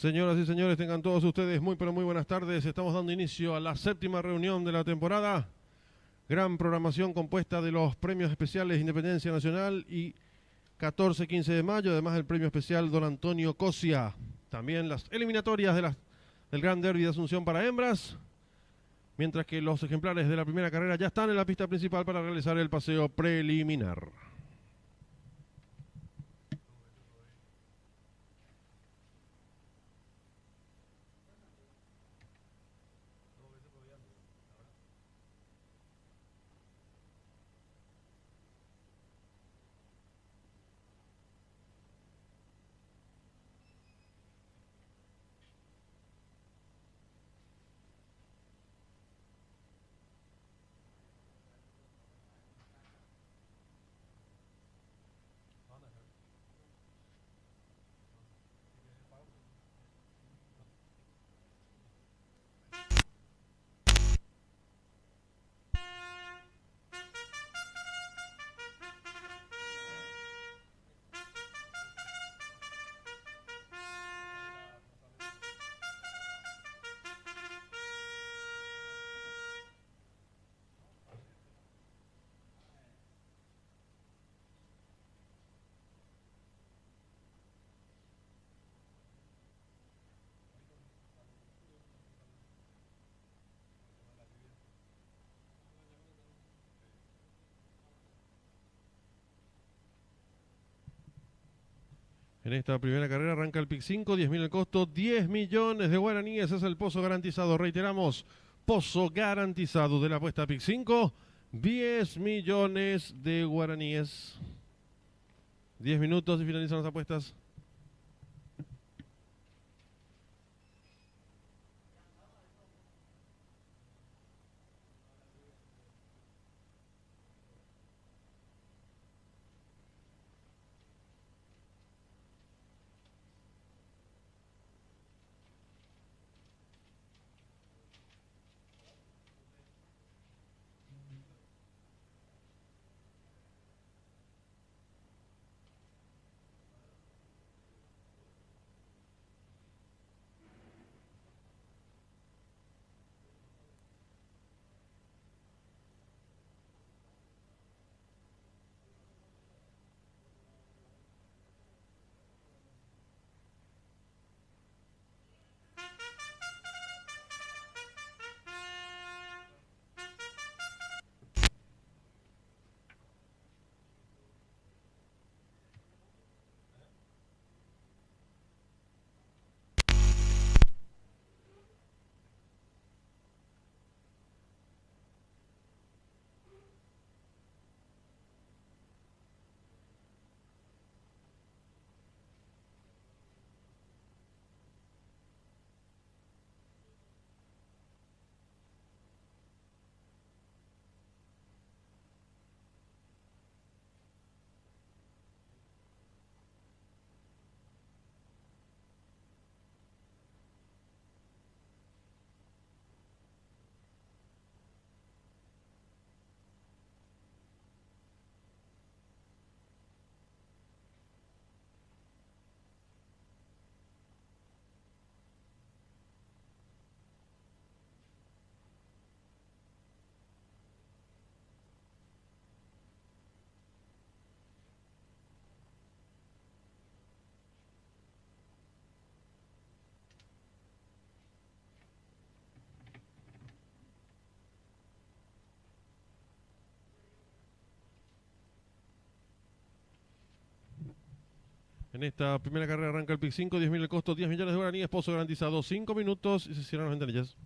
Señoras y señores, tengan todos ustedes muy pero muy buenas tardes. Estamos dando inicio a la séptima reunión de la temporada. Gran programación compuesta de los premios especiales Independencia Nacional y 14-15 de mayo, además el premio especial Don Antonio Cosia. También las eliminatorias del Gran Derby de Asunción para hembras, mientras que los ejemplares de la primera carrera ya están en la pista principal para realizar el paseo preliminar. En esta primera carrera arranca el PIC 5, 10.000 el costo, 10 millones de guaraníes es el pozo garantizado. Reiteramos, pozo garantizado de la apuesta PIC 5, 10 millones de guaraníes. 10 minutos y finalizan las apuestas. En esta primera carrera arranca el PIC 5, 10.000 el costo, 10 millones de guaraníes, pozo garantizado, 5 minutos y se cierran las ventanillas.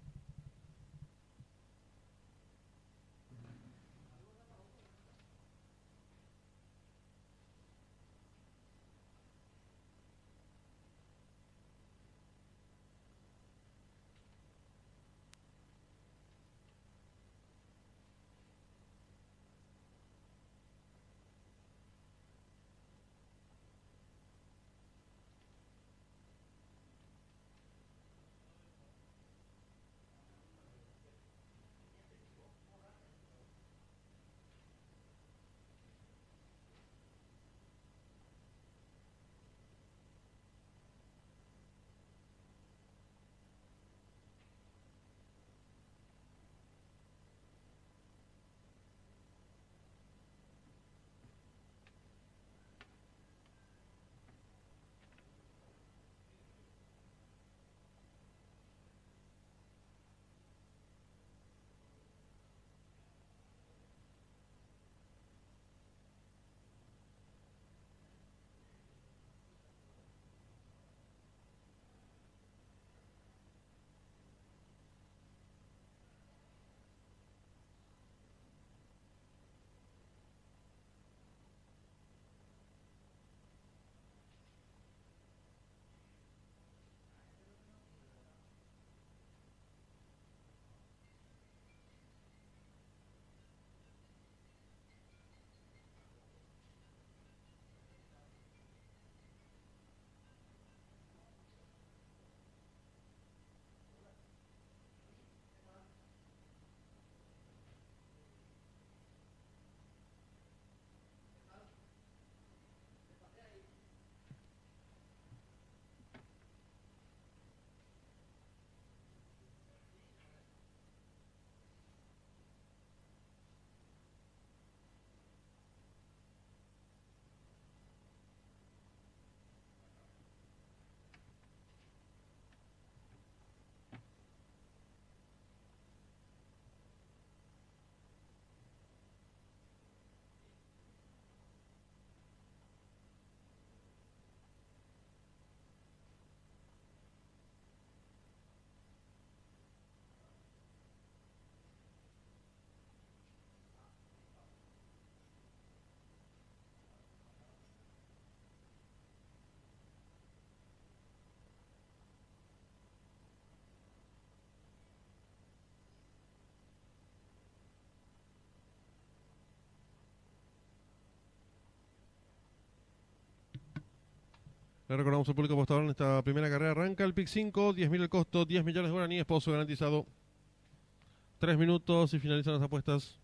Le recordamos al público apostador en esta primera carrera. Arranca el pick 5, 10.000 el costo, 10 millones de guaraníes, pozo garantizado. 3 minutos y finalizan las apuestas.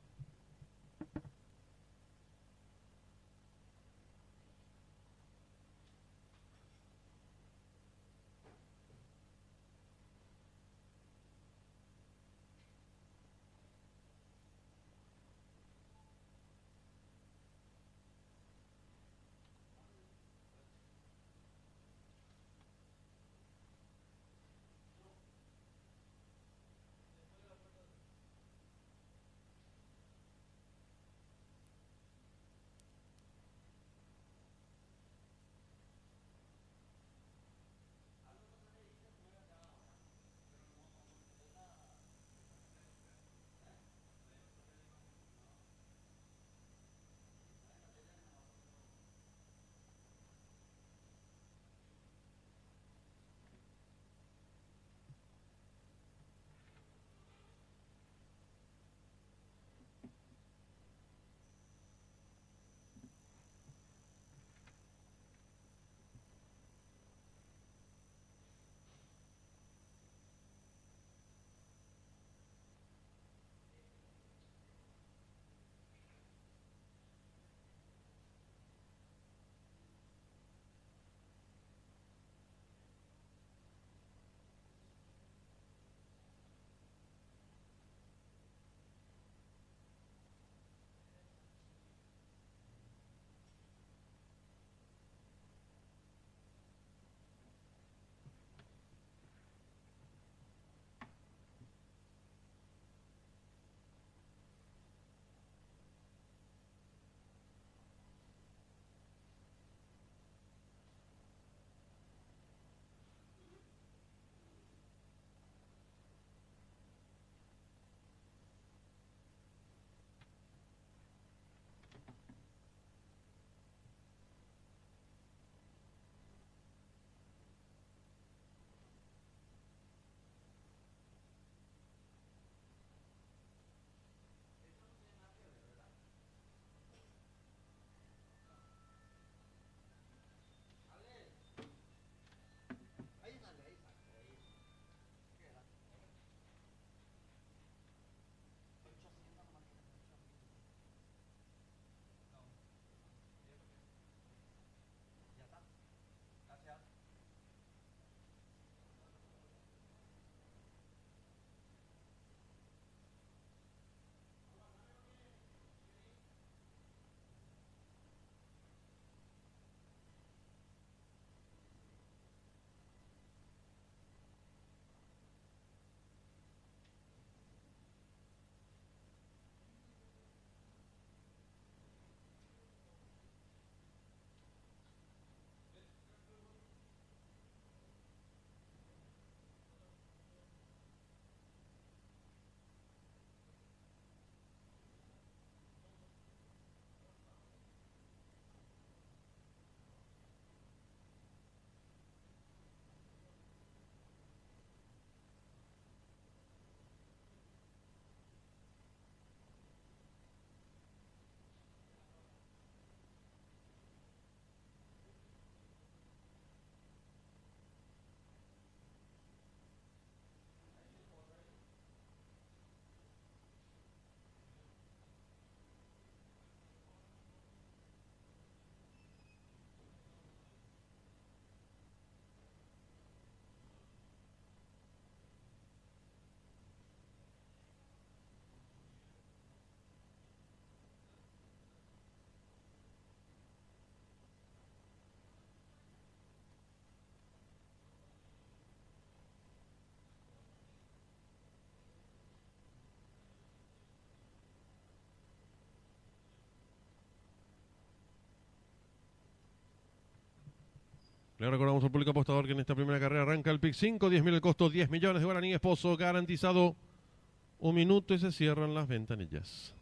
Le recordamos al público apostador que en esta primera carrera arranca el pick 5, 10.000 el costo, 10 millones de guaraníes, pozo garantizado. 1 minuto y se cierran las ventanillas.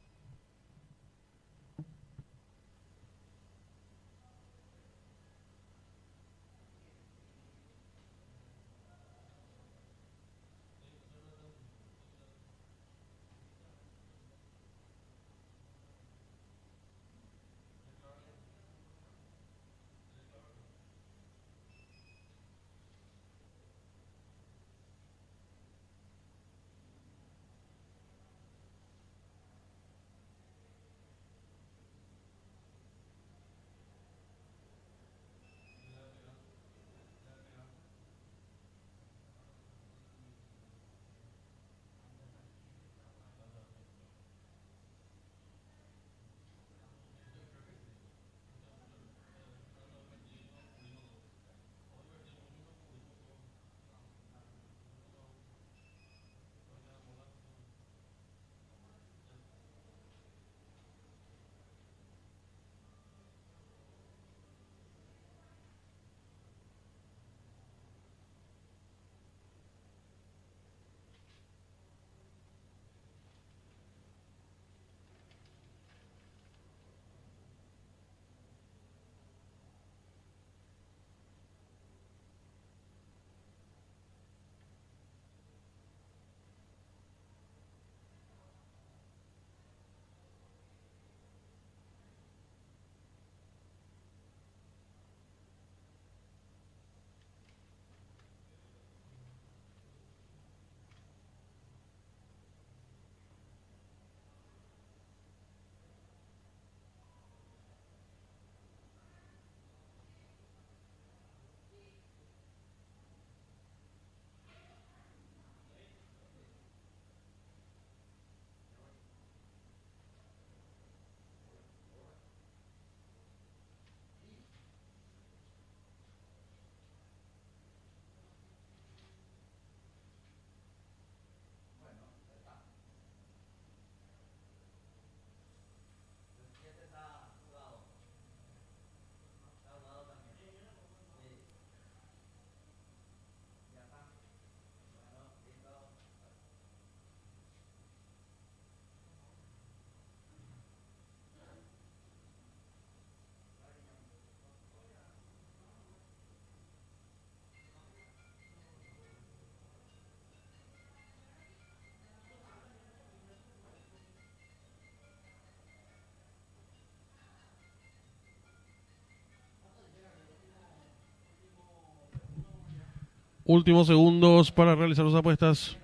Últimos segundos para realizar las apuestas.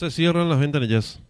Se cierran las ventanillas.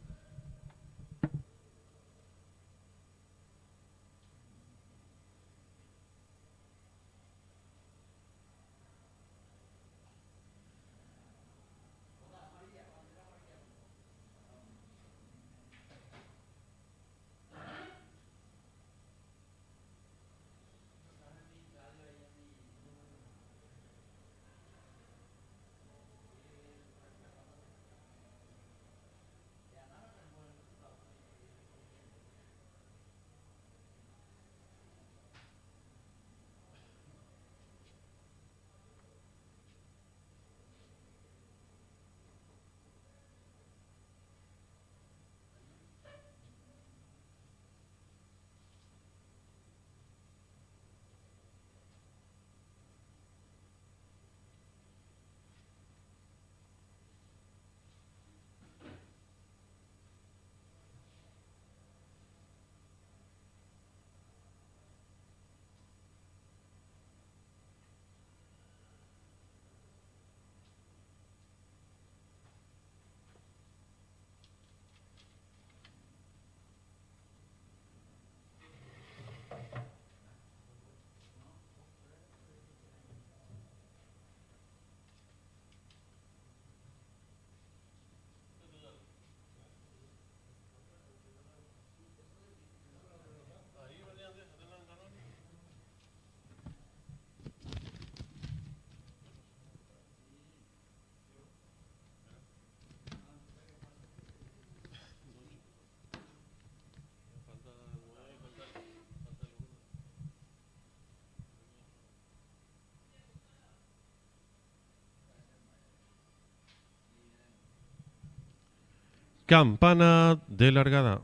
Campana de largada.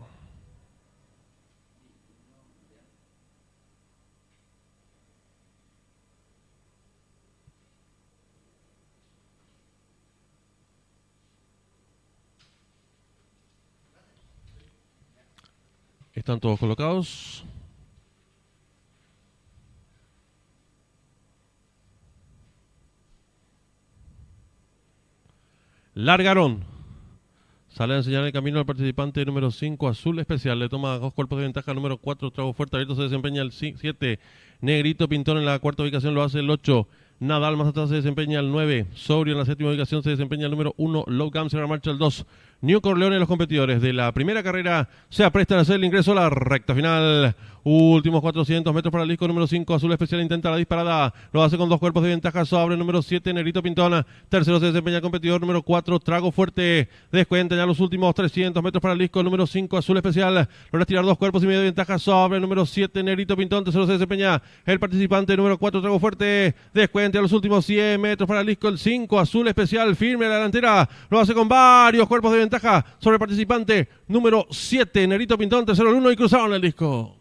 están todos colocados. Largaron. Sale a enseñar el camino al participante número 5, Azul Especial. Le toma 2 cuerpos de ventaja. Número 4, Trago Fuerte Abierto, se desempeña el 7. Negrito Pintón en la cuarta ubicación lo hace el 8. Nadal más atrás se desempeña el 9. Sobrio en la séptima ubicación se desempeña el número 1. Low Gam se marcha el 2. New Corleone, los competidores de la primera carrera se aprestan a hacer el ingreso a la recta final. Últimos 400 metros para el disco número 5. Azul Especial intenta la disparada. Lo hace con 2 cuerpos de ventaja sobre el número 7. Negrito Pintón. Tercero se desempeña el competidor número 4. Trago Fuerte. Descuenta ya los últimos 300 metros para el disco número 5. Azul Especial. Logra tirar 2 cuerpos y medio de ventaja sobre el número 7. Negrito Pintón. Tercero se desempeña el participante número 4. Trago Fuerte. Descuenta ya los últimos 100 metros para el disco el 5. Azul Especial. Firme a la delantera. Lo hace con varios cuerpos de ventaja sobre el participante número 7. Negrito Pintón. Tercero el 1 y cruzaron el disco.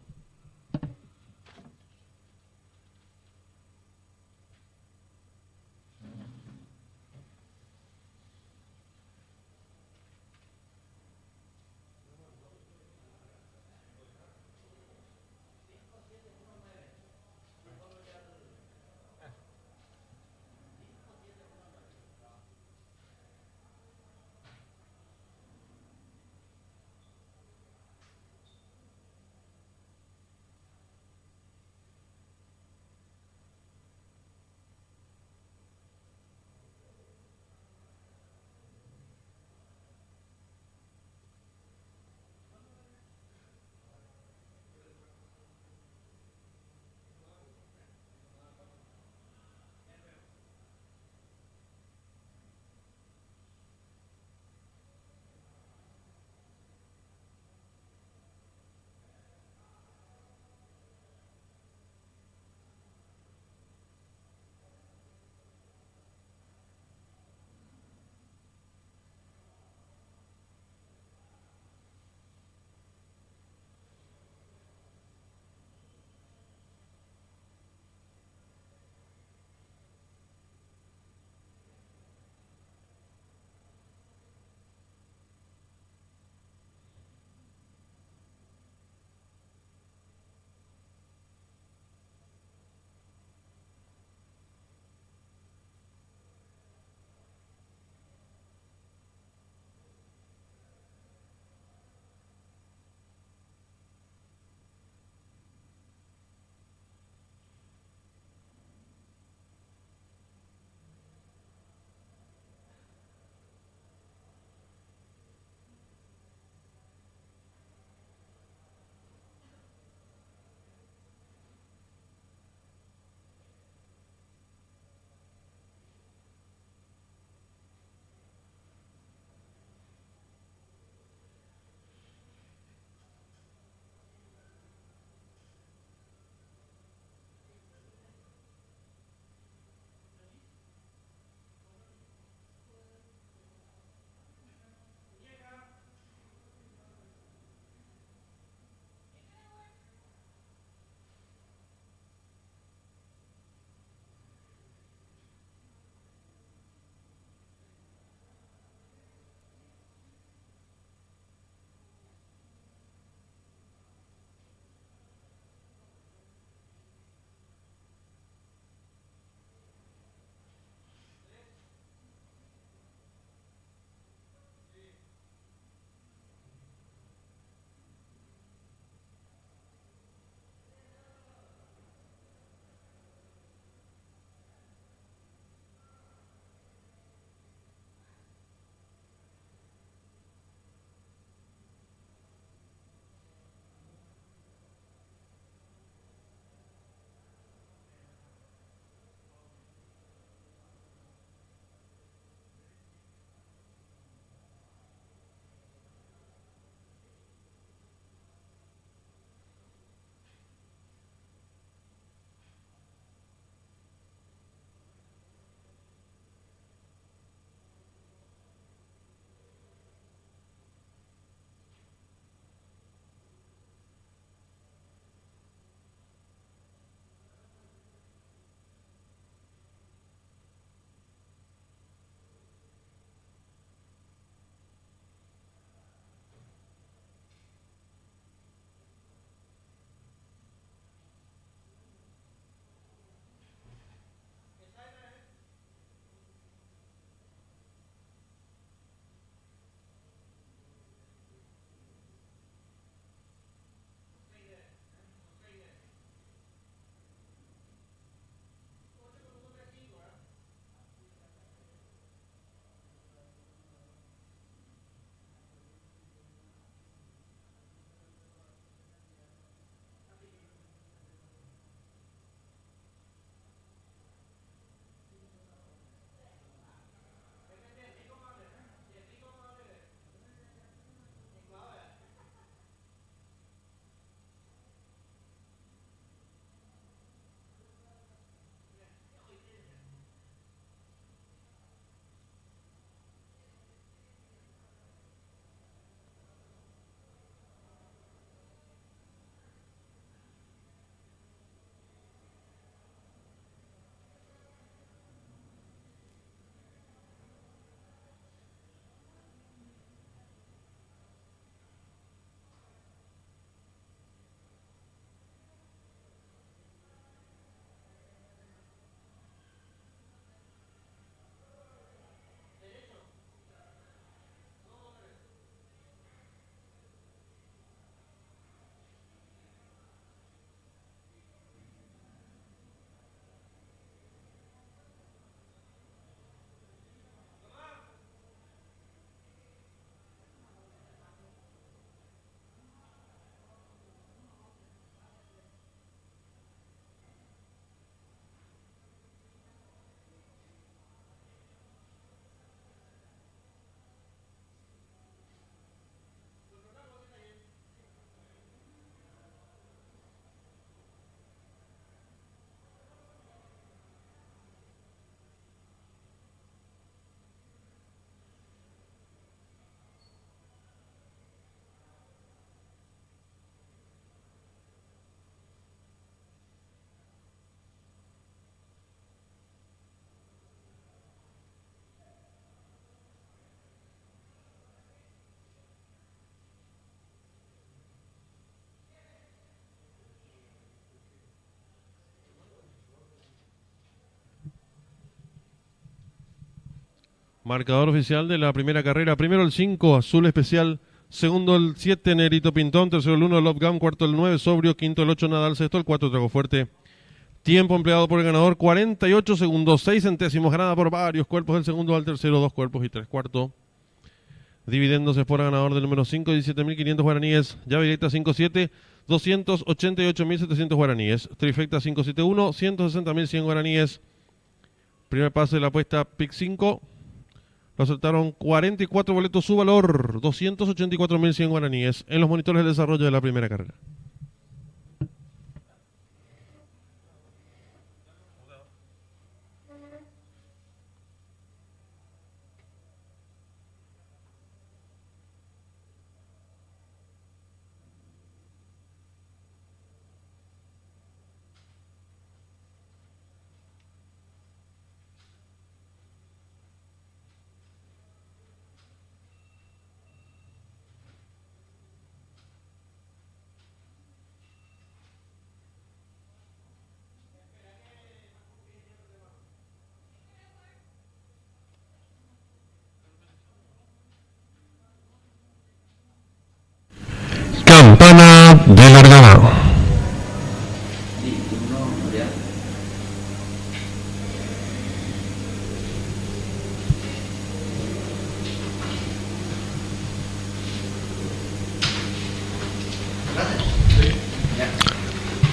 Marcador oficial de la primera carrera. Primero el 5, Azul Especial. Segundo el 7, Negrito Pintón. Tercero el 1, Love Gun. Cuarto el 9, Sobrio. Quinto el 8, Nadal. Sexto el 4, Trago Fuerte. Tiempo empleado por el ganador, 48 segundos, 6 centésimos. Ganada por varios cuerpos del segundo al tercero, 2 cuerpos y 3 cuartos. Dividiéndose por ganador del número 5, 17.500 guaraníes. Llave directa 5-7, 288.700 guaraníes. Trifecta 5-7-1, 160.100 guaraníes. Primer pase de la apuesta PIC 5. Lo aceptaron 44 boletos, su valor 284.100 guaraníes en los monitores de desarrollo de la primera carrera. Campana de largada.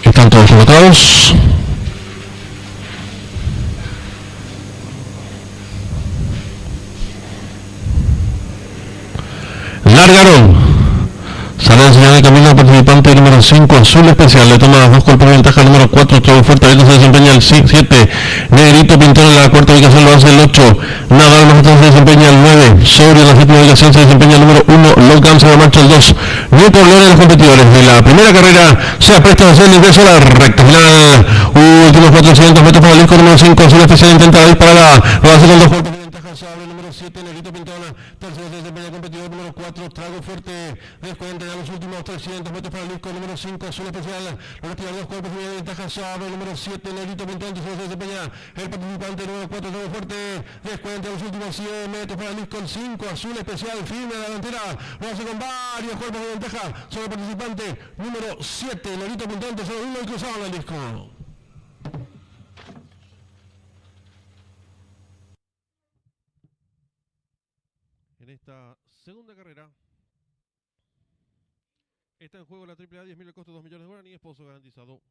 Están todos colocados. Largaron. Sale la señal de camino participante número 5, Azul Especial. Le toma 2 cuerpos de ventaja. Número 4, Trago Fuerte. Ahorita se desempeña el 7. Negrito Pintón en la cuarta ubicación lo hace el 8. Nadal más atrás se desempeña el 9. Sobrio en la séptima ubicación se desempeña el número 1. Logan se marcha el 2. Nieto Gloria de los competidores de la primera carrera se apresta a hacer el ingreso a la recta final. Últimos 400 metros para el disco número 5. Azul Especial intenta dispararla. Lo hace con 2 cuerpos de ventaja. Se abre el número 7. Negrito Pintón. Tercero se desempeña el competidor número 4. Trago Fuerte. Descuenta ya los últimos 300 metros para el disco número 5, Azul Especial. Lo retira 2 cuerpos y media de ventaja sobre el número 7, Negrito Pintón. Se desempeña el participante número 4, Trago Fuerte. Descuenta los últimos 100 metros para el disco el 5, Azul Especial. Firme a la delantera. Lo hace con varios cuerpos de ventaja sobre el participante número 7, Negrito Pintón. Tercero uno y cruzado en el disco. En esta segunda carrera está en juego la AAA 10.000, el costo de 2 millones de guaraníes, pozo garantizado.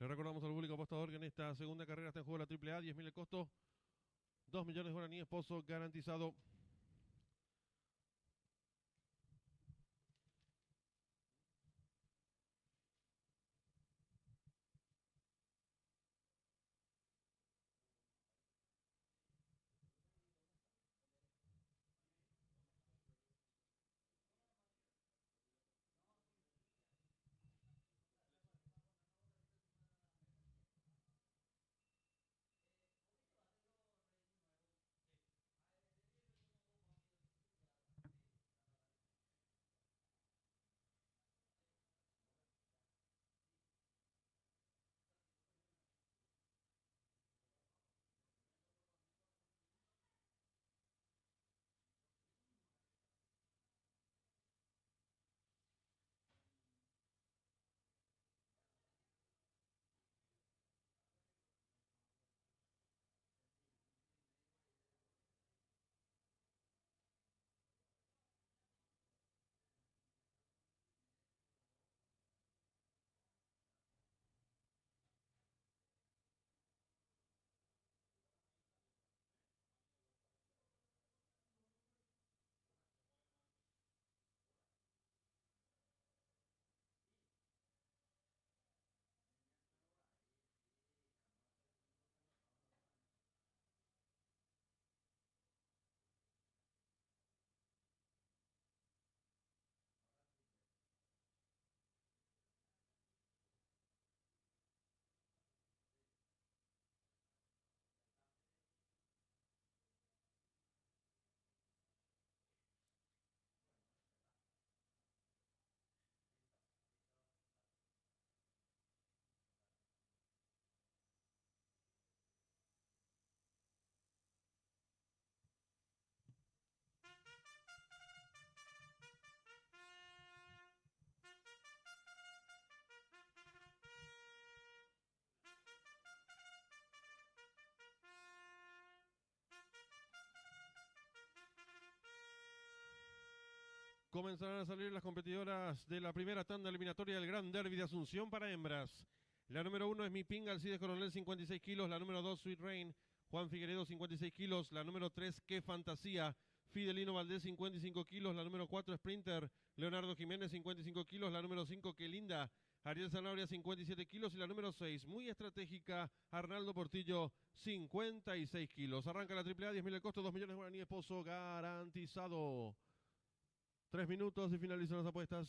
Le recordamos al público apostador que en esta segunda carrera está en juego la AAA, 10.000 el costo, 2 millones de guaraníes, pozo garantizado. Comenzarán a salir las competidoras de la primera tanda eliminatoria del Gran Derby de Asunción para hembras. La número 1 es Mi Pinga, Alcides Coronel, 56 kilos. La número 2, Sweet Rain, Juan Figueredo, 56 kilos. La número 3, Qué Fantasía, Fidelino Valdés, 55 kilos. La número 4, Sprinter, Leonardo Jiménez, 55 kilos. La número 5, Qué Linda, Ariel Zanabria, 57 kilos. Y la número 6, muy estratégica, Arnaldo Portillo, 56 kilos. Arranca la AAA, 10.000 el costo, 2 millones de guaraníes, pozo garantizado. 3 minutos y finalizan las apuestas.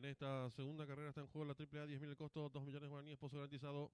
En esta segunda carrera está en juego la AAA, 10.000 el costo, 2 millones de guaraníes, pozo garantizado.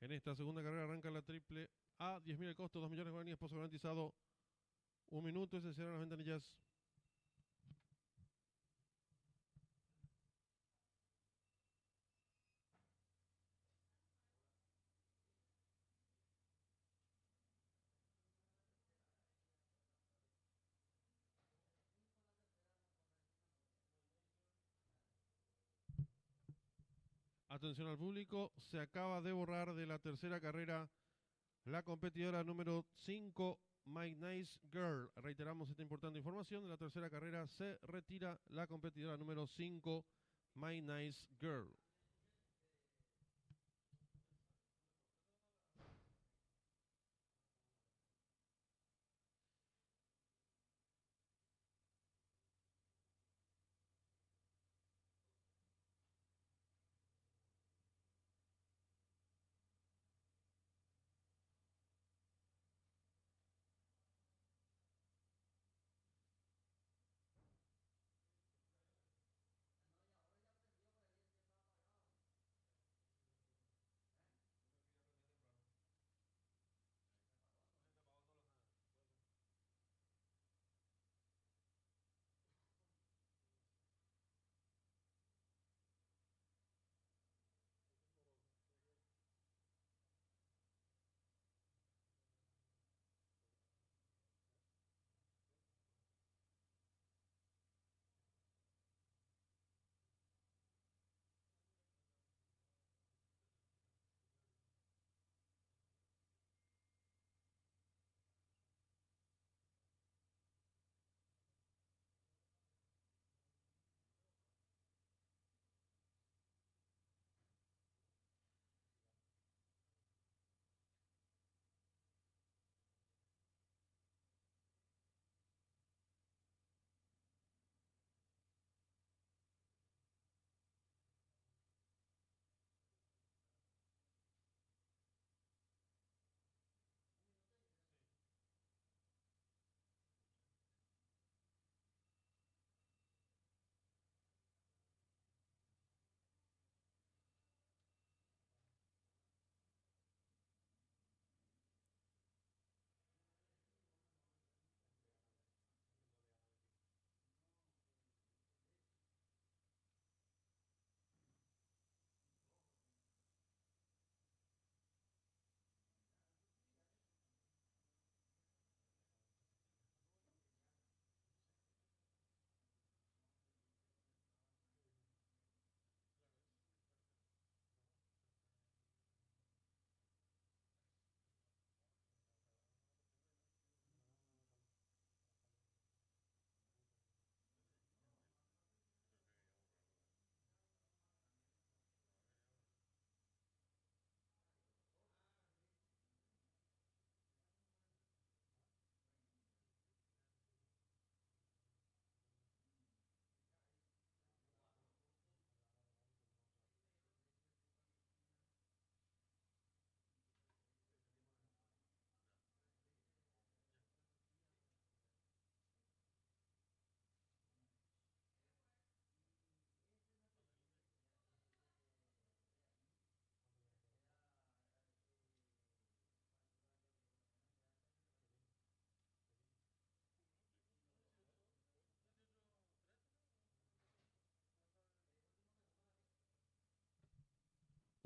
En esta segunda carrera arranca la AAA, 10.000 el costo, 2 millones de guaraníes, pozo garantizado. 1 minuto y se cierran las ventanillas. Atención al público, se acaba de borrar de la tercera carrera la competidora número 5, My Nice Girl. Reiteramos esta importante información, de la tercera carrera se retira la competidora número 5, My Nice Girl.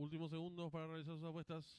Últimos segundos para realizar sus apuestas.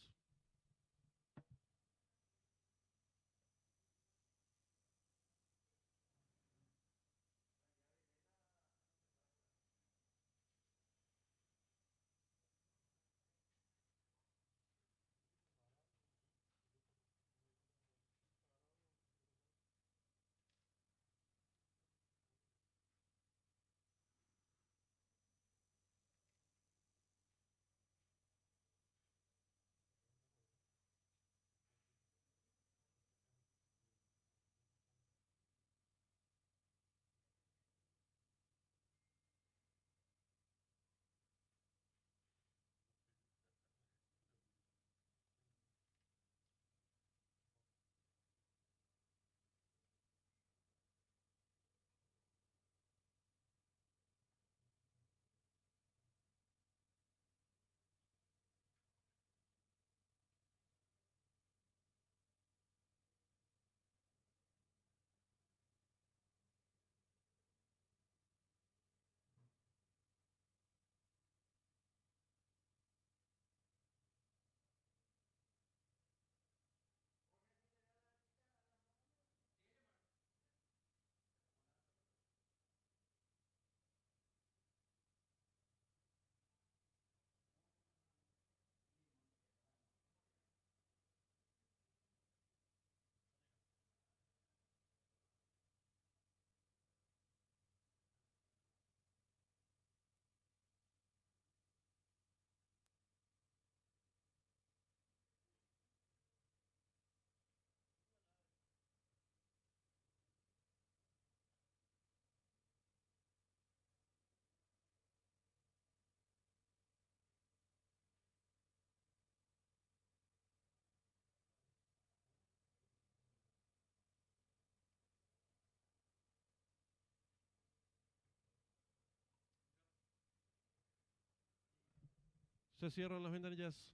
Se cierran las ventanillas.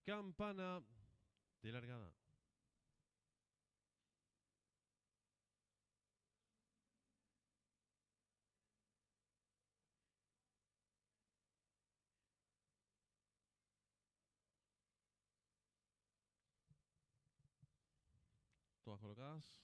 Campana de largada. Todas colocadas.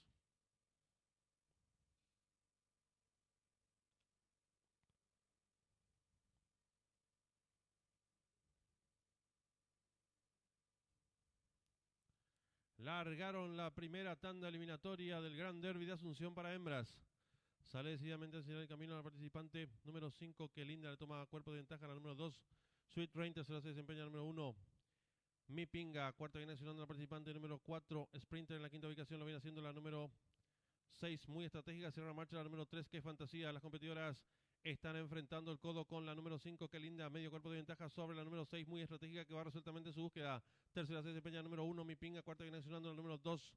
Largaron la primera tanda eliminatoria del Gran Derby de Asunción para hembras. Sale decididamente a enseñar el camino al participante número 5, que linda, le toma cuerpo de ventaja a la número 2. Sweet Rain, tercera se desempeña la número 1. Mi Pinga, cuarta viene accionando la participante número 4. Sprinter en la quinta ubicación lo viene haciendo la número 6, muy estratégica. Cierra la marcha la número 3, que es Fantasía. Las competidoras están enfrentando el codo con la número 5, que linda, medio cuerpo de ventaja sobre la número 6, muy estratégica, que va resueltamente su búsqueda. Tercera se desempeña la número 1, Mi Pinga. Cuarta viene accionando la número 2.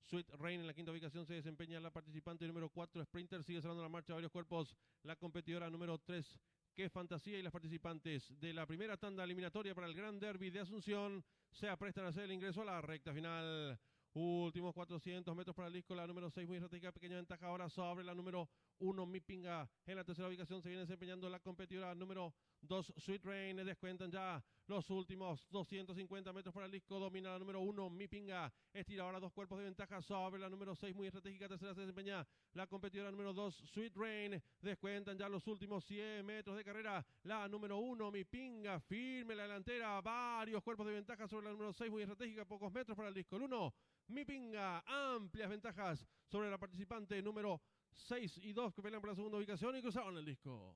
Sweet Rain en la quinta ubicación se desempeña la participante número 4. Sprinter sigue cerrando la marcha, varios cuerpos. La competidora número 3, que Fantasía, y las participantes de la primera tanda eliminatoria para el Gran Derby de Asunción se aprestan a hacer el ingreso a la recta final. Últimos 400 metros para el disco, la número 6, muy estratégica, pequeña ventaja ahora sobre la número 1, Mi Pinga. En la tercera ubicación se viene desempeñando la competidora número 2, Sweet Rain. Descuentan ya los últimos 250 metros para el disco, domina la número 1, Mi Pinga. Estira ahora dos cuerpos de ventaja sobre la número 6, muy estratégica. Tercera se desempeña la competidora número 2, Sweet Rain. Descuentan ya los últimos 100 metros de carrera, la número 1, Mi Pinga, firme la delantera, varios cuerpos de ventaja sobre la número 6, muy estratégica, pocos metros para el disco. El 1, Mi Pinga, amplias ventajas sobre la participante número 6 y 2, que pelean por la segunda ubicación y cruzaron el disco.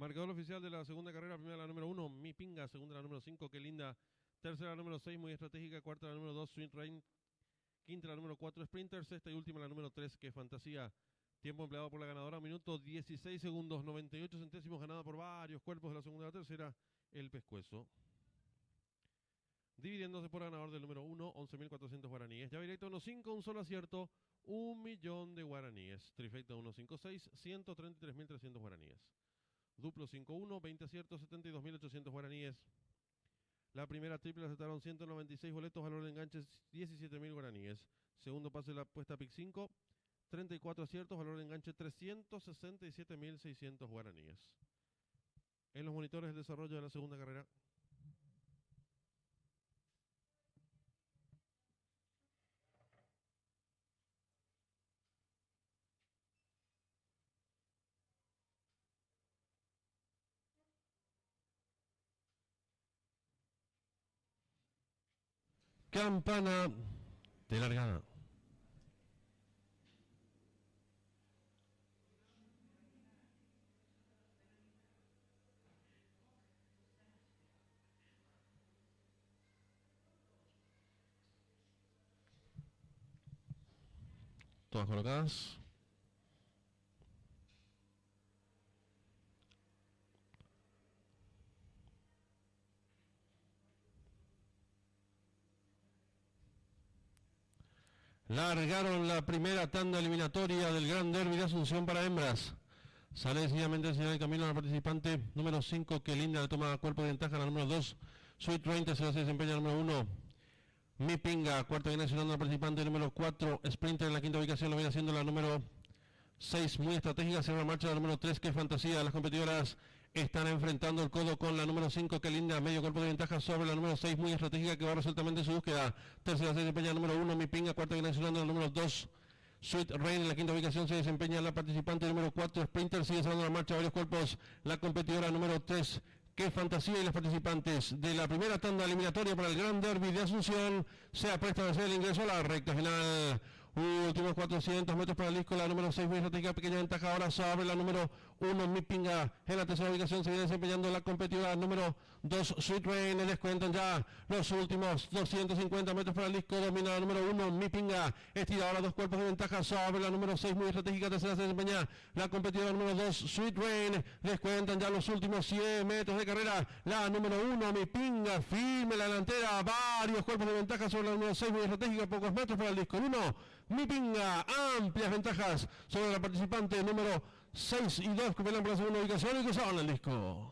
Marcador oficial de la segunda carrera, primera la número 1, Mi Pinga, segunda la número 5, Qué Linda, tercera la número 6, Muy Estratégica, cuarta la número 2, Sweet Rain, quinta la número 4, Sprinter, sexta y última la número 3, Qué Fantasía. Tiempo empleado por la ganadora, minuto 16 segundos, 98 centésimos, ganada por varios cuerpos de la segunda y la tercera, el Pescuezo. Dividiéndose por ganador del número 1, 11.400 guaraníes. Llave directa 1-5, un solo acierto, 1.000.000 de guaraníes. Trifecta 1-5-6, 133.300 guaraníes. Duplo 5-1, 20 aciertos, 72.800 guaraníes. La primera triple aceptaron 196 boletos, valor de enganche 17.000 guaraníes. Segundo pase de la apuesta PIC 5, 34 aciertos, valor de enganche 367.600 guaraníes. En los monitores el desarrollo de la segunda carrera. Campana de largada. Todas colocadas. Largaron la primera tanda eliminatoria del Gran Derby de Asunción para hembras. Sale decididamente el señal del camino a la participante número 5, Qué Linda, le toma cuerpo de ventaja a la número 2. Sweet Rain, tercera se desempeña la número 1. Mi Pinga, cuarta viene accionando la participante número 4. Sprinter en la quinta ubicación lo viene haciendo la número 6, Muy Estratégica, cierra la marcha la número 3, Qué Fantasía. Las competidoras están enfrentando el codo con la número 5, Qué Linda, medio cuerpo de ventaja sobre la número 6, Muy Estratégica, que va resueltamente en su búsqueda. Tercera se desempeña la número 1, Mi Pinga, cuarta viene accionando la número 2. Sweet Rain en la quinta ubicación se desempeña la participante número 4, Sprinter, sigue cerrando la marcha varios cuerpos, la competidora número 3, Qué Fantasía, y las participantes de la primera tanda eliminatoria para el Gran Derby de Asunción se aprestan a hacer el ingreso a la recta final. Últimos 400 metros para el disco, la número 6, Muy Estratégica, pequeña ventaja ahora sobre la número 1, Mi Pinga. En la tercera ubicación se viene desempeñando la competidora número 2, Sweet Rain. Descuentan ya los últimos 250 metros para el disco, domina la número 1, Mi Pinga. Estira ahora dos cuerpos de ventaja sobre la número 6, Muy Estratégica. Tercera se desempeña la competidora número 2, Sweet Rain. Descuentan ya los últimos 100 metros de carrera, la número 1, Mi Pinga, firme la delantera, varios cuerpos de ventaja sobre la número 6, Muy Estratégica, pocos metros para el disco 1, Mi Pinga, amplias ventajas sobre la participante número 6 y 2 que pelean por la segunda ubicación y cruzaban el disco.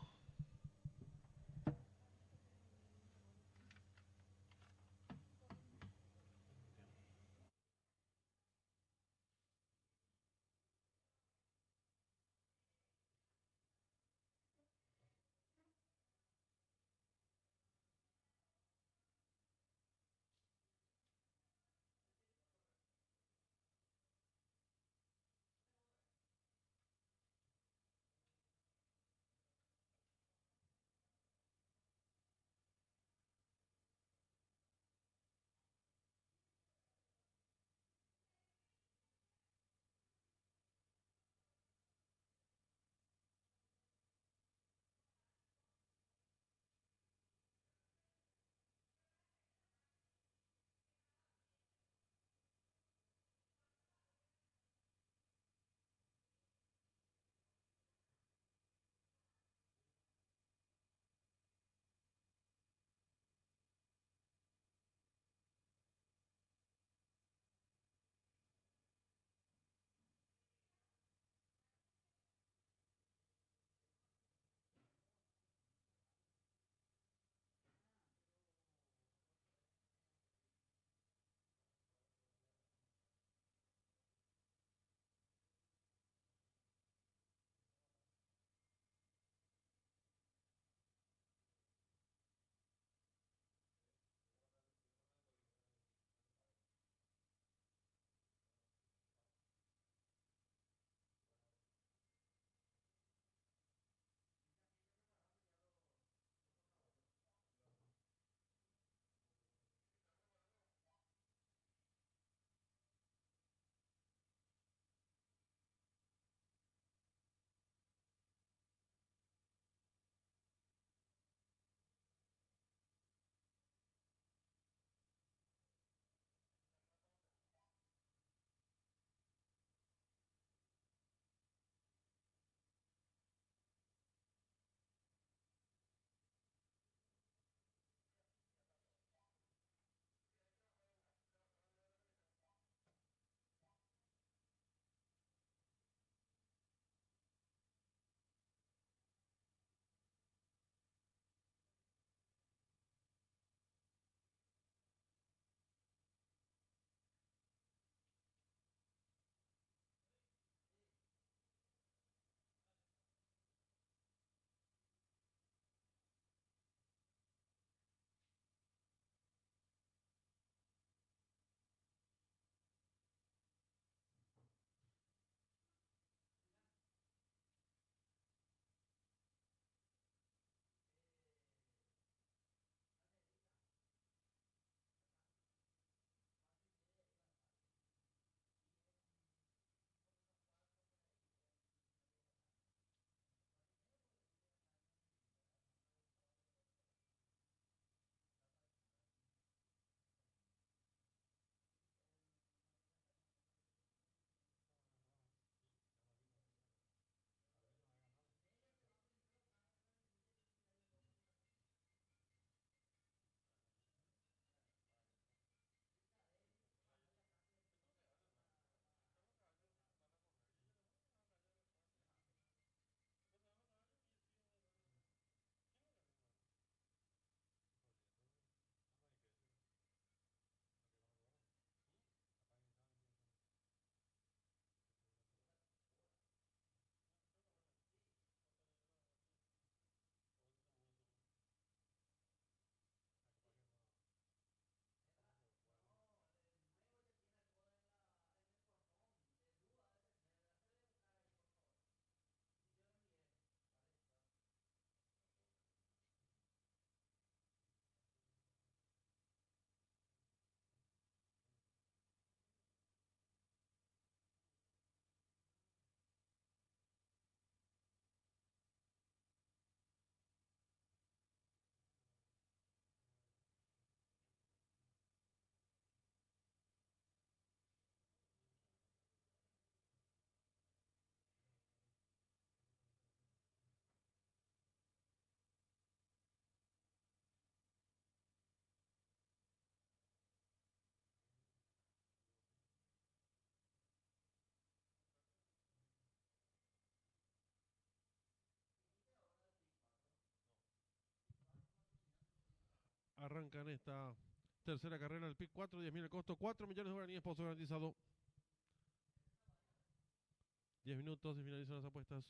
arranca en esta tercera carrera el PIC 4, 10.000 el costo, 4 millones de guaraníes, pozo garantizado. 10 minutos y finalizan las apuestas.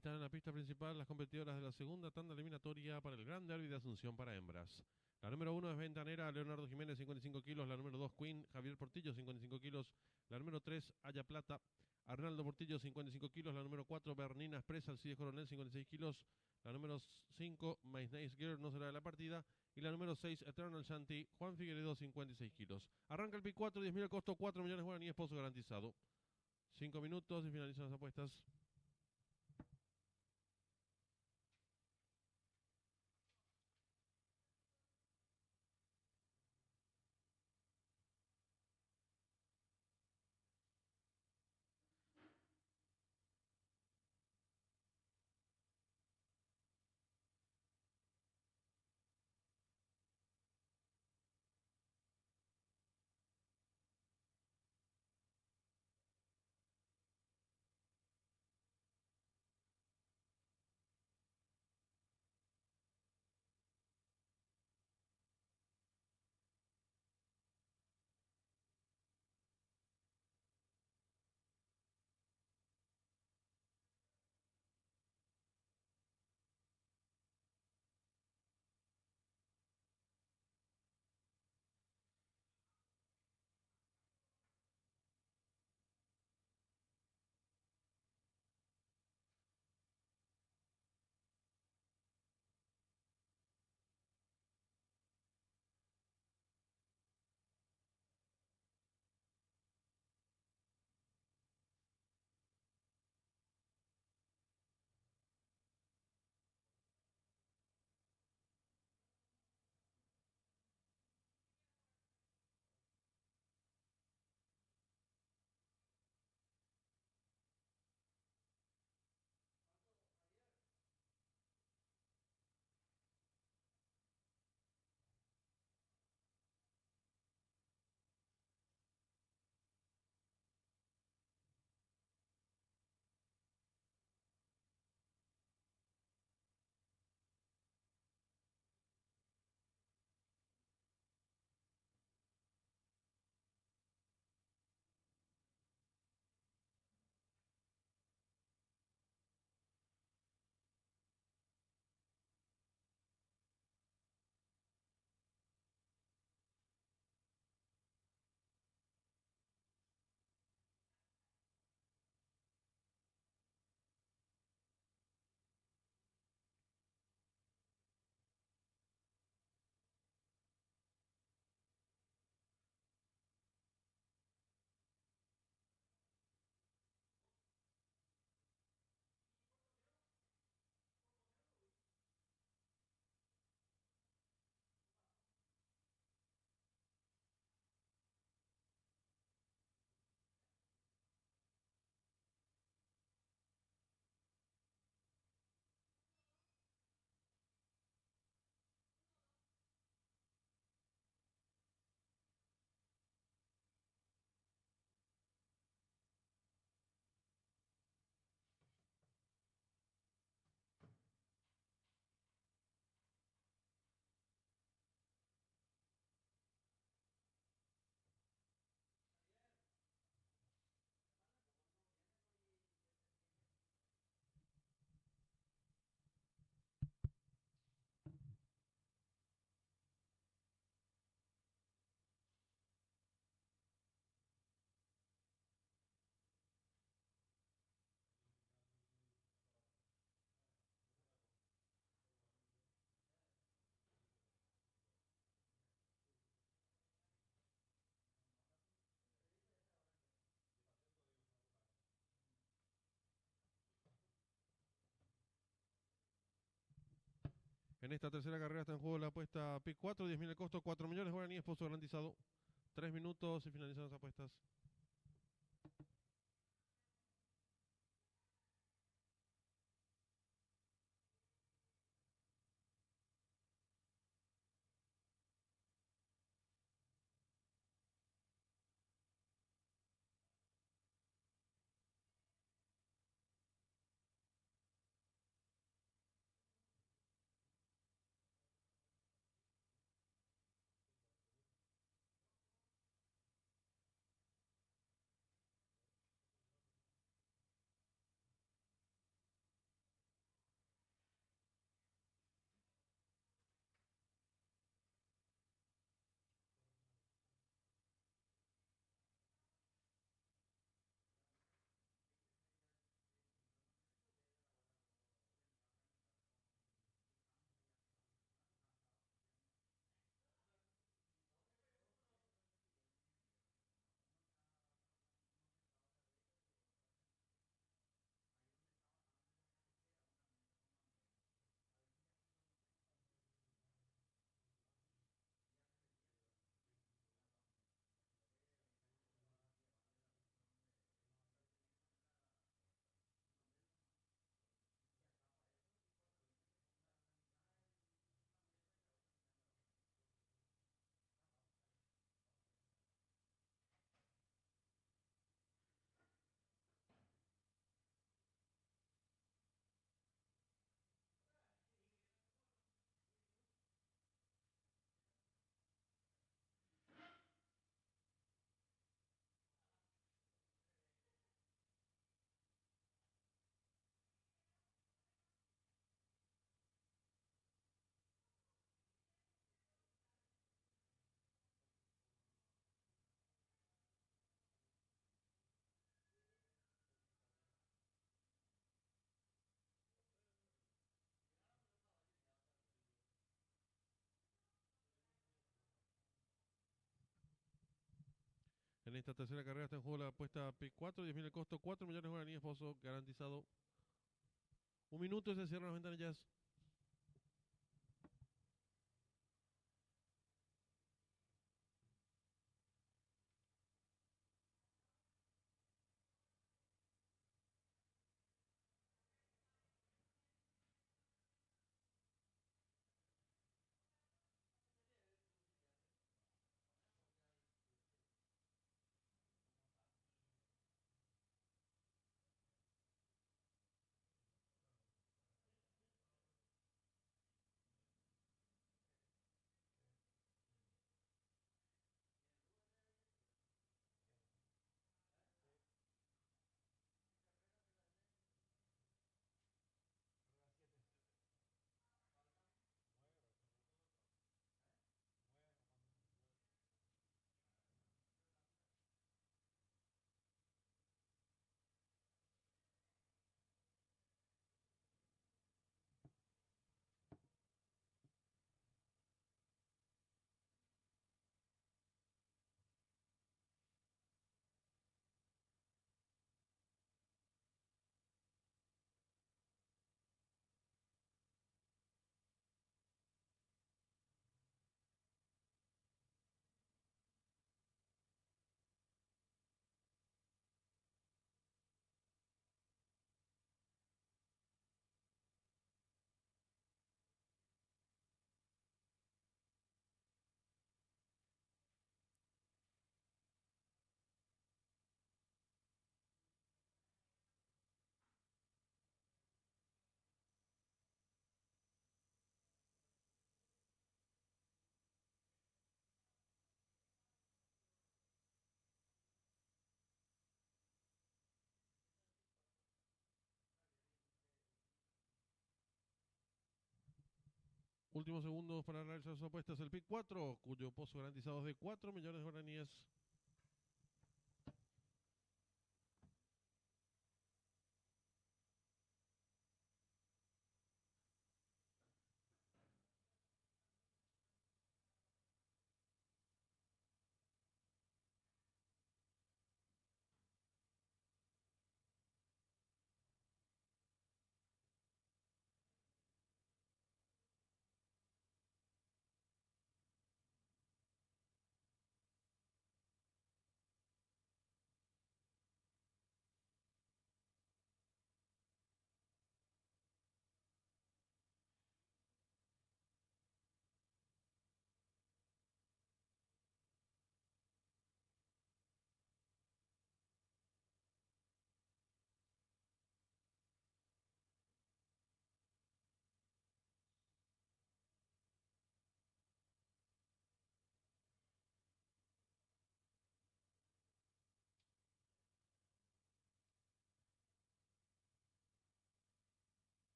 Están en la pista principal las competidoras de la segunda tanda eliminatoria para el Gran Derby de Asunción para hembras. La número 1 es Ventanera, Leonardo Jiménez, 55 kilos. La número 2, Queen, Javier Portillo, 55 kilos. La número 3, Aya Plata, Arnaldo Portillo, 55 kilos. La número 4, Bernina Expresa, Alcides Coronel, 56 kilos. La número 5, My Nice Girl, no será de la partida. Y la número 6, Eternal Shanty, Juan Figueredo, 56 kilos. Arranca el P4, 10.000 el costo, 4 millones de guaraníes, pozo garantizado. 5 minutos y finalizan las apuestas. En esta tercera carrera está en juego la apuesta PIC 4, 10.000 el costo, 4 millones guaraníes, pozo garantizado. 3 minutos y finalizan las apuestas. En esta tercera carrera está en juego la apuesta PIC 4, 10.000 el costo, 4 millones guaraníes, pozo garantizado. 1 minuto y se cierran las ventanillas. Últimos segundos para realizar sus apuestas. El PIC 4, cuyo pozo garantizado es de 4 millones de guaraníes.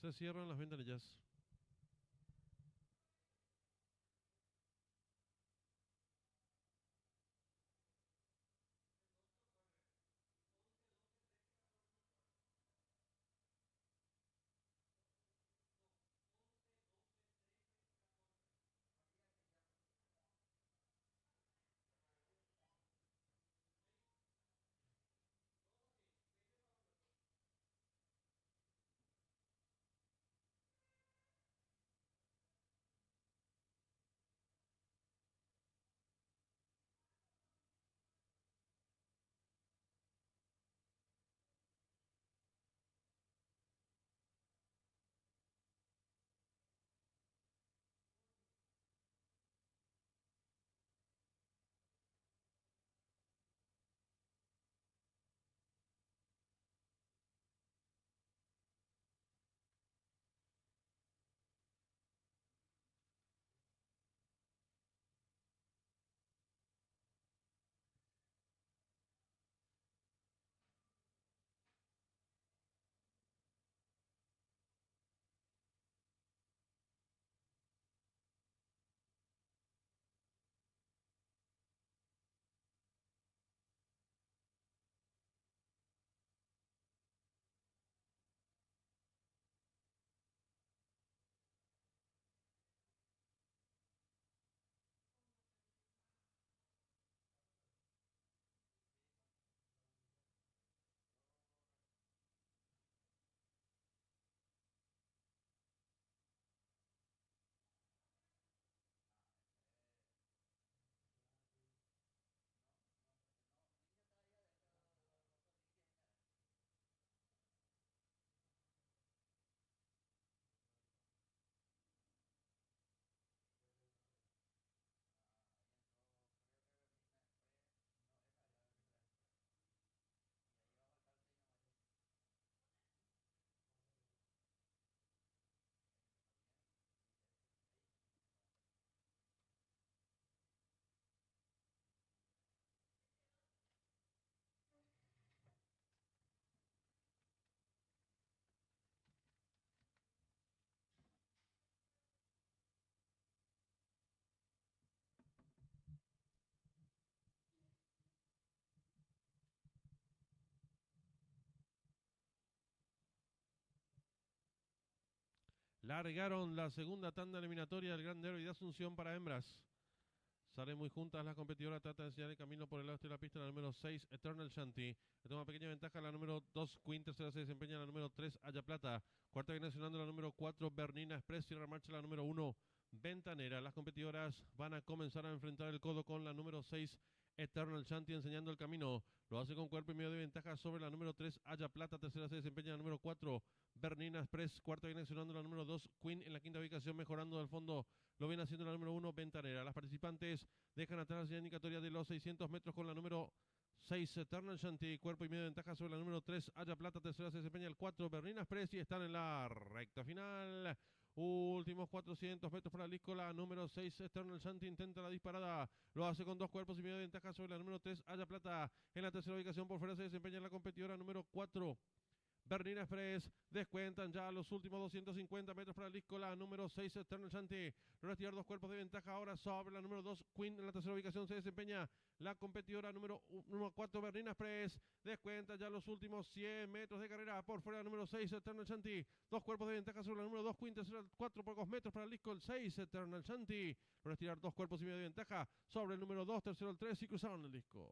Se cierran las ventanillas. Largaron la segunda tanda eliminatoria del Gran Derby de Asunción para hembras. Salen muy juntas las competidoras, trata de enseñar el camino por el lado de la pista la número 6, Eternal Shanty. Le toma pequeña ventaja la número 2, Queen. Tercera se desempeña la número 3, Haya Plata. Cuarta viene sonando la número 4, Bernina Express. Cierra marcha la número 1, Ventanera. Las competidoras van a comenzar a enfrentar el codo con la número 6, Eternal Shanty, enseñando el camino. Lo hace con cuerpo y medio de ventaja sobre la número 3, Haya Plata. Tercera se desempeña la número 4, Bernina Express. Cuarta viene sonando la número 2, Queen. En la quinta ubicación, mejorando del fondo, lo viene haciendo la número 1, Ventanera. Las participantes dejan atrás la señal indicatoria de los 600 metros con la número 6, Eternal Shanty. Cuerpo y medio de ventaja sobre la número 3, Haya Plata. Tercera se desempeña el 4, Bernina Express. Y están en la recta final. Últimos 400 metros para Liscola, número 6, Eternal Shanty intenta la disparada, lo hace con dos cuerpos y medio de ventaja sobre la número 3, Haya Plata. En la tercera ubicación por fuera se desempeña la competidora número 4, Bernina Express. Descuentan ya los últimos 250 metros para Liscola, número 6, Eternal Shanty. Logra tirar dos cuerpos de ventaja ahora sobre la número 2, Queen. En la tercera ubicación se desempeña la competidora número 4, Bernina Express. Descuentan ya los últimos 100 metros de carrera por fuera la número 6, Eternal Shanty. Dos cuerpos de ventaja sobre la número 2, Queen. Tercera, 4 pocos metros para Lisco, el 6, Eternal Shanty. Logra tirar dos cuerpos y medio de ventaja sobre el número 2, tercero el 3 y cruzaron el disco.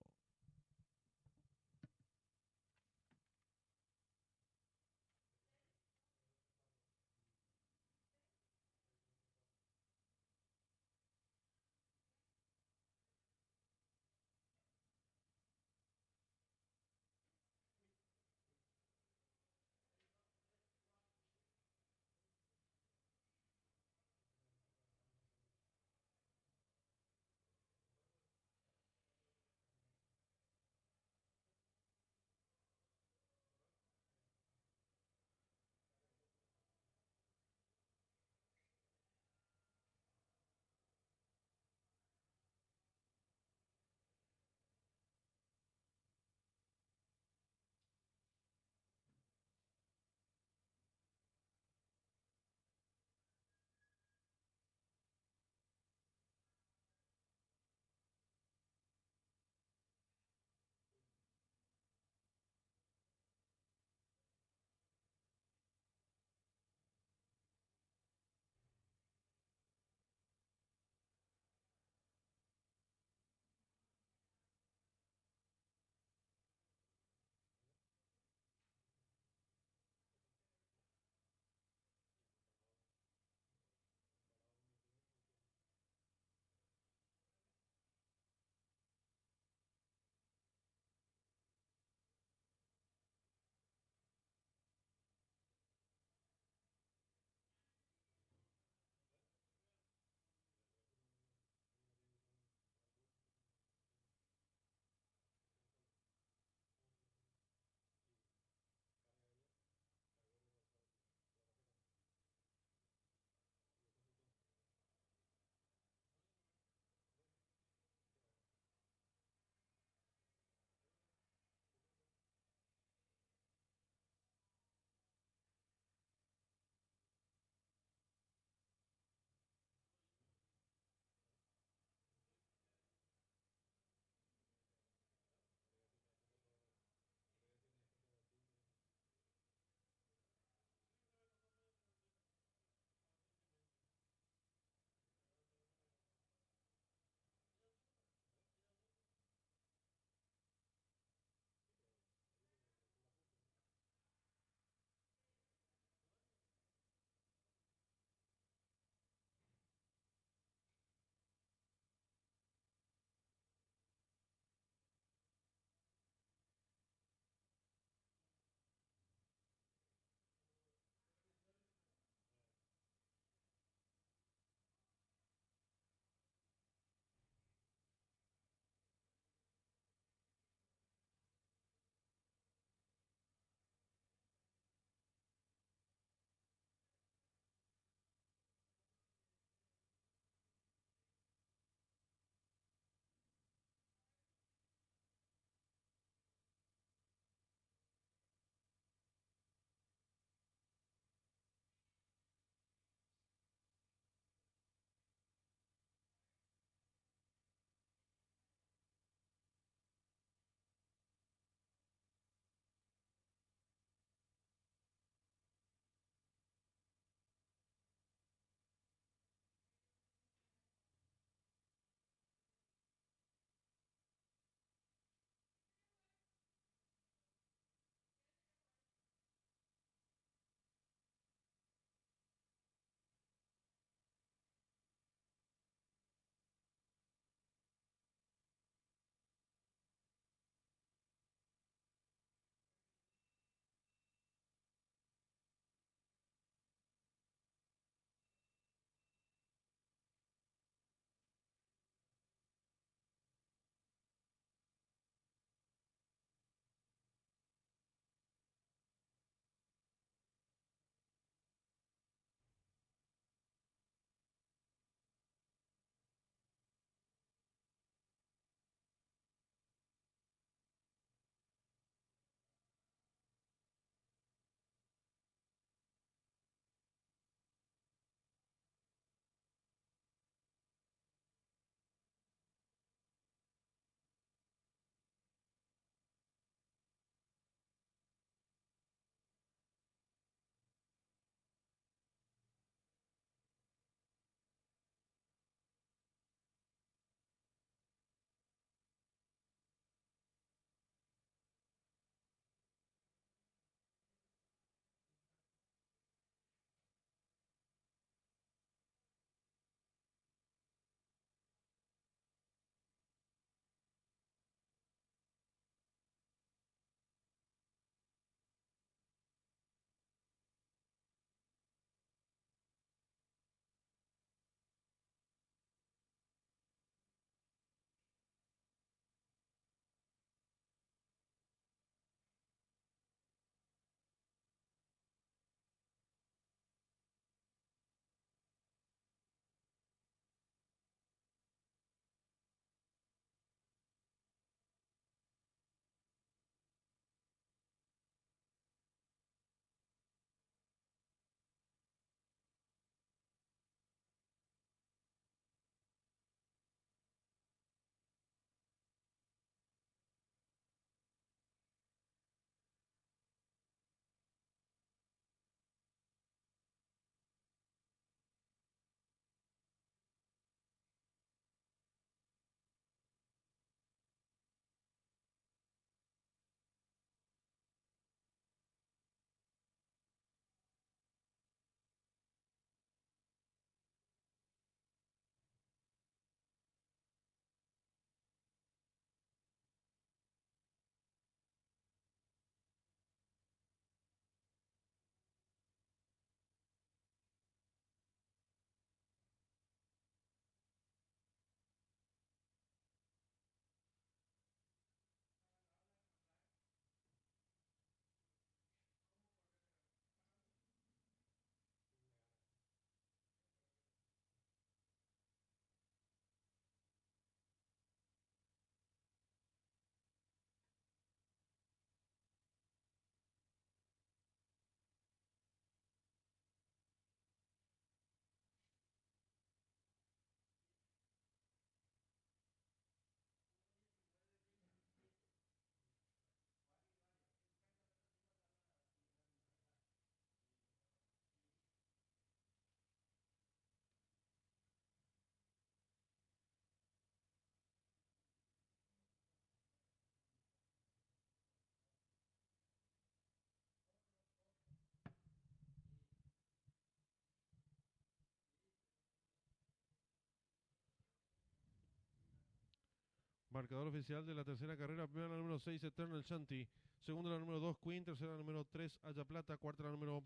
Marcador oficial de la tercera carrera. Primera la número 6, Eternal Shanty. Segunda la número 2, Queen. Tercera la número 3, Haya Plata. Cuarta la número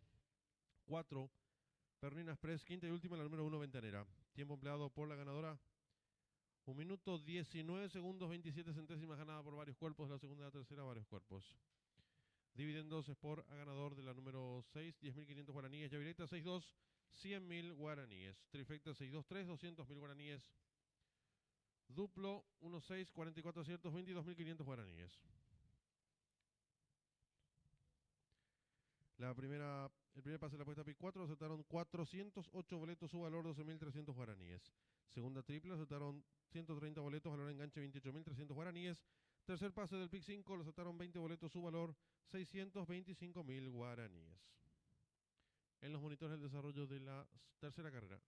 4, Bernina Express. Quinta y última la número 1, Ventanera. Tiempo empleado por la ganadora: 1 minuto 19 segundos 27 centésimas, ganada por varios cuerpos. De la segunda a la tercera, varios cuerpos. Dividendos Sport a ganador de la número 6, 10.500 guaraníes. Ya directa 6-2, 100.000 guaraníes. Trifecta 6-2-3, 200.000 guaraníes. Duplo 1-6, 44 aciertos, 22.500 guaraníes. El primer pase de la apuesta PIC 4, aceptaron 408 boletos, su valor 12.300 guaraníes. Segunda triple, aceptaron 130 boletos, valor enganche 28.300 guaraníes. Tercer pase del PIC 5, lo aceptaron 20 boletos, su valor 625.000 guaraníes. En los monitores el desarrollo de la tercera carrera.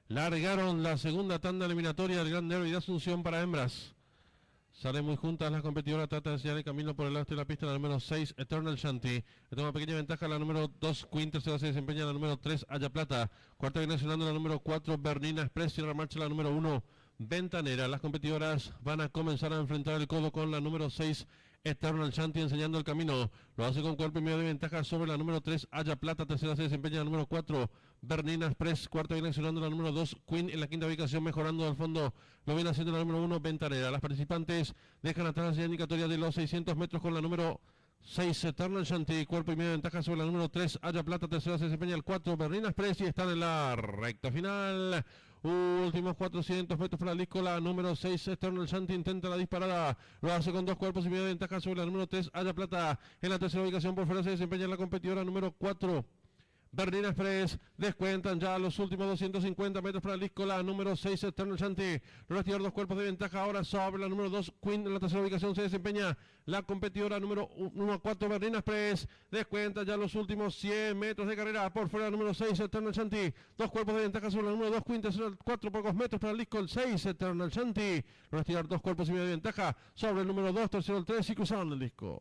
Largaron la segunda tanda eliminatoria del Gran Derby de Asunción para hembras. Salen muy juntas las competidoras, trata de enseñar el camino por el lado de la pista la número 6, Eternal Shanty. Le toma pequeña ventaja la número 2, Queen. Tercera se desempeña la número 3, Haya Plata. Cuarta viene sonando la número 4, Bernina Express. Y en la marcha la número 1, Ventanera. Las competidoras van a comenzar a enfrentar el codo con la número 6, Eternal Shanty, enseñando el camino. Lo hace con cuerpo y medio de ventaja sobre la número 3, Haya Plata. Tercera se desempeña la número 4, Bernina Express. Cuarta viene accionando la número 2, Queen. En la quinta ubicación, mejorando al fondo, lo viene haciendo la número 1, Ventanera. Las participantes dejan atrás la señal indicatoria de los 600 metros con la número 6, Eternal Shanty. Cuerpo y medio de ventaja sobre la número 3, Haya Plata. Tercera se desempeña el 4, Bernina Express. Y están en la recta final. Últimos 400 metros para el disco. La número 6, Eternal Shanty, intenta la disparada. Lo hace con 2 cuerpos y medio de ventaja sobre la número 3, Haya Plata. En la tercera ubicación por fuera se desempeña la competidora número 4, Bernina Express. Descuentan ya los últimos 250 metros para el disco. La número 6, Eternal Shanty. Logra tirar 2 cuerpos de ventaja ahora sobre la número 2, Queen. En la tercera ubicación se desempeña la competidora número 1-4, Bernina Express. Descuentan ya los últimos 100 metros de carrera. Por fuera la número 6, Eternal Shanty. 2 cuerpos de ventaja sobre la número 2, Queen. Tercera, 4 pocos metros para el disco. El 6, Eternal Shanty. Logra tirar 2 cuerpos y medio de ventaja sobre el número 2, tercero el 3 y cruzaron el disco.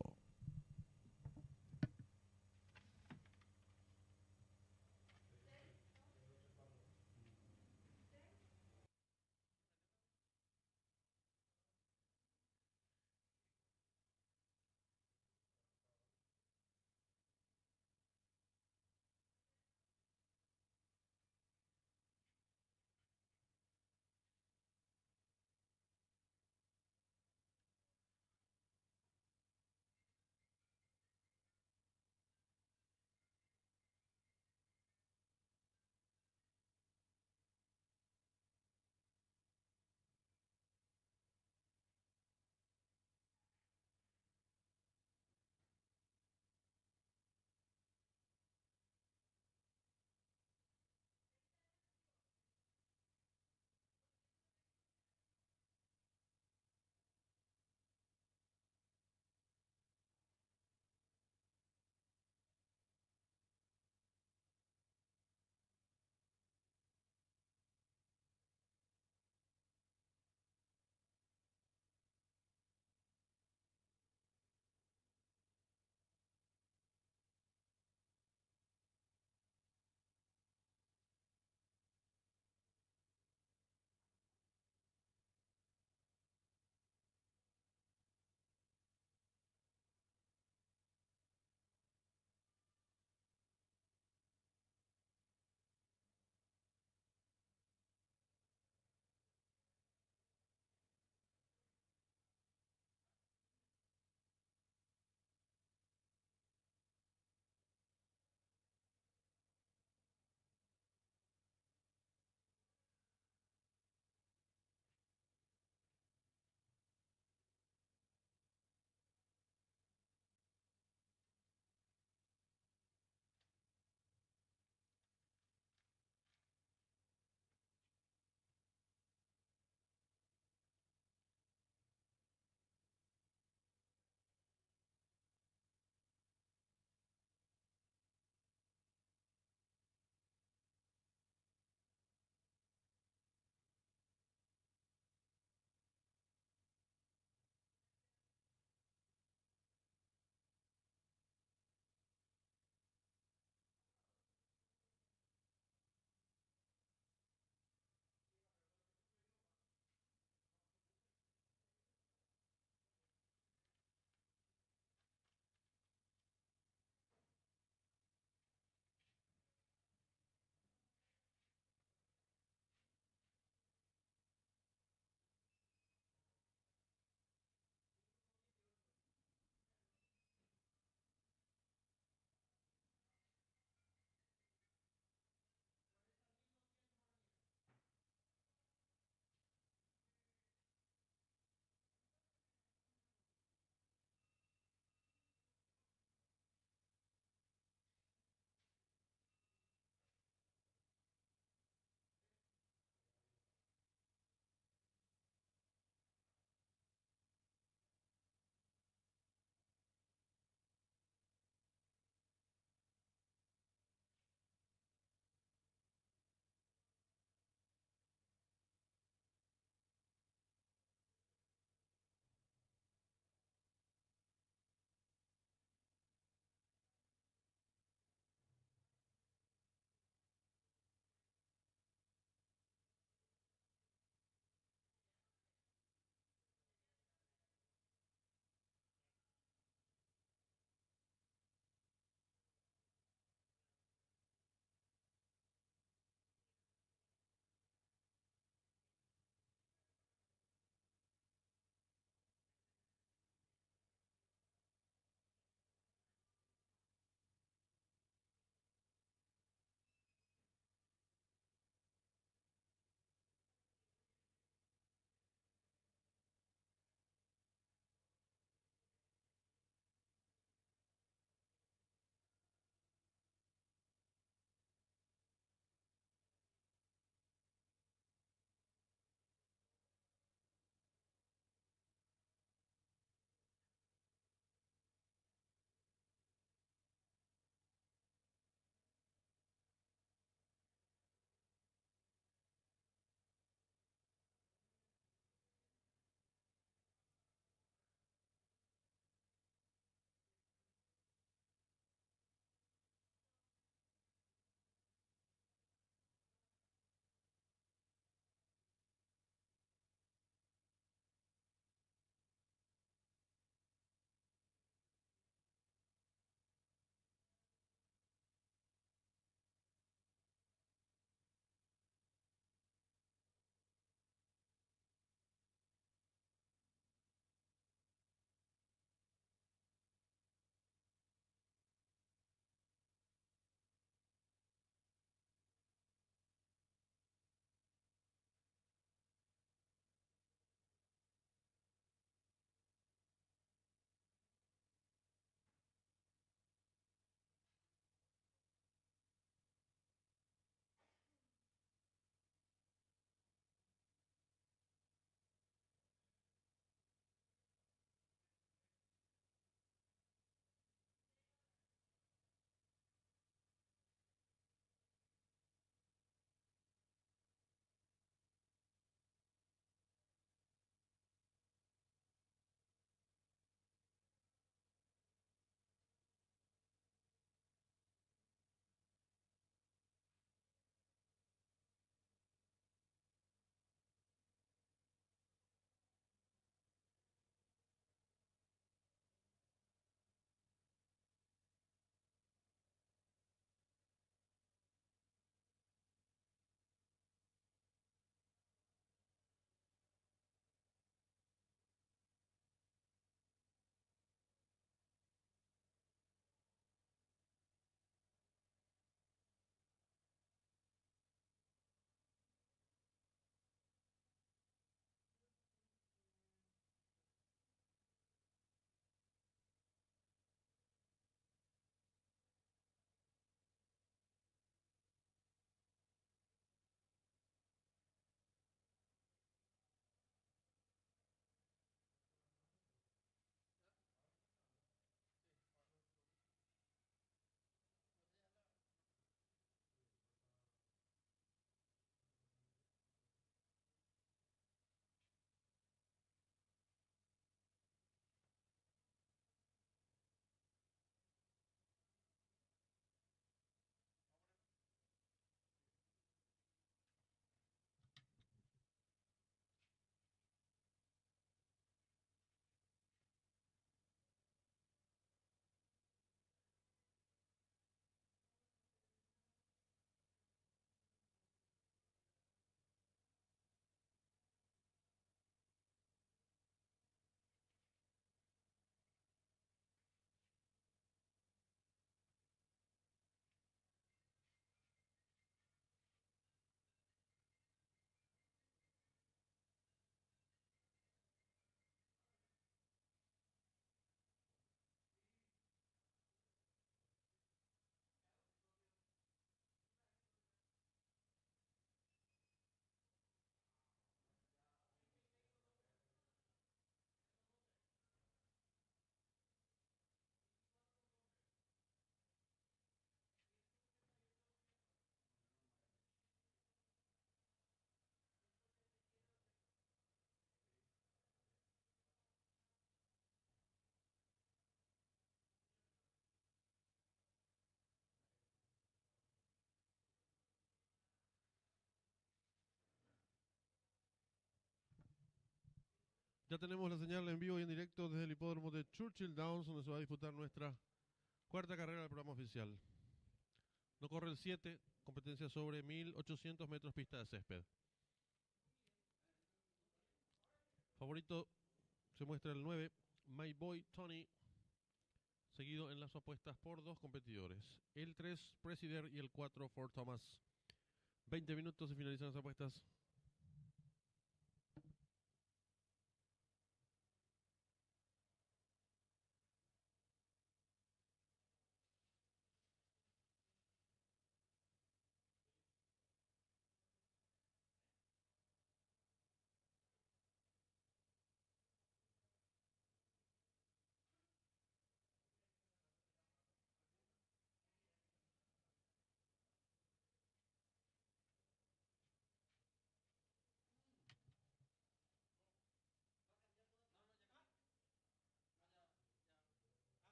Ya tenemos la señal en vivo y en directo desde el hipódromo de Churchill Downs, donde se va a disputar nuestra cuarta carrera del programa oficial. No corre el 7, competencia sobre 1800 metros pista de césped. Favorito se muestra el 9, My Boy Tony, seguido en las apuestas por dos competidores. El 3, President, y el 4, Fort Thomas. 20 minutos y finalizan las apuestas.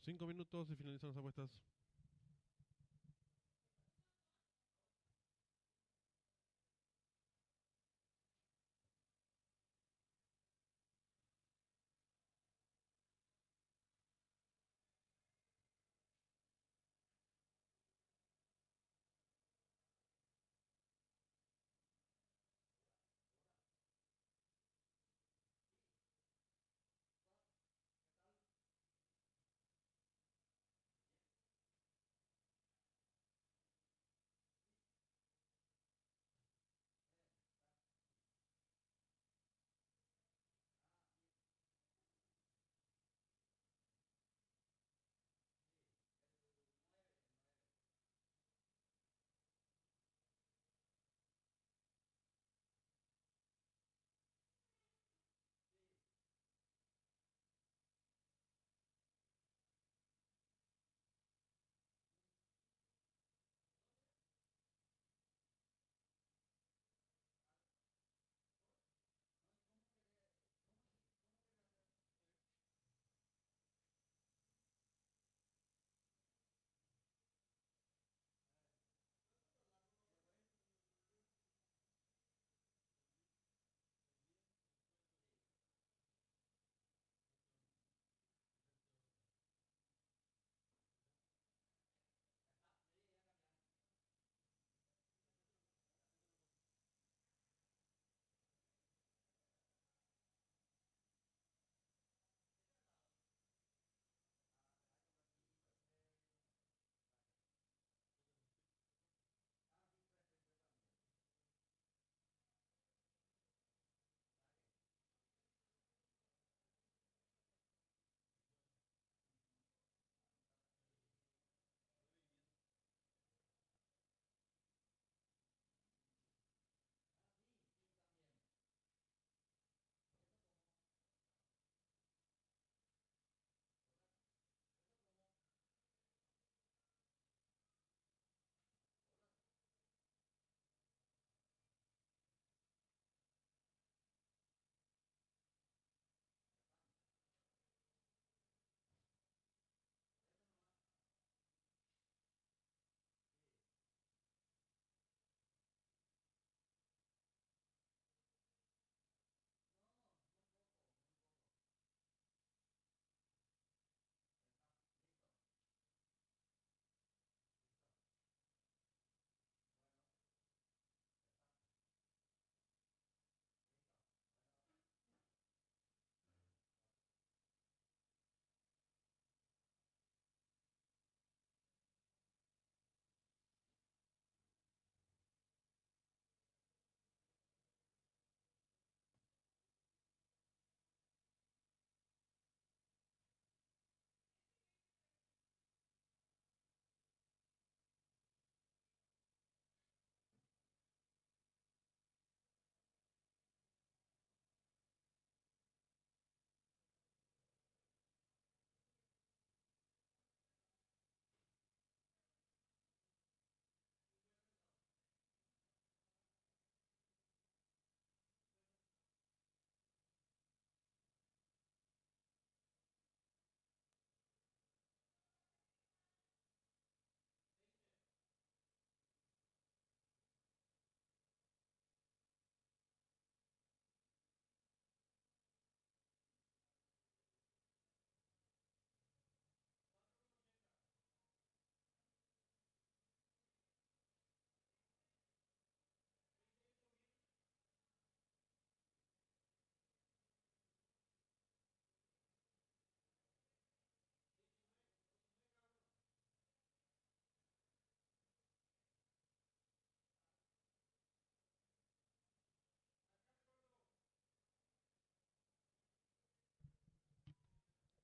5 minutos y finalizan las apuestas.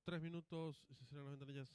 Tres minutos y se cierran las ventanillas.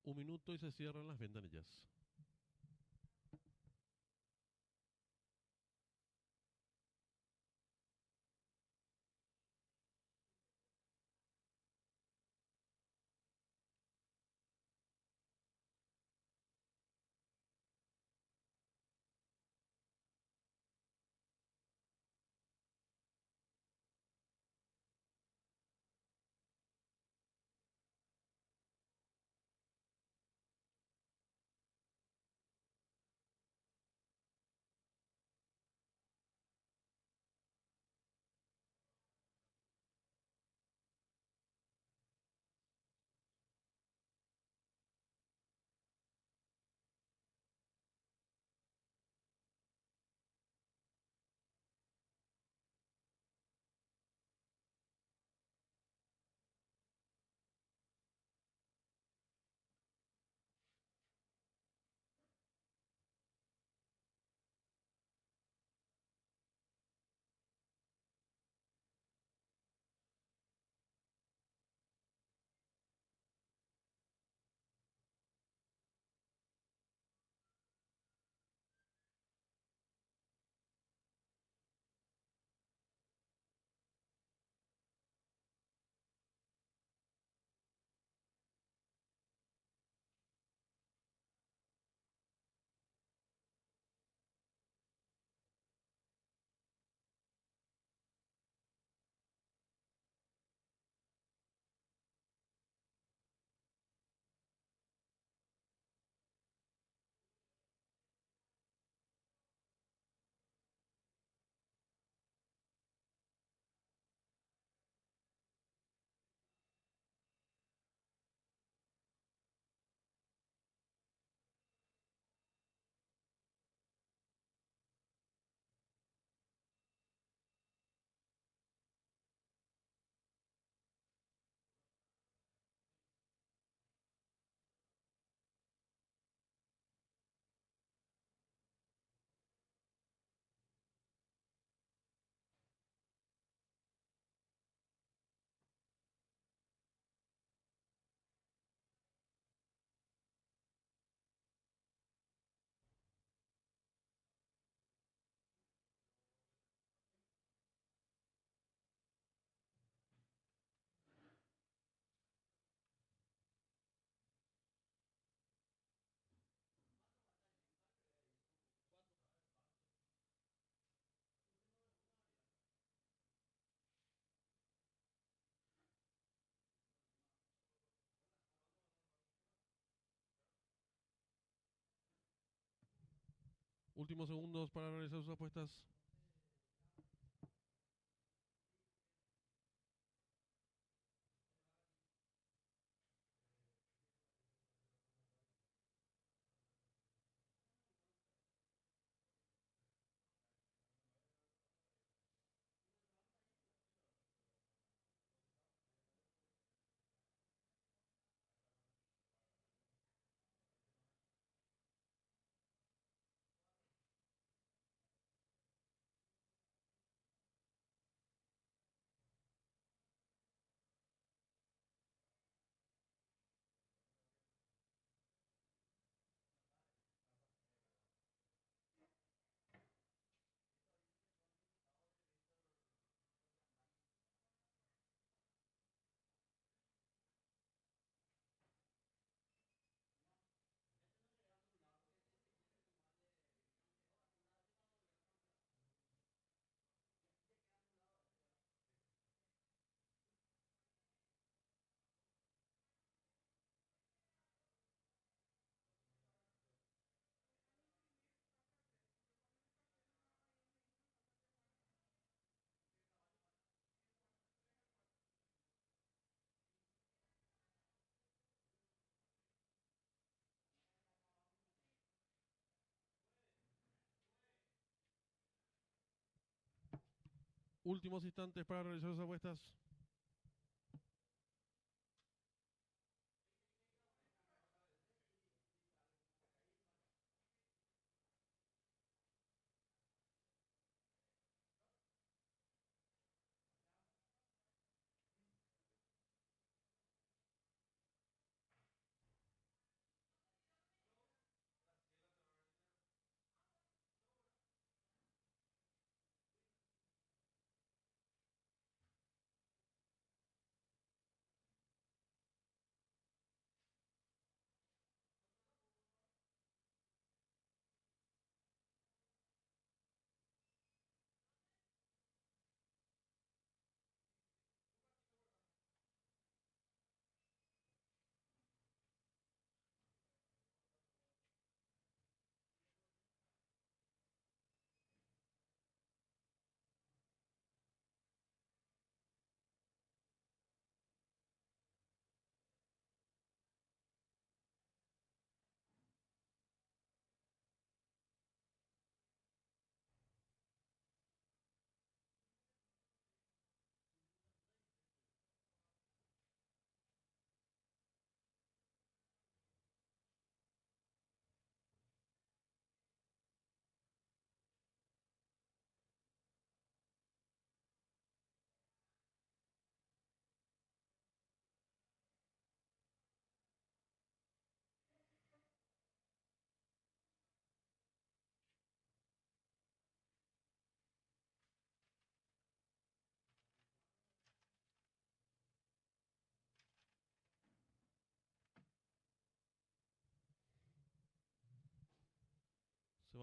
Un minuto y se cierran las ventanillas. Últimos segundos para realizar sus apuestas. Últimos instantes para realizar sus apuestas.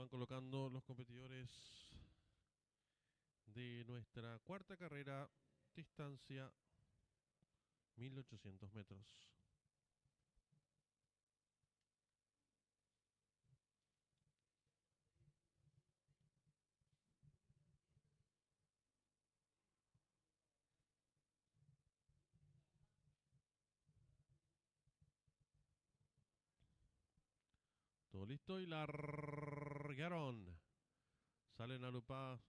van colocando los competidores de nuestra cuarta carrera, distancia 1800 metros. Todo listo y largaron. Salen agrupados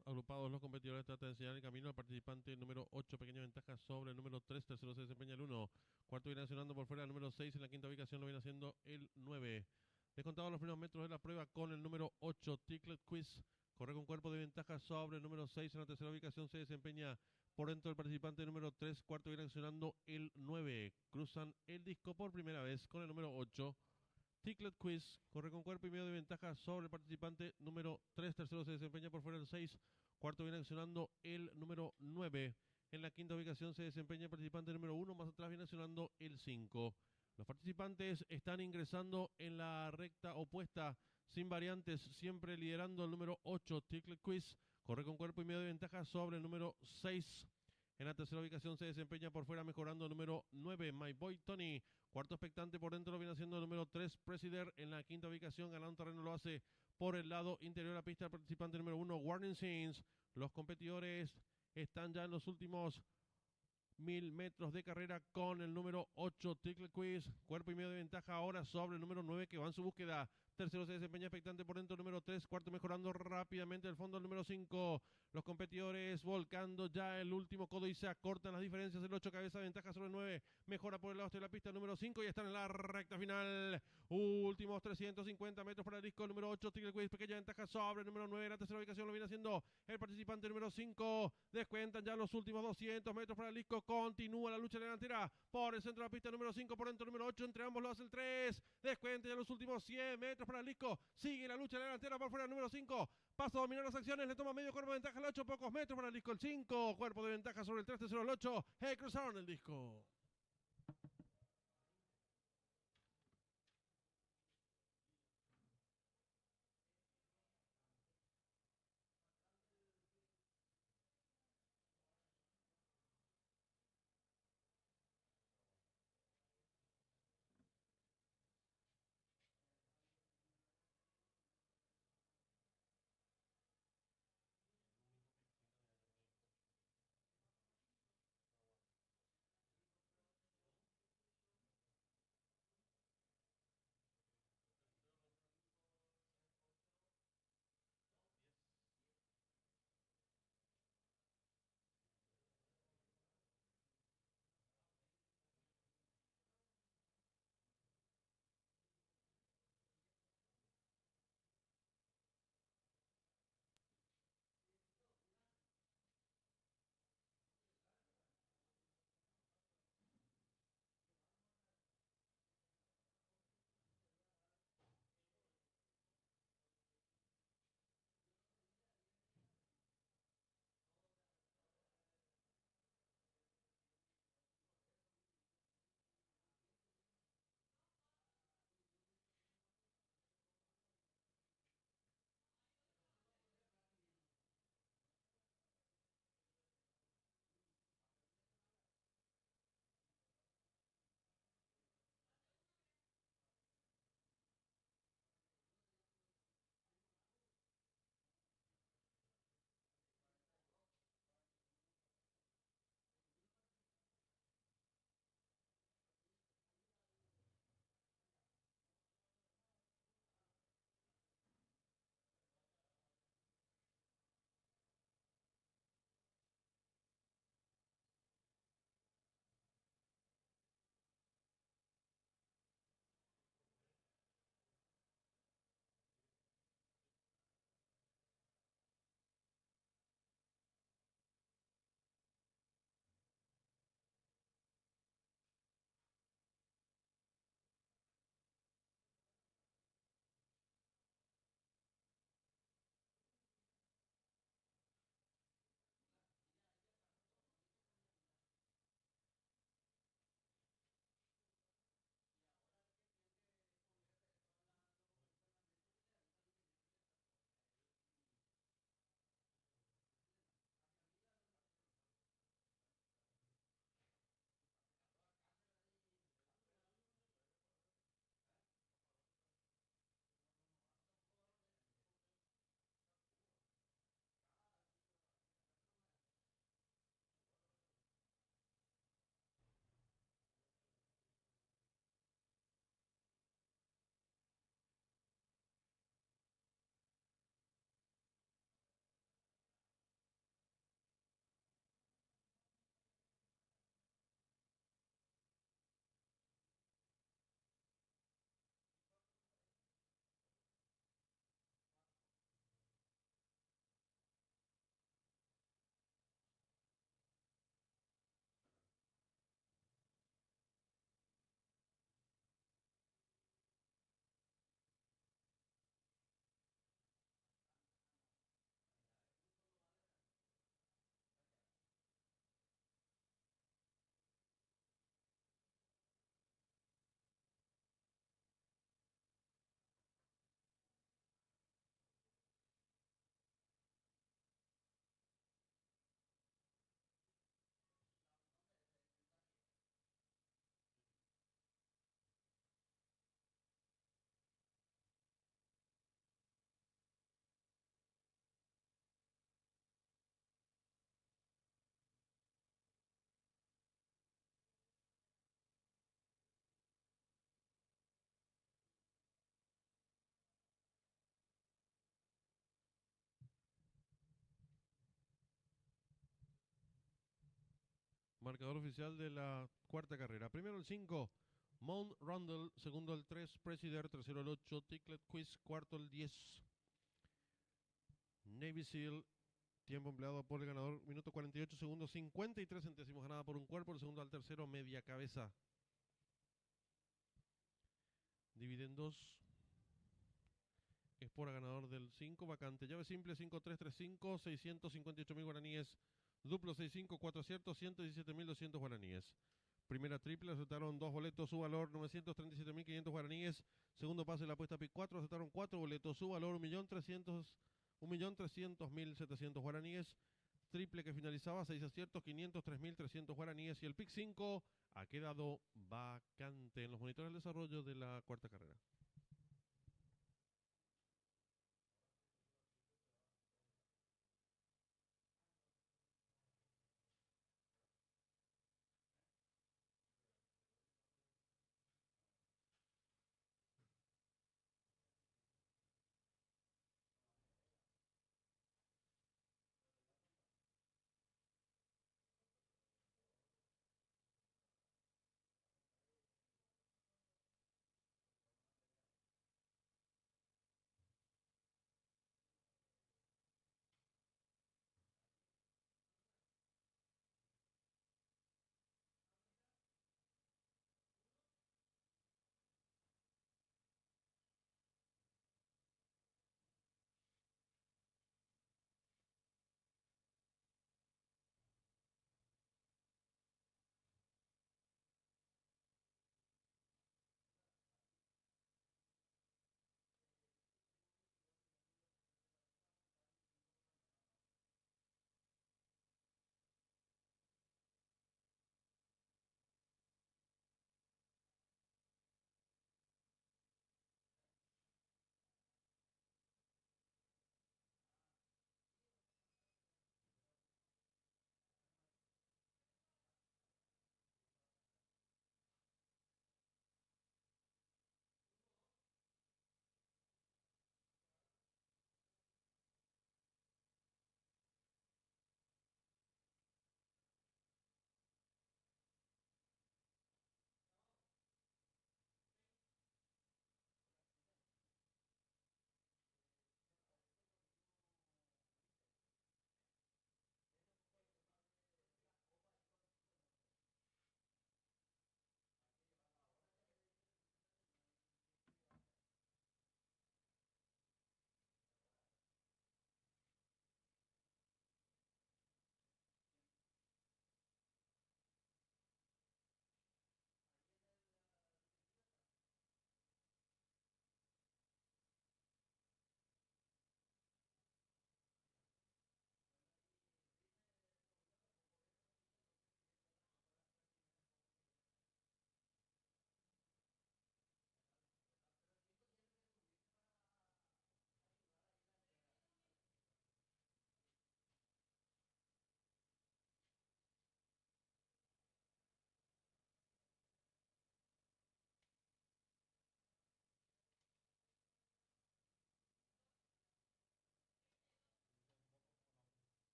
los competidores. Trata de enseñar el camino al participante número 8. Pequeña ventaja sobre el número 3. Tercero se desempeña el 1. Cuarto viene accionando por fuera el número 6. En la quinta ubicación lo viene haciendo el 9. Descontados los primeros metros de la prueba con el número 8. Ticklet Quiz. Corre con cuerpo de ventaja sobre el número 6. En la tercera ubicación se desempeña por dentro del participante número 3. Cuarto viene accionando el 9. Cruzan el disco por primera vez con el número 8. Ticklet Quiz corre con cuerpo y medio de ventaja sobre el participante número 3. Tercero se desempeña por fuera el 6. Cuarto viene accionando el número 9. En la quinta ubicación se desempeña el participante número 1. Más atrás viene accionando el 5. Los participantes están ingresando en la recta opuesta sin variantes, siempre liderando el número 8. Ticklet Quiz corre con cuerpo y medio de ventaja sobre el número 6. En la tercera ubicación se desempeña por fuera mejorando el número 9, My Boy Tony. Cuarto expectante por dentro lo viene haciendo el número 3, Presider. En la quinta ubicación ganando terreno lo hace por el lado interior de la pista el participante número 1, Warning Scenes. Los competidores están ya en los últimos 1000 metros de carrera con el número 8, Tickle Quiz. Cuerpo y medio de ventaja ahora sobre el número 9 que va en su búsqueda. Tercero se desempeña expectante por dentro el número 3. Cuarto mejorando rápidamente el fondo el número 5. Los competidores volcando ya el último codo y se acortan las diferencias. El 8 cabeza de ventaja sobre el 9. Mejora por el lado de la pista el número 5 y están en la recta final. Últimos 350 metros para el disco el número 8. Tickle Quiz, pequeña ventaja sobre el número 9. En la tercera ubicación lo viene haciendo el participante número 5. Descuentan ya los últimos 200 metros para el disco. Continúa la lucha delantera por el centro de la pista número 5. Por dentro el número 8. Entre ambos lo hace el 3. Descuenta ya los últimos 100 metros para el disco. Sigue la lucha delantera por fuera el número 5. Pasa a dominar las acciones. Le toma medio cuerpo de ventaja al 8. Pocos metros para el disco el 5. Cuerpo de ventaja sobre el 3. Tercero el 8. Cruzaron el disco. Marcador oficial de la cuarta carrera. Primero el 5, Mount Rundle. Segundo el 3, Presider. Tercero el 8, Ticklet Quiz. Cuarto el 10, Navy Seal. Tiempo empleado por el ganador, minuto 48 segundos, 53 centésimos, ganada por un cuerpo. El segundo al tercero, media cabeza. Dividendos. Espora ganador del 5, vacante. Llave simple 5335, 658.000 guaraníes. Duplo 65, 4 aciertos, 117.200 guaraníes. Primera triple, aceptaron 2 boletos, su valor 937.500 guaraníes. Segundo pase, la apuesta PIC 4, aceptaron 4 boletos, su valor 1.300.700 guaraníes. Triple que finalizaba, 6 aciertos, 503.300 guaraníes. Y el PIC 5 ha quedado vacante en los monitores del desarrollo de la cuarta carrera.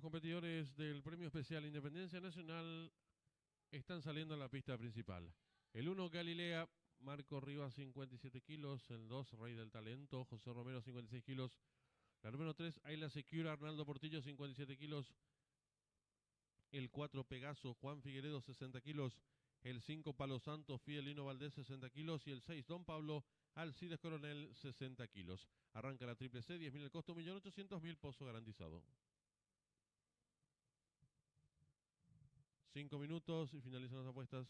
Los competidores del Premio Especial Independencia Nacional están saliendo a la pista principal. El 1, Galilea, Marco Rivas, 57 kilos. El 2, Rey del Talento, José Romero, 56 kilos. La número 3, Ayla Secura, Arnaldo Portillo, 57 kilos. El 4, Pegaso, Juan Figueredo, 60 kilos. El 5, Palo Santo, Fidelino Valdés, 60 kilos. Y el 6, Don Pablo Alcides Coronel, 60 kilos. Arranca la triple C, 10.000 el costo, 1.800.000, pozo garantizado. 5 minutos y finalizan las apuestas.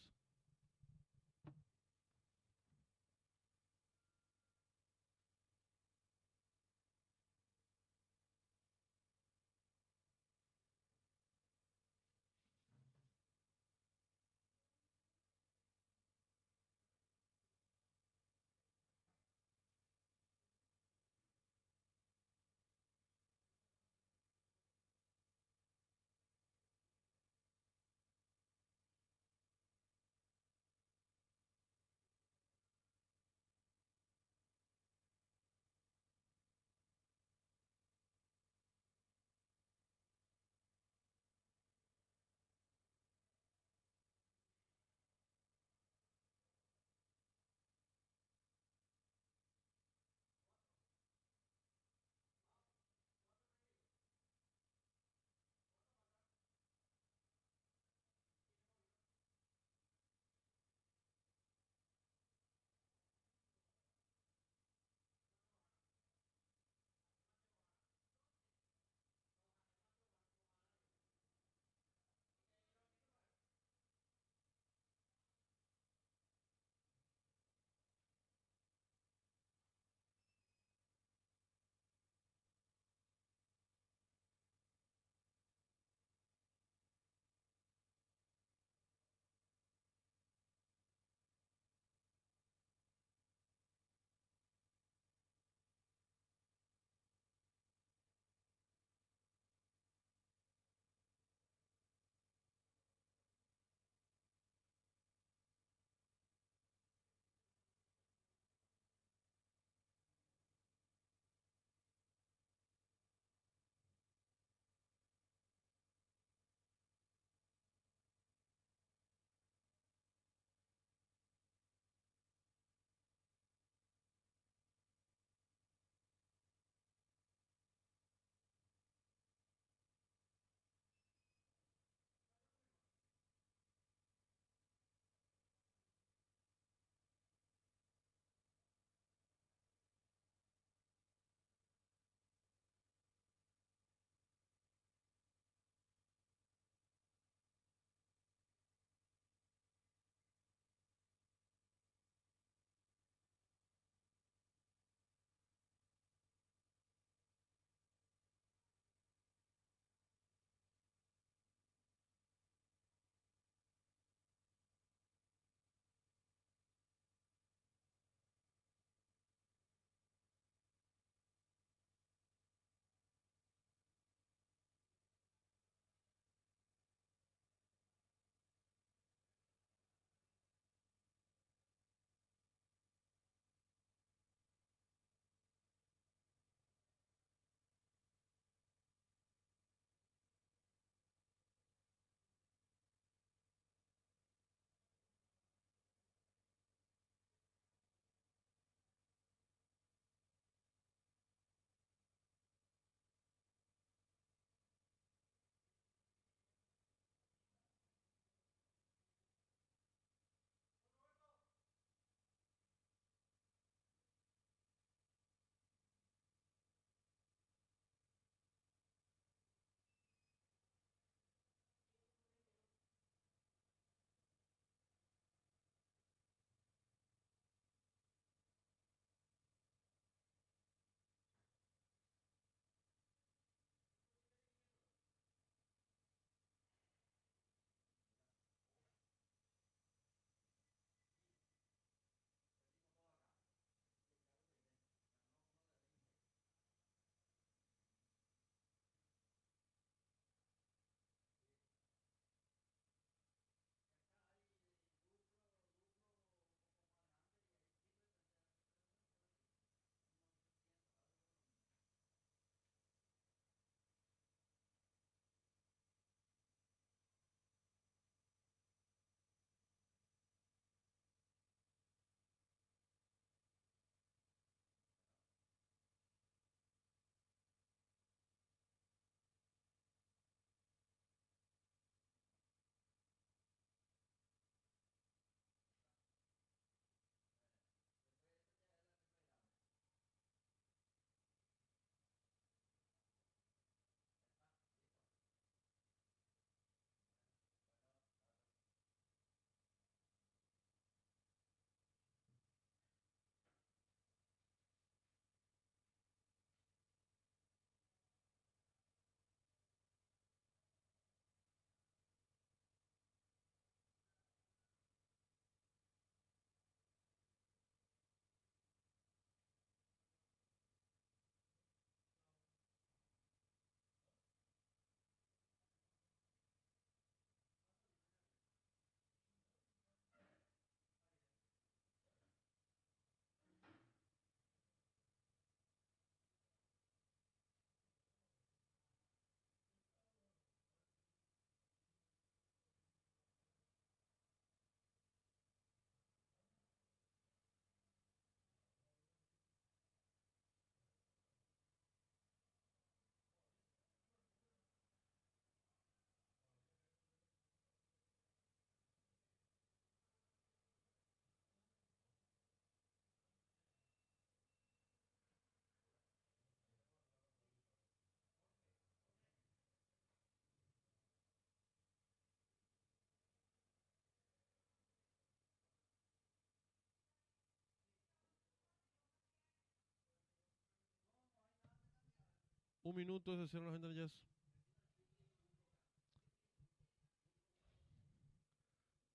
Un minuto, se cierran las ventanillas.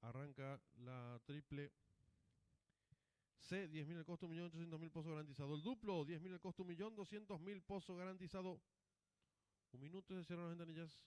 Arranca la triple C, 10.000 el costo, 1.800.000 pozo garantizado. El duplo, 10.000 el costo, 1.200.000 pozo garantizado. Un minuto, se cierran las ventanillas.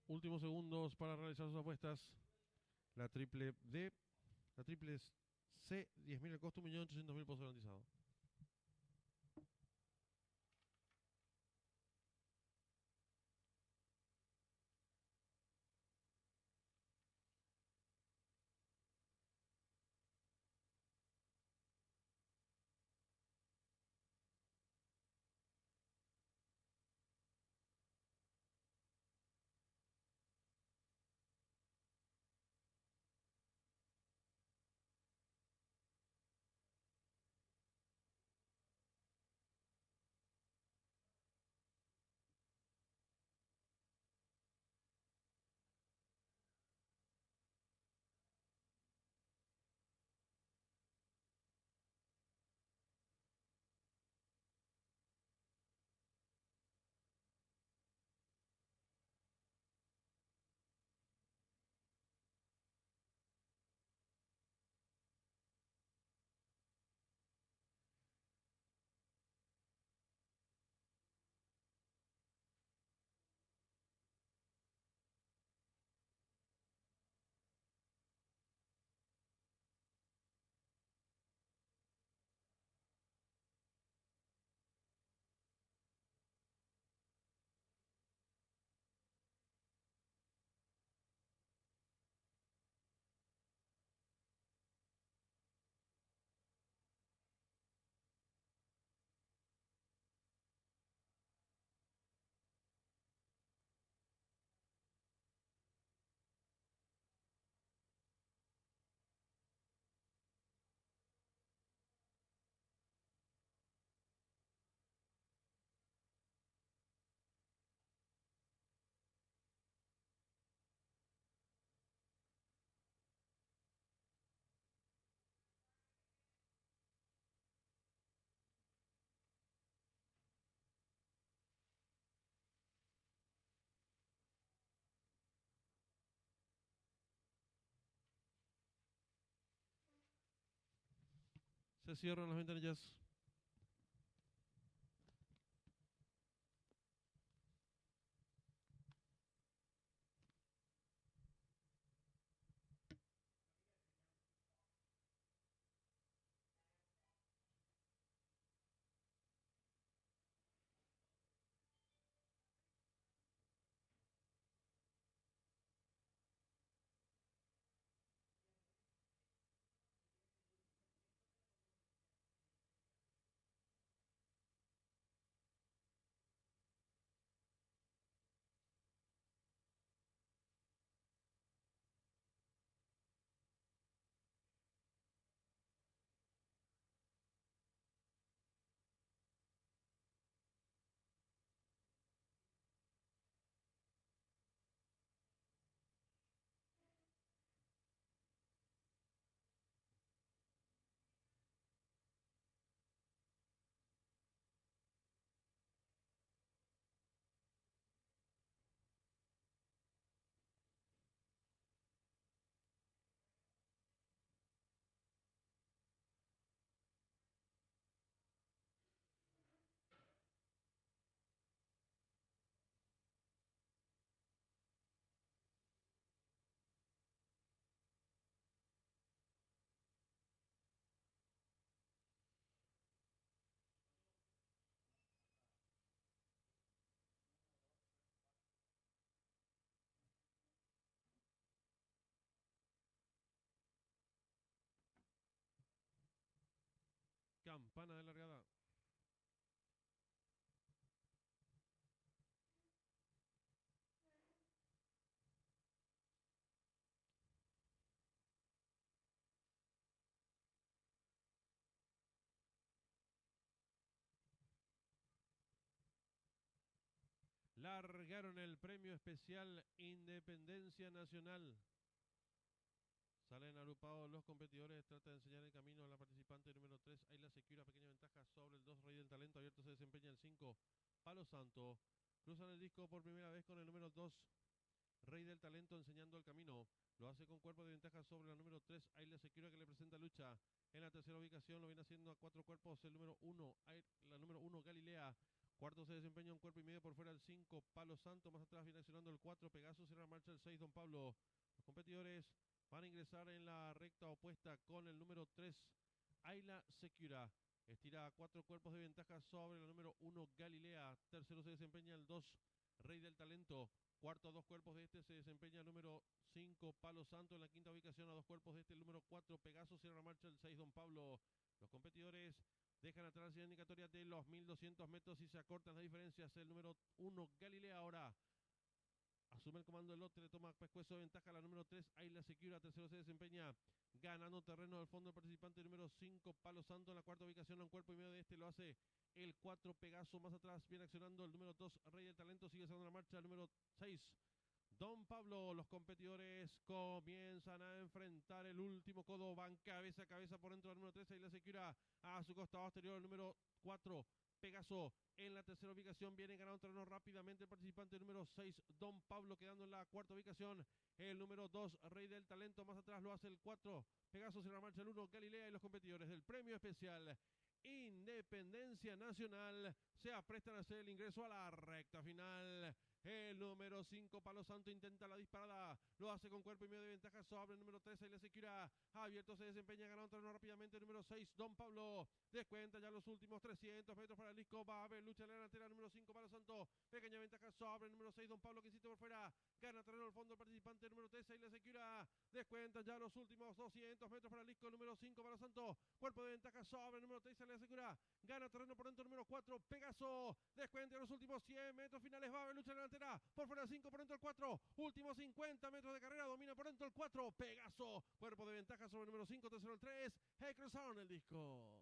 Últimos segundos para realizar sus apuestas. La triple D, la triple C, 10.000 el costo, 1.800.000 pozo garantizado. Se cierran las ventanillas. Campana de largada. Largaron el premio especial Independencia Nacional. Salen agrupados los competidores, trata de enseñar el camino a la participante número 3, Ayla Secura, pequeña ventaja sobre el 2, Rey del Talento, abierto se desempeña el 5, Palo Santo. Cruzan el disco por primera vez con el número 2, Rey del Talento enseñando el camino. Lo hace con cuerpo de ventaja sobre la número 3, Ayla Secura, que le presenta lucha. En la tercera ubicación lo viene haciendo a 4 cuerpos el número 1, la número 1, Galilea. Cuarto se desempeña un cuerpo y medio por fuera el 5, Palo Santo. Más atrás viene accionando el 4, Pegaso, cierra la marcha el 6, Don Pablo. Los competidores van a ingresar en la recta opuesta con el número 3, Ayla Secura. Estira a 4 cuerpos de ventaja sobre la número 1, Galilea. Tercero se desempeña el 2, Rey del Talento. Cuarto a 2 cuerpos de este se desempeña el número 5, Palo Santo. En la quinta ubicación a 2 cuerpos de este el número 4, Pegaso. Cierra la marcha el 6, Don Pablo. Los competidores dejan atrás la indicatoria de los 1200 metros y se acortan las diferencias. El número 1, Galilea, ahora asume el comando del lote, le toma pescuezo de ventaja a la número 3, Ayla Secura. Tercero se desempeña ganando terreno del fondo el participante número 5, Palo Santo. En la cuarta ubicación a un cuerpo y medio de este lo hace el 4, Pegaso. Más atrás viene accionando el número 2, Rey del Talento. Sigue cerrando la marcha el número 6, Don Pablo. Los competidores comienzan a enfrentar el último codo. Van cabeza a cabeza por dentro del número 13 y la Secura a su costado exterior el número 4, Pegaso. En la tercera ubicación viene ganando terreno rápidamente el participante número 6, Don Pablo, quedando en la cuarta ubicación el número 2, Rey del Talento. Más atrás lo hace el 4, Pegaso. Cierra la marcha el 1, Galilea. Y los competidores del premio especial Independencia Nacional se aprestan a hacer el ingreso a la recta final. El número 5, Palo Santo, intenta la disparada. Lo hace con cuerpo y medio de ventaja sobre el número 13, Ayla Secura. Abierto se desempeña, ganando terreno rápidamente el número 6, Don Pablo. Descuenta ya los últimos 300 metros para el disco. Va a haber lucha en la delantera, número 5, Palo Santo. Pequeña ventaja sobre el número 6, Don Pablo, que insiste por fuera. Gana terreno al fondo el participante número 13, Ayla Secura. Descuentan ya los últimos 200 metros para el disco, número 5, Palo Santo. Cuerpo de ventaja sobre el número 13, Ayla Secura. Gana terreno por dentro el número 4, Pegaso. Descuenta los últimos 100 metros finales. Va a haber lucha en la delantera. Por fuera 5, por dentro el 4. Últimos 50 metros de carrera. Domina por dentro el 4, Pegaso. Cuerpo de ventaja sobre el número 5, tercero el 3. Cruzaron el disco.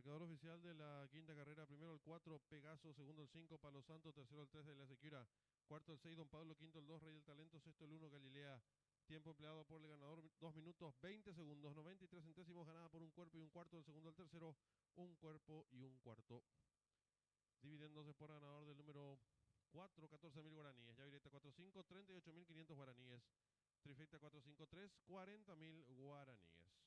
Marcador oficial de la quinta carrera: primero el 4, Pegaso; segundo el 5, Palo Santo; tercero el 3 de la Secura; cuarto el 6, Don Pablo; quinto el 2, Rey del Talento; sexto el 1, Galilea. Tiempo empleado por el ganador, 2 minutos 20 segundos, 93 centésimos, ganada por un cuerpo y un cuarto. El segundo al tercero, un cuerpo y un cuarto. Dividiéndose por ganador del número 4, 14.000 guaraníes. Ya directa 4-5, 38.500 guaraníes. Trifecta 4-5-3, 40.000 guaraníes.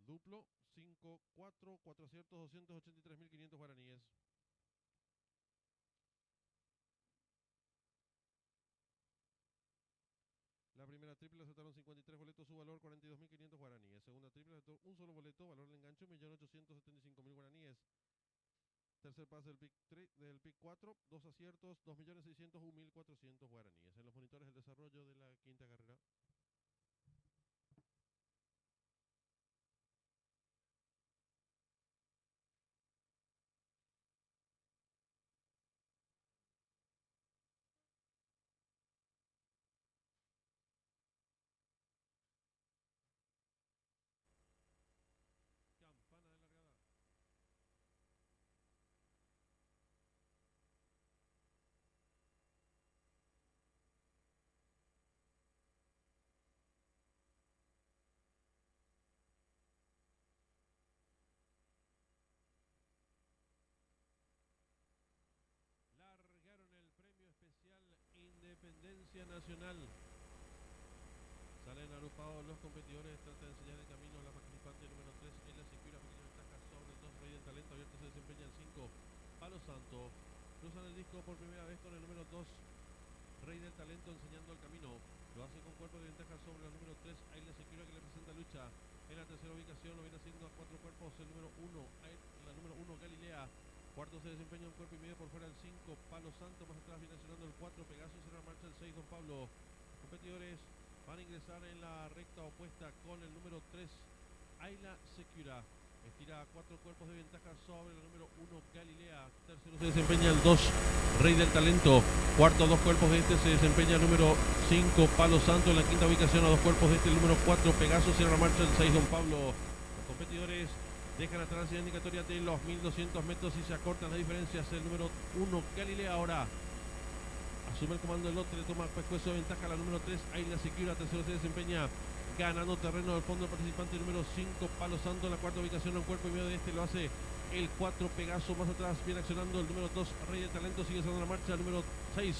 Duplo 5-4, 4 aciertos, 283.500 guaraníes. La primera triple aceptaron 53 boletos, su valor 42.500 guaraníes. Segunda triple aceptó un solo boleto, valor de enganche 1.875.000 guaraníes. Tercer pase del pick 4, 2 aciertos, 2.601.400 guaraníes. En los monitores el desarrollo de la quinta carrera. Campana de largada. Largaron el premio especial Independencia Nacional. Salen agrupados los competidores, trata de enseñar el camino a la participante número 3 en la Secura, pequeña ventaja sobre el 2, Rey del Talento. Abierto se desempeña el 5, Palo Santo. Cruzan el disco por primera vez con el número 2, Rey del Talento, enseñando el camino. Lo hace con cuerpo de ventaja sobre el número 3, Aila Secura, que le presenta lucha. En la tercera ubicación lo viene haciendo a 4 cuerpos el número 1, la número 1, Galilea. Cuarto se desempeña un cuerpo y medio por fuera el 5, Palo Santo. Más atrás viene accionando el 4, Pegaso. Será marcha el 6, Don Pablo. Competidores van a ingresar en la recta opuesta con el número 3, Aila Secura. Estira 4 cuerpos de ventaja sobre el número 1, Galilea. Tercero se desempeña el 2, Rey del Talento. Cuarto, 2 cuerpos de este se desempeña el número 5, Palo Santo. En la quinta ubicación, a 2 cuerpos de este el número 4, Pegaso. Cierra la marcha el 6, Don Pablo. Los competidores dejan atrás la señal indicatoria de los 1.200 metros y se acortan las diferencias. El número 1, Galilea, ahora asume el comando del lote, le toma pescuezo de ventaja a la número 3, Aila Secura. Tercero se desempeña ganando terreno del fondo el participante número 5, Palo Santo. En la cuarta ubicación, un cuerpo y medio de este lo hace el 4, Pegaso. Más atrás viene accionando el número 2, Rey del Talento. Sigue cerrando la marcha el número 6,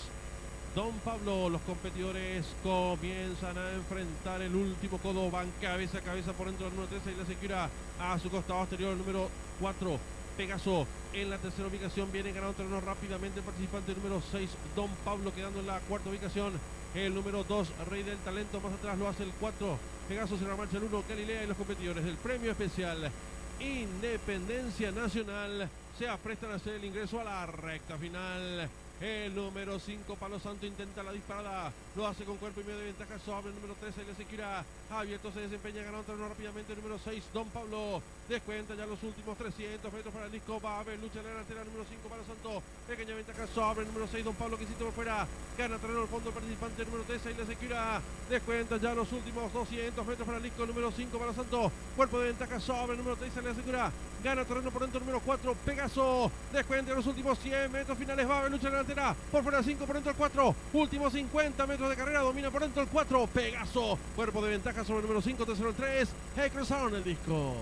Don Pablo. Los competidores comienzan a enfrentar el último codo. Van cabeza a cabeza por dentro del número 3, Aila Secura. A su costado exterior el número 4, Pegaso. En la tercera ubicación viene ganando terreno rápidamente el participante número 6, Don Pablo, quedando en la cuarta ubicación el número 2, Rey del Talento. Más atrás lo hace el 4, Pegaso. Se la marcha el 1, Galilea. Y los competidores del premio especial Independencia Nacional se aprestan a hacer el ingreso a la recta final. El número 5, Palo Santo, intenta la disparada. Lo hace con cuerpo y medio de ventaja sobre el número 13, Aila Secura. Abierto se desempeña, ganando terreno rápidamente el número 6, Don Pablo. Descuenta ya los últimos 300 metros para el disco. Va a haber lucha en la delantera, número 5, Palo Santo. Pequeña ventaja sobre el número 6, Don Pablo, que hiciste por fuera. Gana terreno al fondo el participante número 13, Aila Secura. Descuenta ya los últimos 200 metros para el disco, número 5, Palo Santo. Cuerpo de ventaja sobre el número 13, Aila Secura. Gana terreno por dentro el número 4, Pegaso. Descuenta ya los últimos 100 metros finales. Va a haber lucha en la delantera. Por fuera el 5, por dentro el 4. Últimos 50 metros de carrera. Domina por dentro el 4, Pegaso. Cuerpo de ventaja sobre el número 5, tercero el 3. Cruzaron el disco.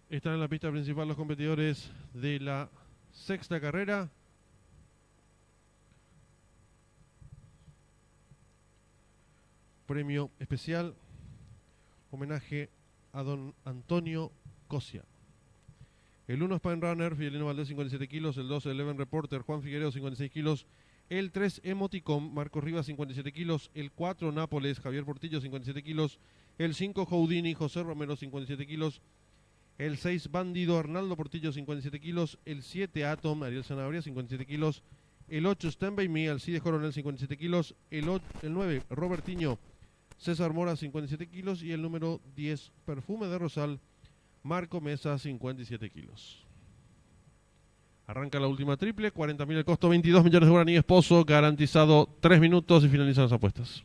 Están en la pista principal los competidores de la sexta carrera. Premio especial, homenaje a don Antonio Cosia. El 1 Spine Runner, Fidelino Valdés, 57 kilos. El 2 Eleven Reporter, Juan Figueredo, 56 kilos. El 3 Emoticom, Marcos Rivas, 57 kilos. El 4 Nápoles, Javier Portillo, 57 kilos. El 5 Houdini, José Romero, 57 kilos. El 6 Bandido, Arnaldo Portillo, 57 kilos. El 7 Atom, Ariel Sanabria, 57 kilos. El 8 Stand By Me, Alcides Coronel, 57 kilos. El 9 Robertiño, César Mora, 57 kilos. Y el número 10 Perfume de Rosal, Marco Mesa, 57 kilos. Arranca la última triple, 40.000 el costo, 22 millones de guaraníes, Pozo, garantizado 3 minutos y finalizan las apuestas.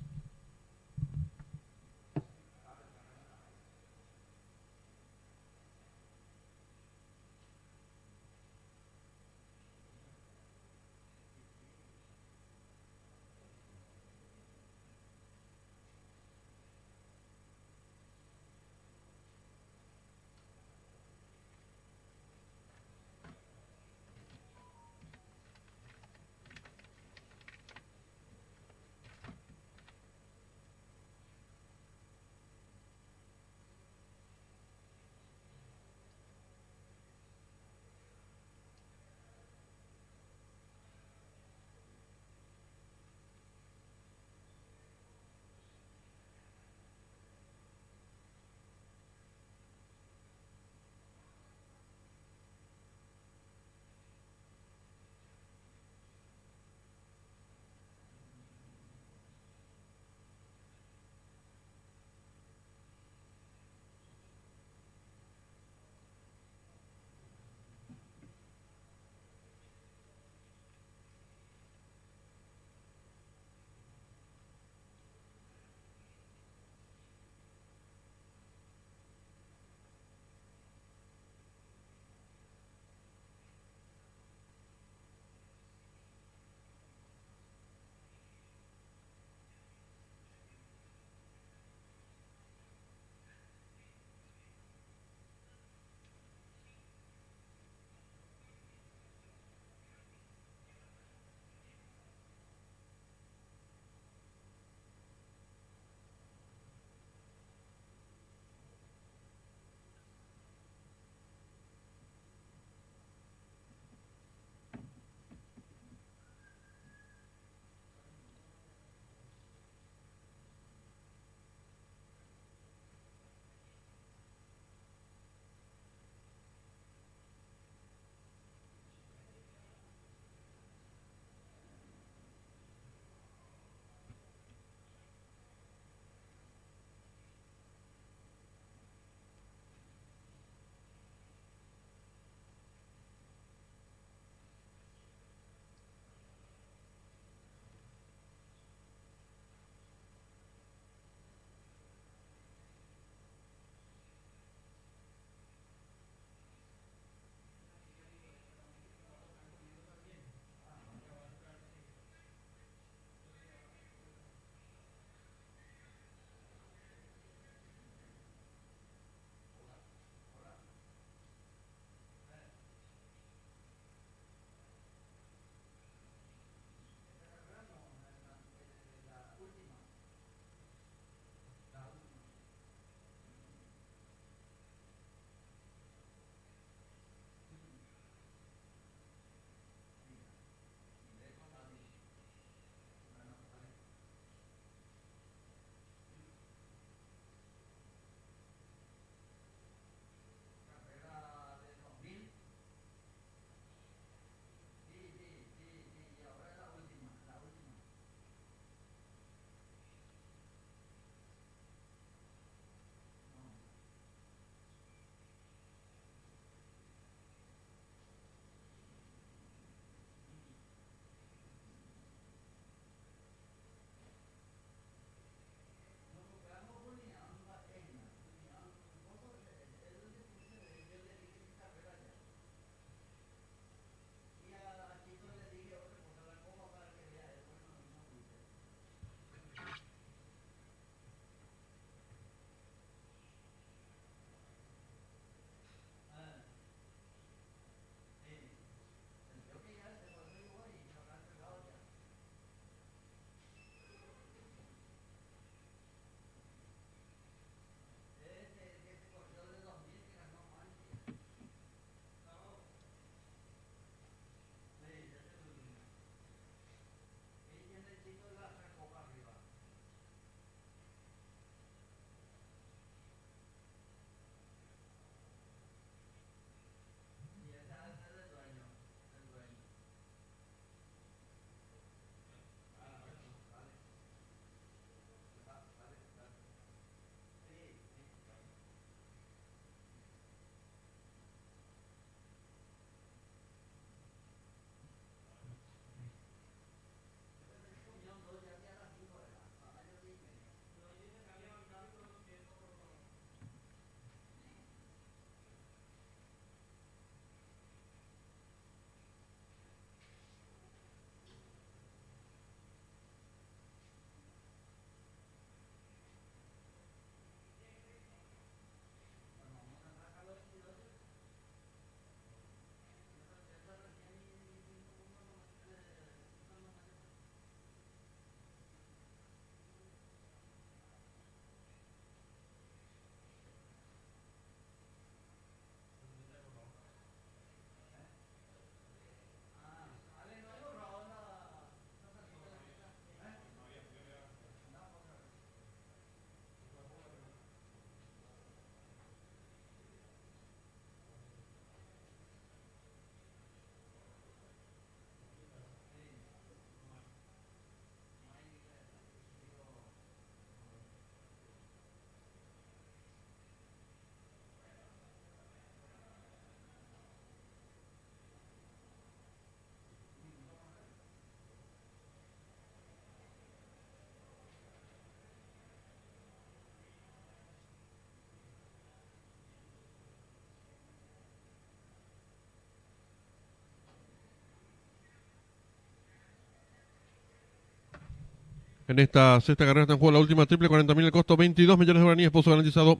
En esta sexta carrera está en juego la última triple, 40.000 el costo, 22 millones de guaraníes, pozo garantizado.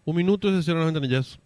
1 minuto y se cierran las ventanillas.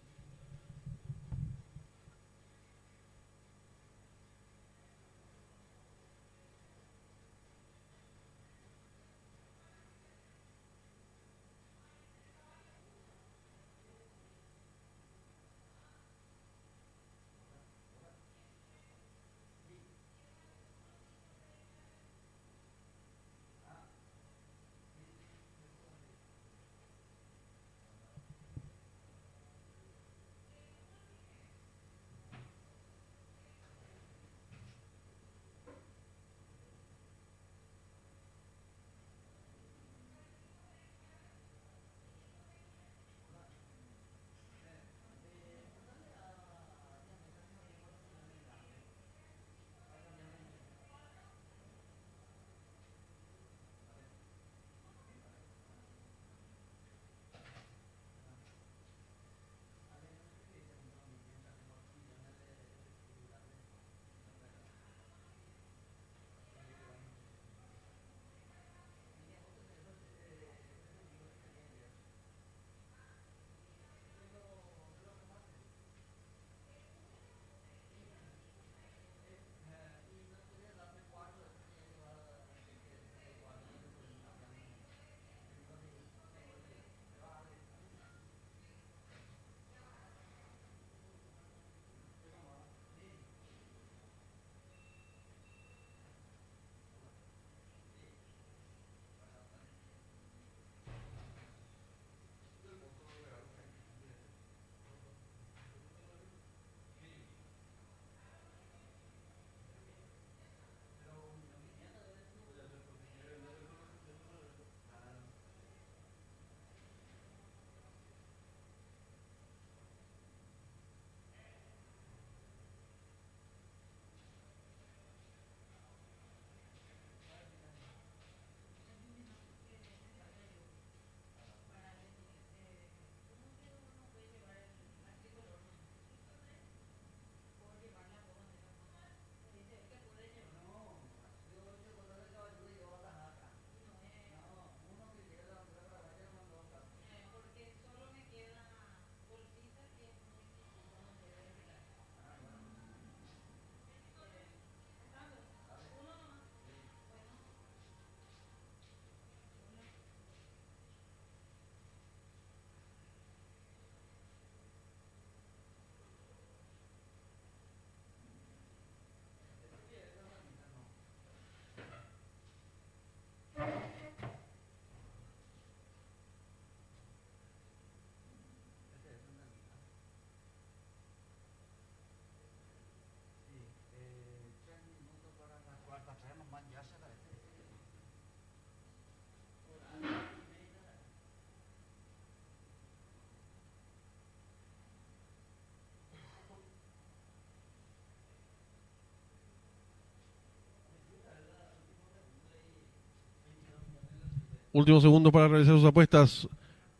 Últimos segundos para realizar sus apuestas.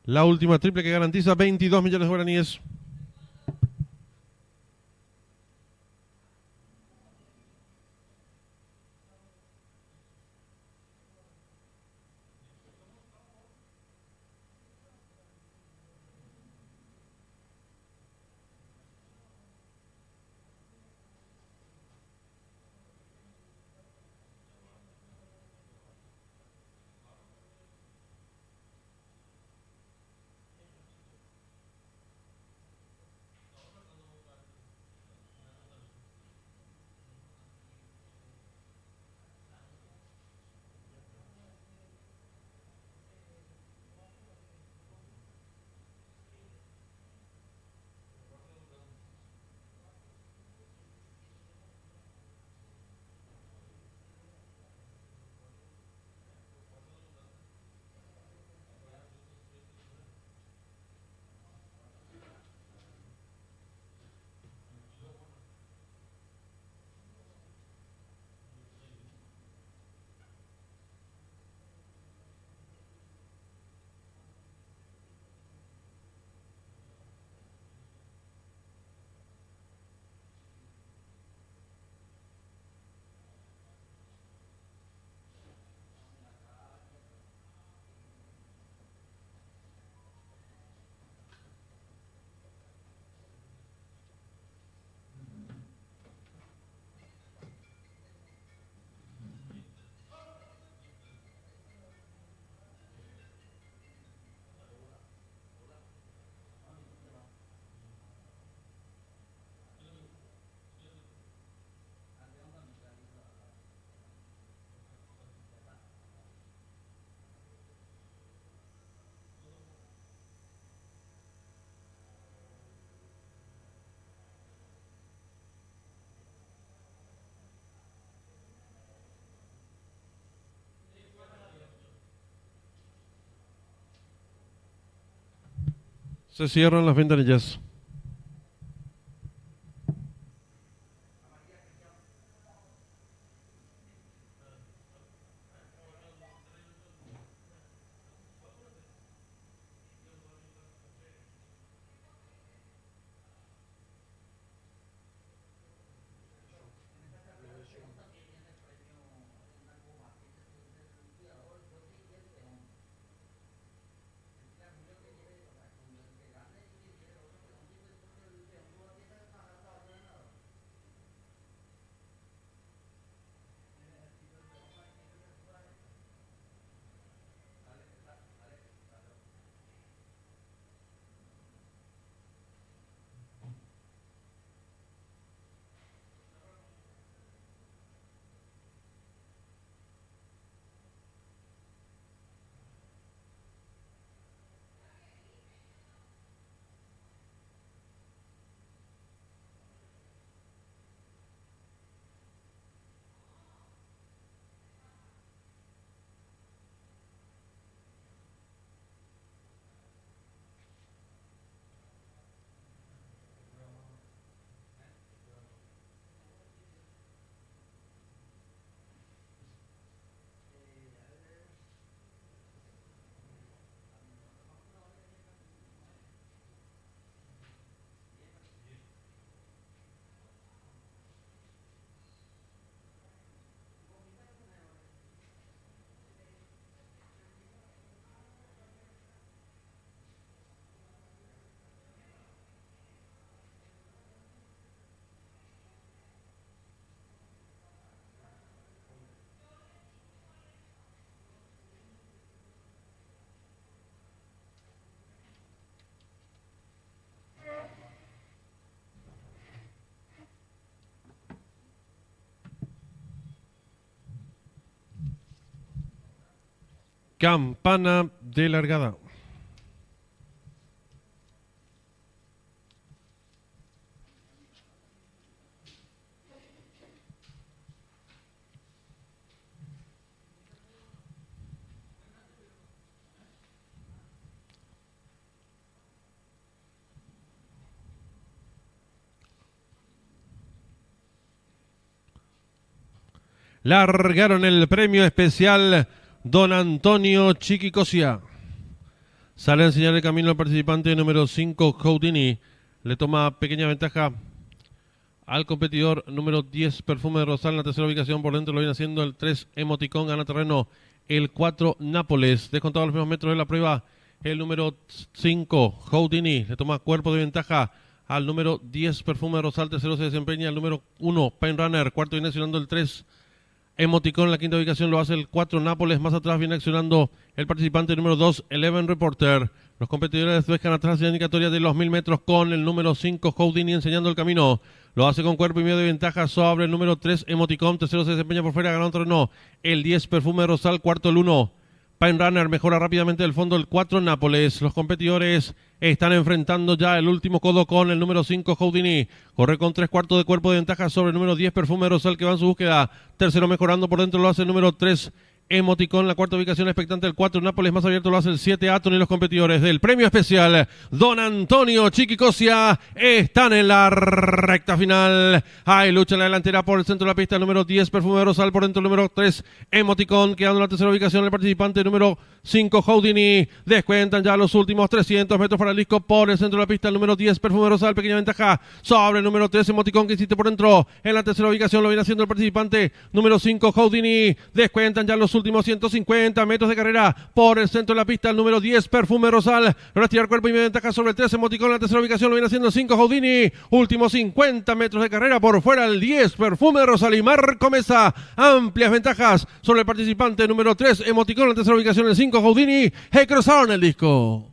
La última triple que garantiza 22 millones de guaraníes. Se cierran las ventanillas. Campana de largada. Largaron el premio especial Don Antonio Chiquicosia. Sale a enseñar el camino al participante número 5, Houdini. Le toma pequeña ventaja al competidor número 10, Perfume de Rosal. En la tercera ubicación por dentro lo viene haciendo el 3, Emoticón. Gana terreno el 4, Nápoles. Descontado los primeros metros de la prueba, el número 5, Houdini. Le toma cuerpo de ventaja al número 10, Perfume de Rosal. Tercero se desempeña el número 1, Pain Runner. Cuarto viene accionando el 3, Emoticón. En la quinta ubicación lo hace el 4, Nápoles. Más atrás viene accionando el participante número 2, Eleven Reporter. Los competidores dejan atrás la indicatoria de los 1000 metros con el número 5, Houdini, enseñando el camino. Lo hace con cuerpo y medio de ventaja sobre el número 3, Emoticón. Tercero se desempeña por fuera, ganando terreno el 10, Perfume de Rosal. Cuarto, el 1, Pain Runner. Mejora rápidamente del fondo el 4, Nápoles. Los competidores están enfrentando ya el último codo con el número 5, Houdini. Corre con 3/4 de cuerpo de ventaja sobre el número 10, Perfume de Rosal, que va en su búsqueda. Tercero mejorando por dentro lo hace el número 3, Emoticón. La cuarta ubicación expectante el 4, Nápoles. Más abierto lo hace el 7, Aton. Y los competidores del premio especial Don Antonio Chiquicosia están en la recta final. Hay lucha en la delantera por el centro de la pista, el número 10, Perfume de Rosal. Por dentro el número 3, Emoticón. Quedando en la tercera ubicación el participante número 5, Houdini. Descuentan ya los últimos 300 metros para el disco por el centro de la pista, el número 10, Perfume de Rosal. Pequeña ventaja sobre el número 3, Emoticón, que insiste por dentro. En la tercera ubicación lo viene haciendo el participante número 5, Houdini. Descuentan ya los últimos 150 metros de carrera por el centro de la pista, el número 10, Perfume Rosal. Logra tirar cuerpo y media ventaja sobre el 13, Emoticón. En la tercera ubicación lo viene haciendo el 5, Houdini. Últimos 50 metros de carrera por fuera, el 10, Perfume Rosal. Y Marco Mesa, amplias ventajas sobre el participante número 3, Emoticón. En la tercera ubicación el 5, Houdini. Cruzaron el disco.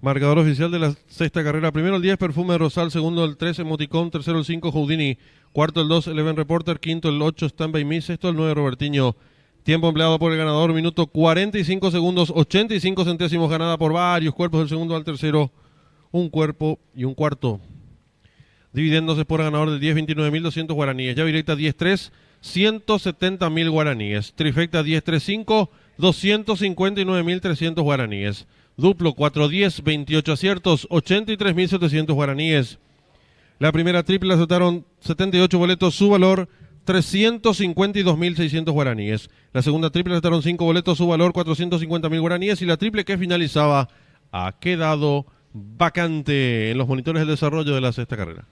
Marcador oficial de la sexta carrera. Primero el 10, Perfume de Rosal. Segundo el 13, Emoticón. Tercero el 5, Houdini. Cuarto el 2, Eleven Reporter. Quinto el 8, Stand By Me. Sexto el 9, Robertiño. Tiempo empleado por el ganador, minuto 45 segundos, 85 centésimos, ganada por varios cuerpos del segundo al tercero. Un cuerpo y un cuarto. Dividiéndose por ganador de 10, 29.200 guaraníes. Llave directa 10-3, 170.000 guaraníes. Trifecta 10-3-5, 259.300 guaraníes. Duplo 4-10, 28 aciertos, 83.700 guaraníes. La primera triple aceptaron 78 boletos, su valor 352.600 guaraníes. La segunda triple aceptaron 5 boletos, su valor 450.000 guaraníes. Y la triple que finalizaba ha quedado vacante en los monitores del desarrollo de la sexta carrera.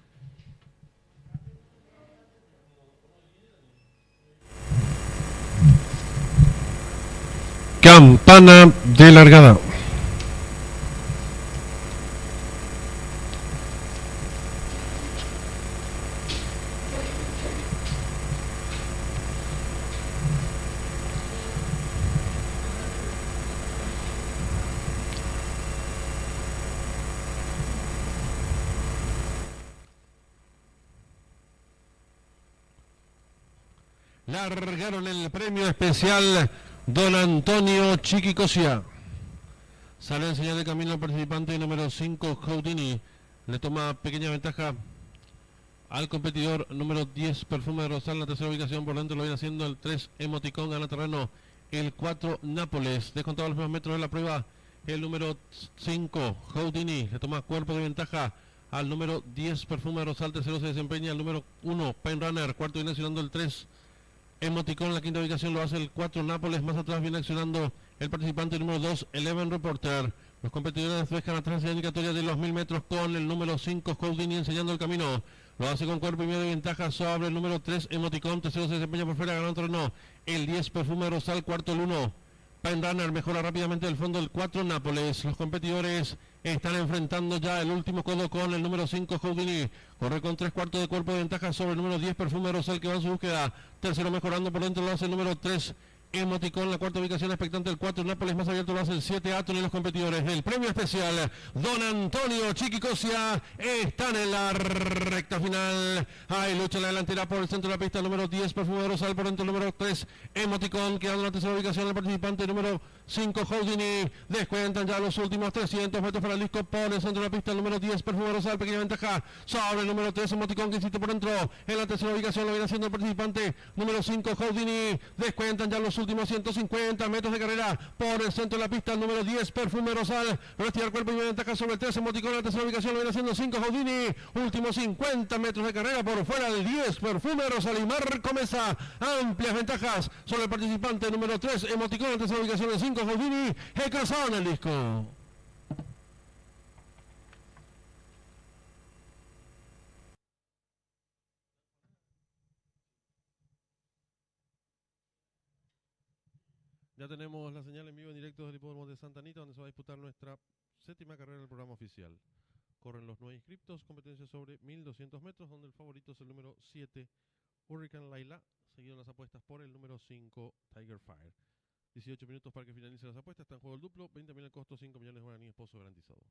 Campana de largada. Largaron el premio especial Don Antonio Chiquicosia. Sale en señal de camino el participante número 5, Houdini. Le toma pequeña ventaja al competidor número 10, Perfume de Rosal. La tercera ubicación por dentro lo viene haciendo el 3, Emoticón. Gana terreno el 4, Nápoles. Descontado los primeros metros de la prueba el número 5, Houdini. Le toma cuerpo de ventaja al número 10, Perfume de Rosal. Tercero se desempeña el número 1, Pain Runner. Cuarto viene accionando el 3, Emoticón. En la quinta ubicación lo hace el 4, Nápoles. Más atrás viene accionando el participante número 2, Eleven Reporter. Los competidores dejan atrás la indicatoria de los 1000 metros con el número 5, Houdini, enseñando el camino. Lo hace con cuerpo y medio de ventaja sobre el número 3, Emoticón. Tercero se desempeña por fuera, ganando terreno el 10, Perfume de Rosal. Cuarto el 1, Pain Runner. Mejora rápidamente el fondo el 4, Nápoles. Los competidores están enfrentando ya el último codo con el número 5, Houdini. Corre con 3/4 de cuerpo de ventaja sobre el número 10, Perfume de Rosal, que va en su búsqueda. Tercero mejorando por dentro lo hace el número 3, Emoticón. La cuarta ubicación expectante el 4, Nápoles. Más abierto lo hace el 7, Aton. Y los competidores del premio especial Don Antonio Chiquicosia están en la recta final. Hay lucha en la delantera por el centro de la pista, el número 10, Perfume de Rosal. Por dentro el número 3, Emoticón, quedando en la tercera ubicación el participante número 5, Houdini. Descuentan ya los últimos 300 metros para el disco por el centro de la pista, el número 10, Perfume de Rosal. Pequeña ventaja sobre el número 3, Emoticón, que insiste por dentro. En la tercera ubicación lo viene haciendo el participante número 5, Houdini. Descuentan ya los últimos 150 metros de carrera por el centro de la pista, el número 10, Perfume de Rosal. Retira el cuerpo y ventaja sobre el 3, Emoticón. En la tercera ubicación lo viene haciendo 5, Houdini. Últimos 50 metros de carrera por fuera del 10, Perfume de Rosal. Y Marco Mesa, amplias ventajas sobre el participante número 3, Emoticón. En la tercera ubicación el 5, Houdini. Ecrasado en el disco. Ya tenemos la señal en vivo en directo del hipódromo de Santa Anita, donde se va a disputar nuestra séptima carrera del programa oficial. Corren los 9 inscriptos, competencia sobre 1200 metros, donde el favorito es el número 7, Hurricane Laila, seguido en las apuestas por el número 5, Tiger Fire. 18 minutos para que finalicen las apuestas, está en juego el duplo, 20.000 el costo, 5 millones de guaraníes, pozo garantizado.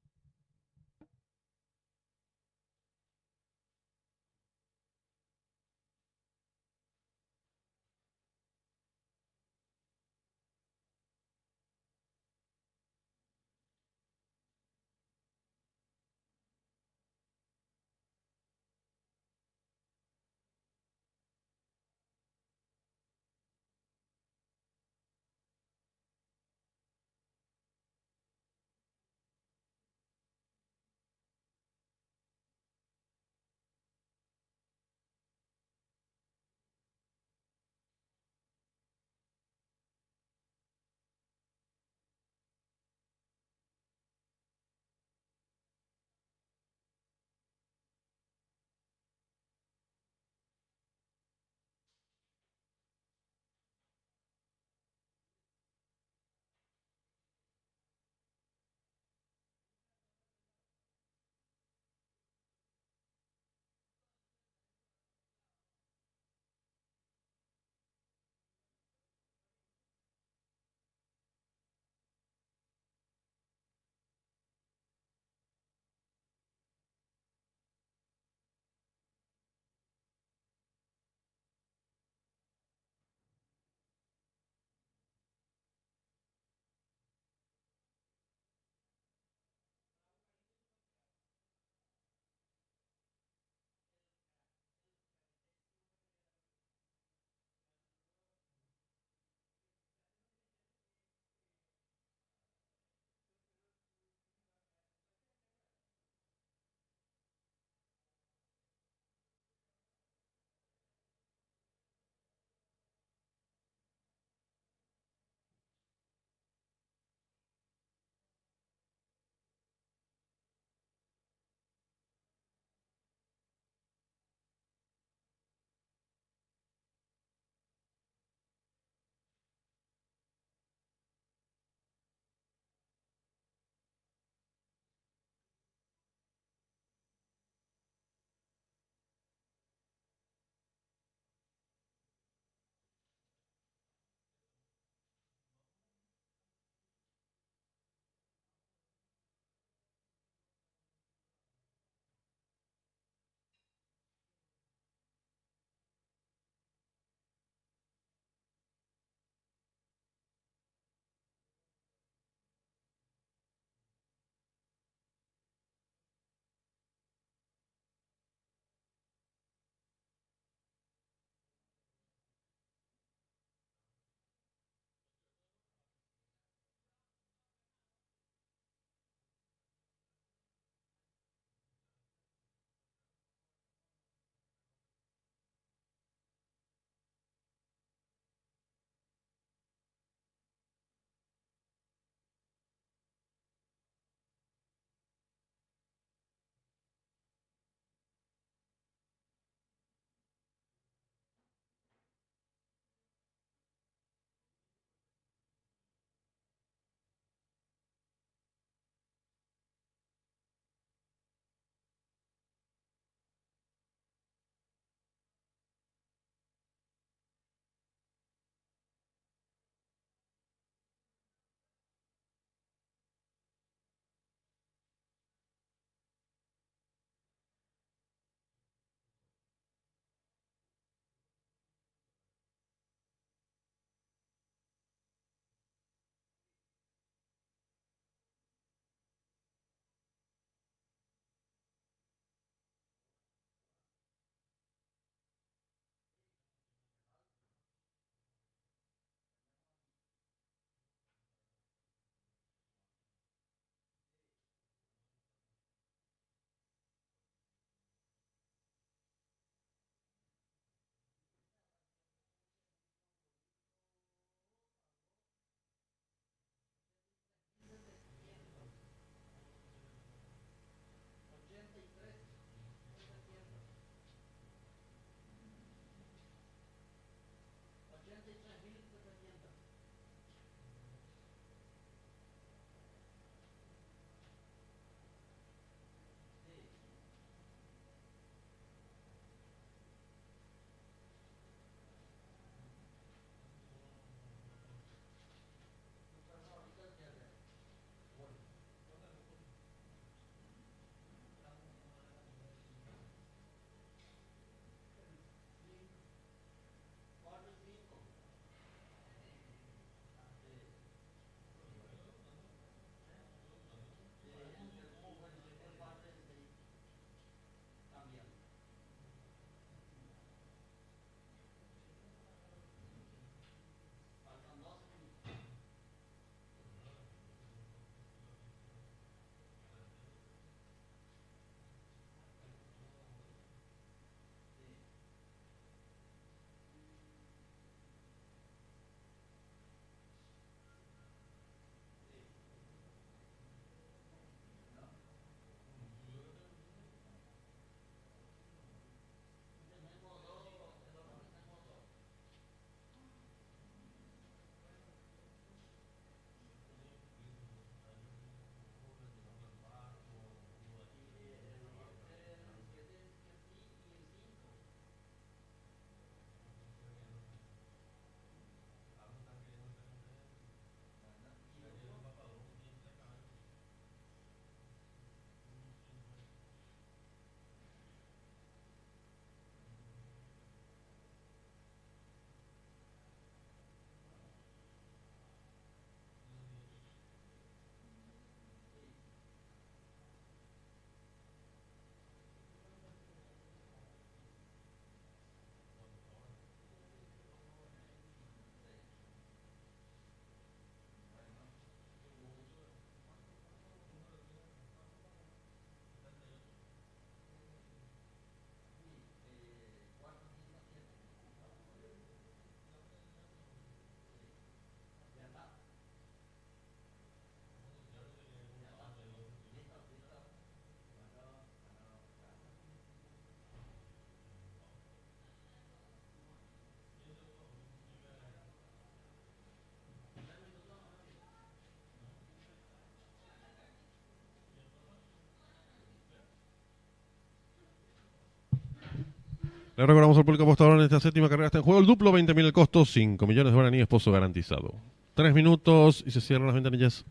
Le recordamos al público apostador en esta séptima carrera está en juego el duplo, 20.000 el costo, 5 millones de guaraníes, pozo garantizado. 3 minutos y se cierran las ventanillas.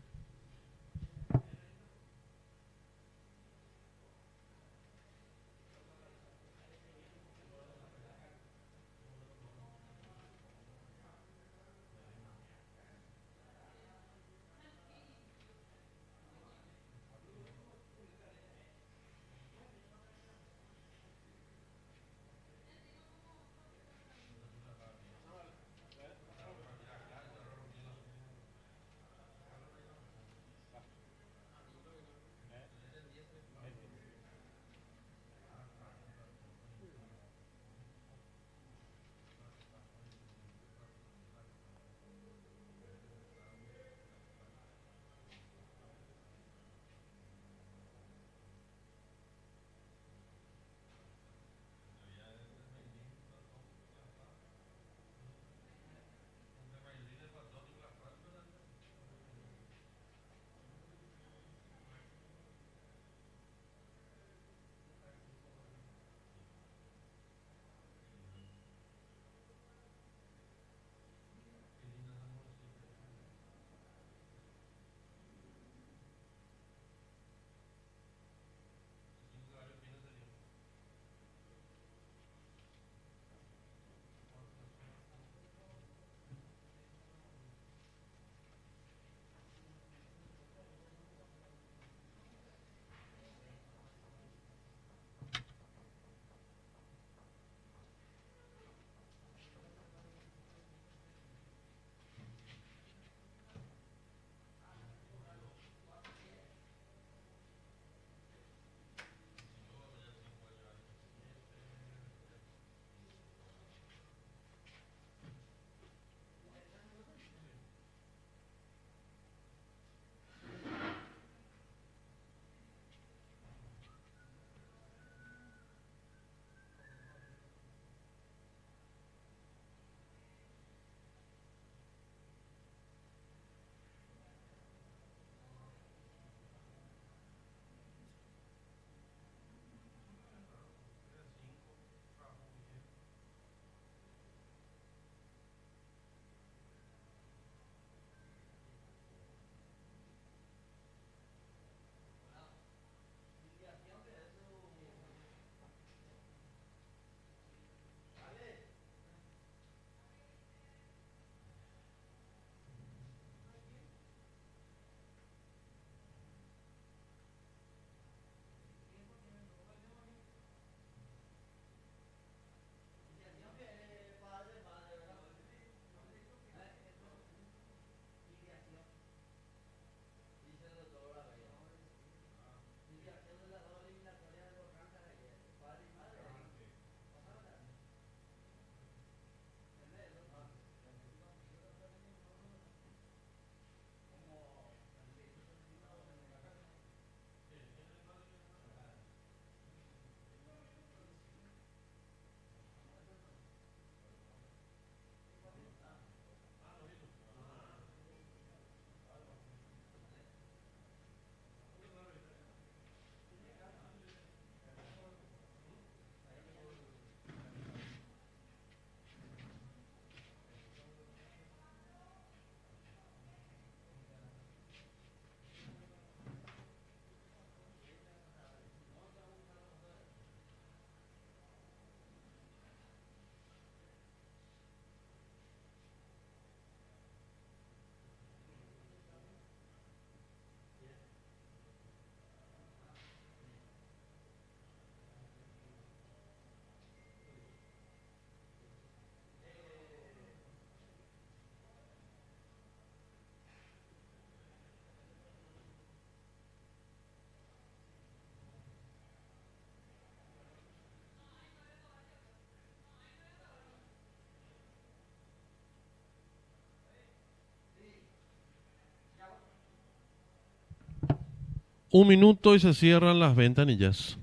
Un minuto y se cierran las ventanillas.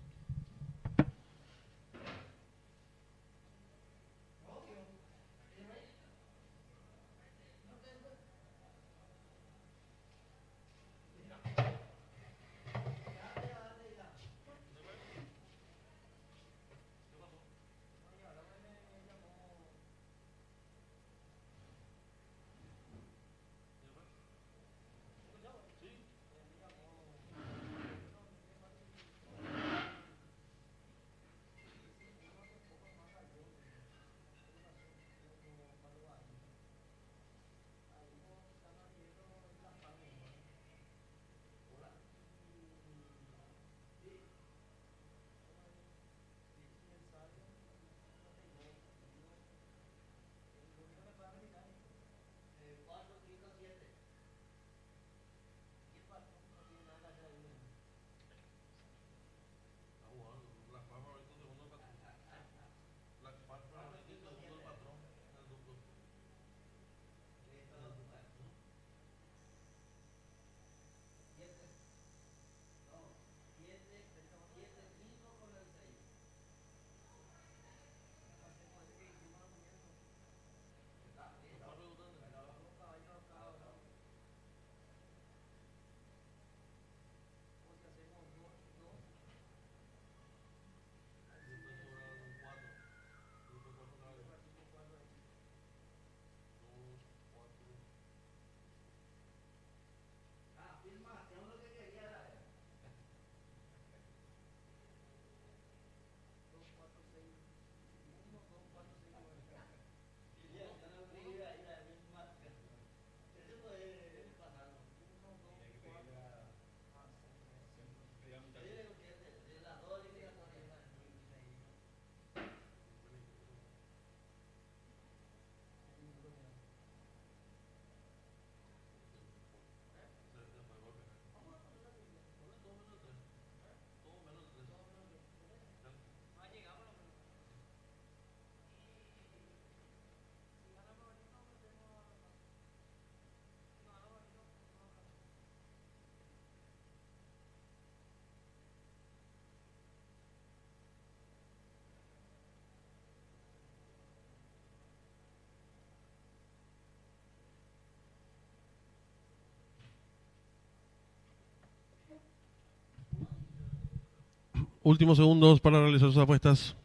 Últimos segundos para realizar sus apuestas.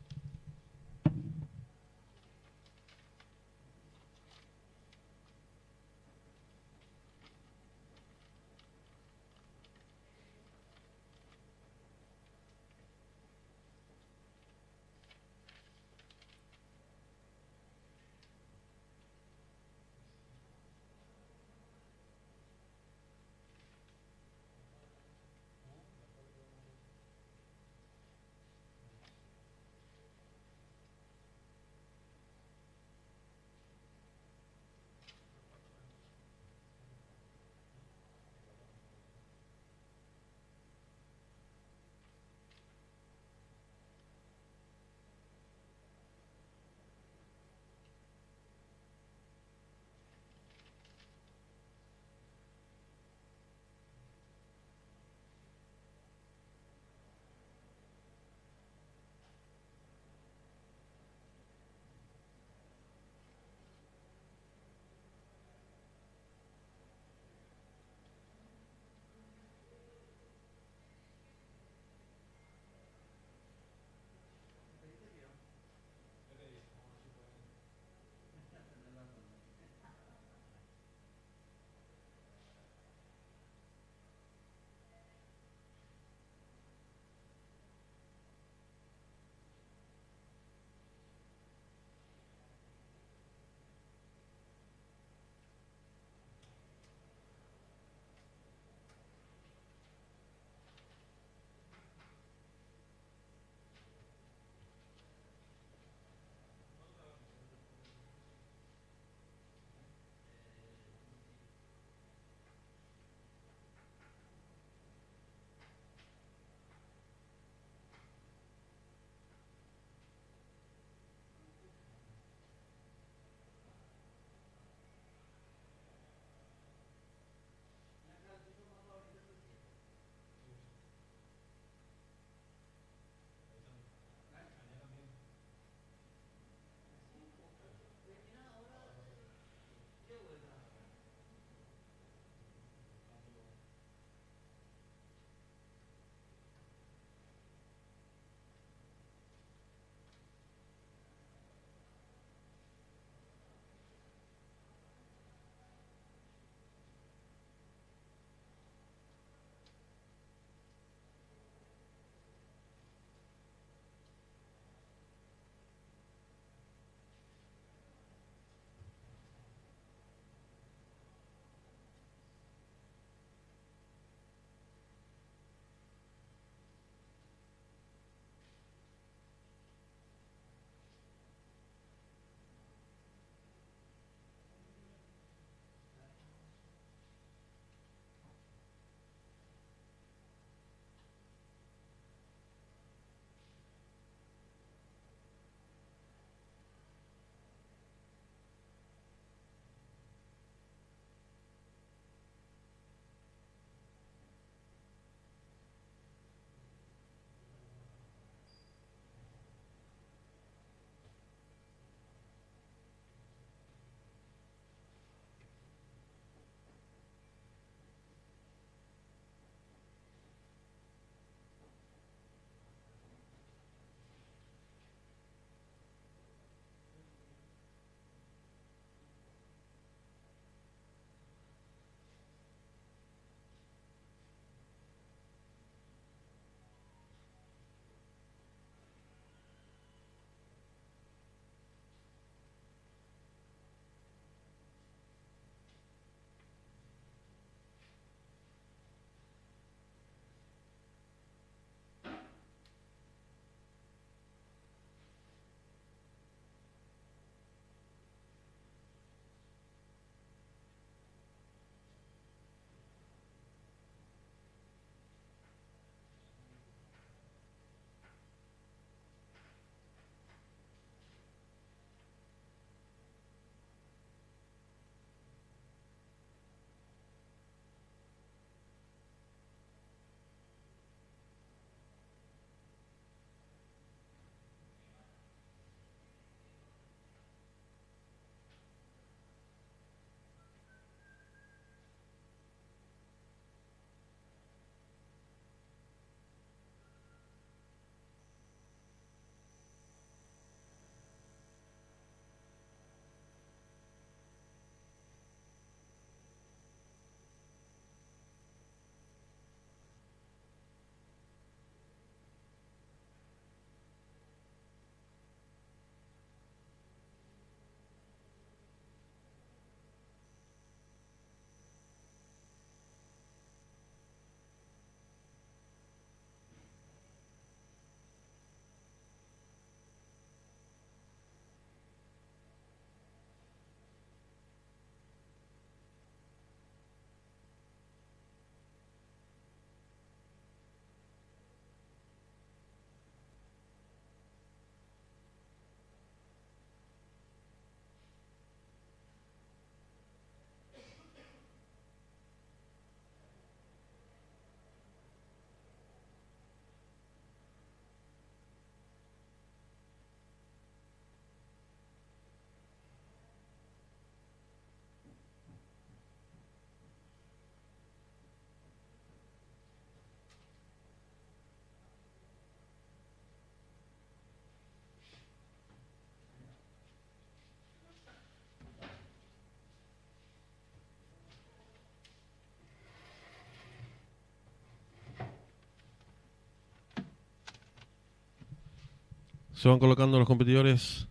Se van colocando los competidores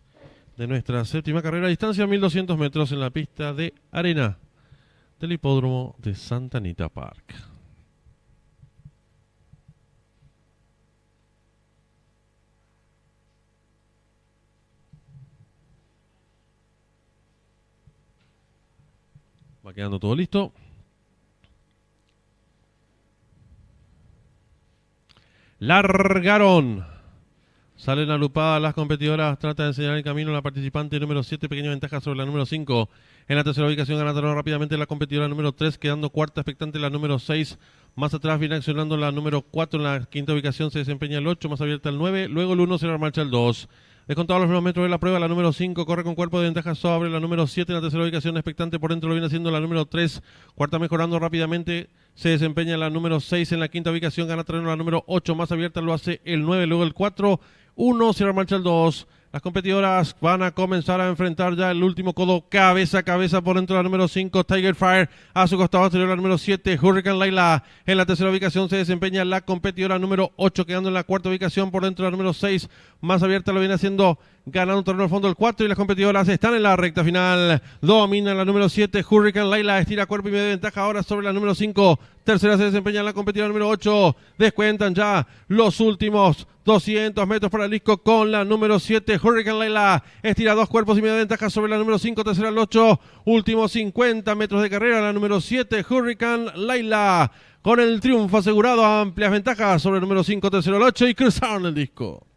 de nuestra séptima carrera. Distancia 1200 metros en la pista de arena del hipódromo de Santa Anita Park. Va quedando todo listo. Largaron. Salen agrupadas las competidoras. Trata de enseñar el camino a la participante número 7. Pequeña ventaja sobre la número 5. En la tercera ubicación gana terreno rápidamente la competidora número 3. Quedando cuarta expectante la número 6. Más atrás viene accionando la número 4. En la quinta ubicación se desempeña el 8. Más abierta el 9. Luego el 1 se la marcha el 2. Descontado los primeros metros de la prueba, la número 5 corre con cuerpo de ventaja sobre la número 7. En la tercera ubicación expectante por dentro lo viene haciendo la número 3. Cuarta mejorando rápidamente. Se desempeña la número 6. En la quinta ubicación gana terreno la número 8. Más abierta lo hace el 9. Luego el 4. 1 cierra marcha el 2. Las competidoras van a comenzar a enfrentar ya el último codo cabeza a cabeza por dentro de la número 5, Tiger Fire. A su costado anterior la número 7, Hurricane Layla. En la tercera ubicación se desempeña la competidora número 8, quedando en la cuarta ubicación por dentro de la número 6. Más abierta lo viene haciendo, ganando terreno al fondo el 4. Y las competidoras están en la recta final. Domina la número 7, Hurricane Layla. Estira cuerpo y media ventaja ahora sobre la número 5. Tercera se desempeña la competidora número 8. Descuentan ya los últimos 200 metros para el disco con la número 7, Hurricane Layla. Estira dos cuerpos y media ventaja sobre la número 5, tercera al 8. Últimos 50 metros de carrera, la número 7, Hurricane Layla. Con el triunfo asegurado, amplias ventajas sobre el número 5, tercero al 8 y cruzaron el disco.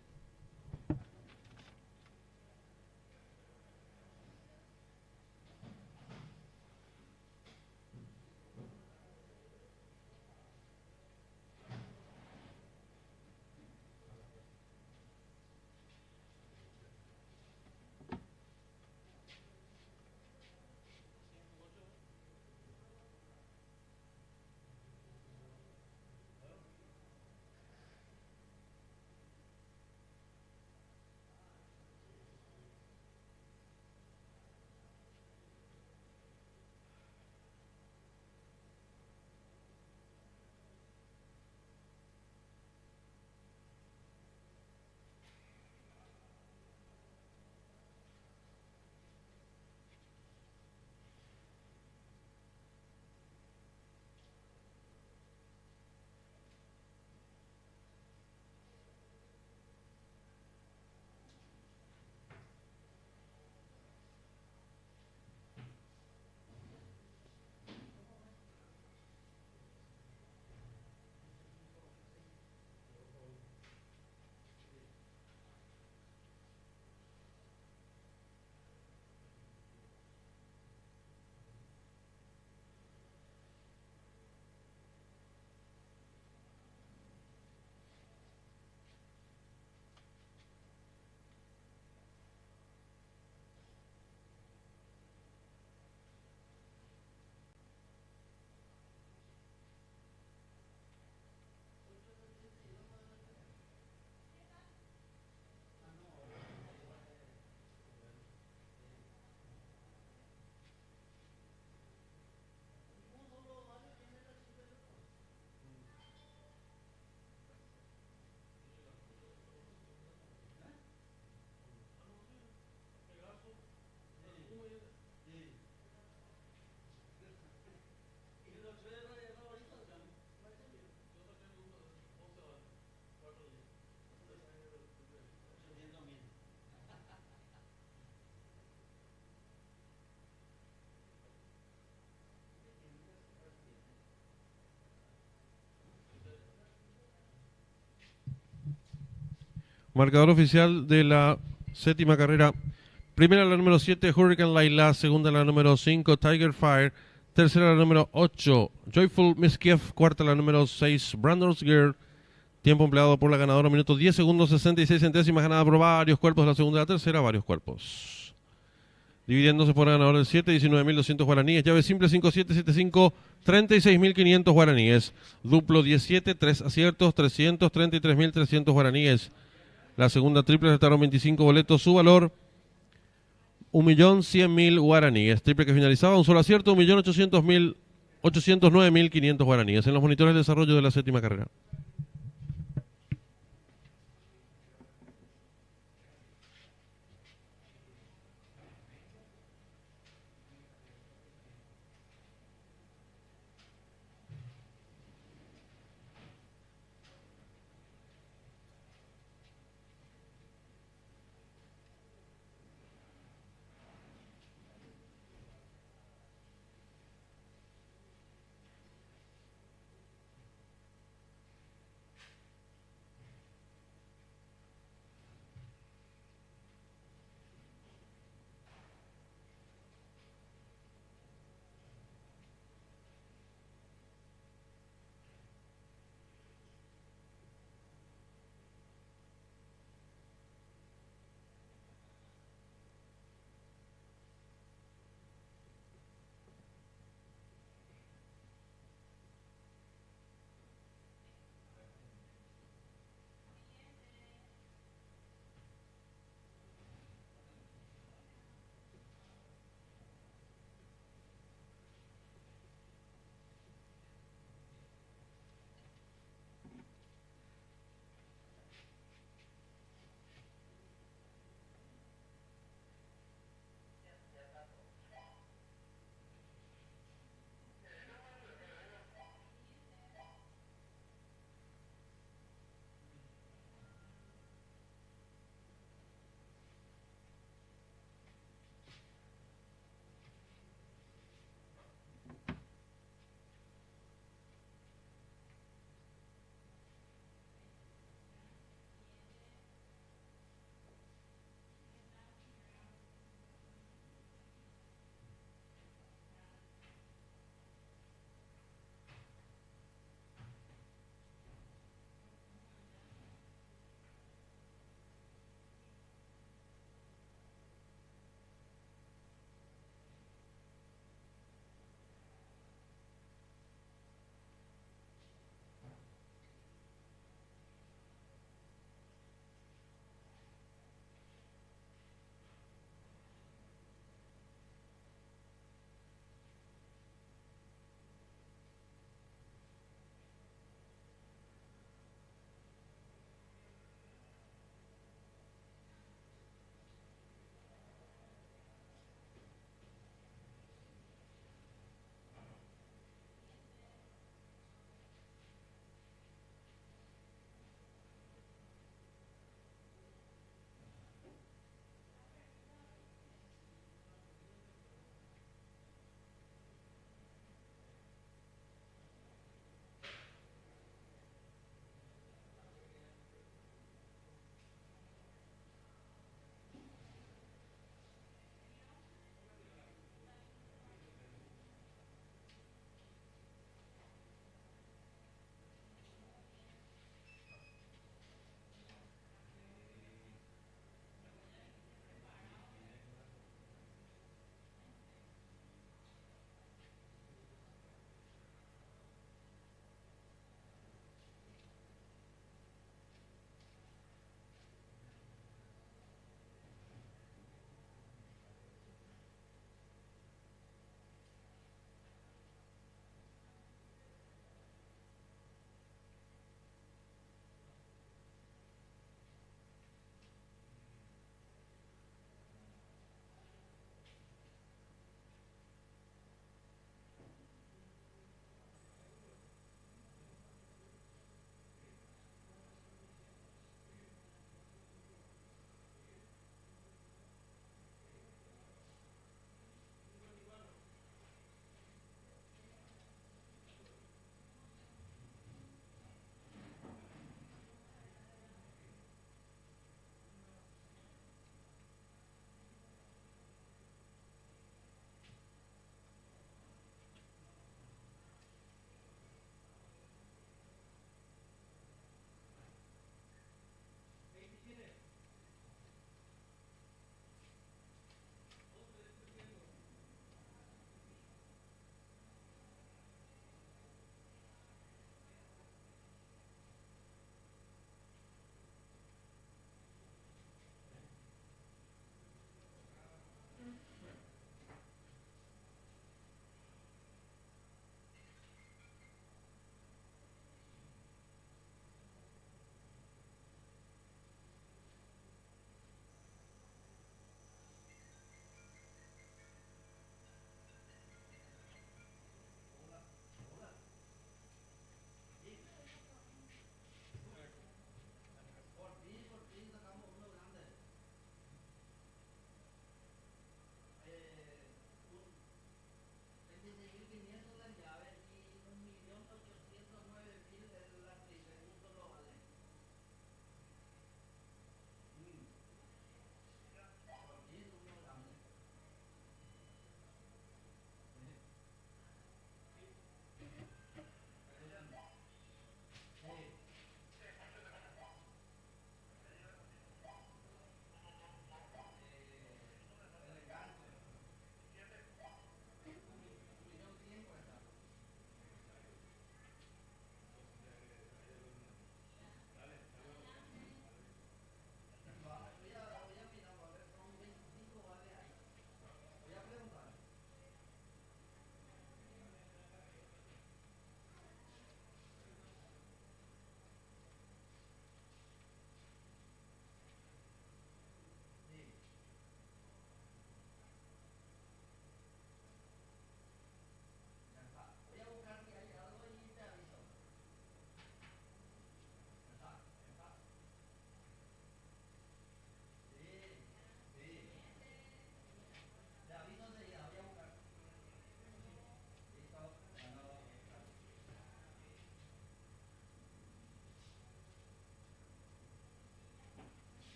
Marcador oficial de la séptima carrera. Primera la número 7, Hurricane Layla. Segunda la número 5, Tiger Fire. Tercera la número 8, Joyful Miskiev. Cuarta la número 6, Brandon's Girl. Tiempo empleado por la ganadora, minutos 10 segundos 66 centésimas, ganada por varios cuerpos. La segunda y la tercera, varios cuerpos. Dividiéndose por ganador el 7, 19.200 guaraníes. Llave simple 5775, 36.500 guaraníes. Duplo 17, 3 aciertos, 333.300 guaraníes. La segunda triple restaron 25 boletos, su valor 1.100.000 guaraníes. Triple que finalizaba, un solo acierto, 809.500 guaraníes. En los monitores de desarrollo de la séptima carrera.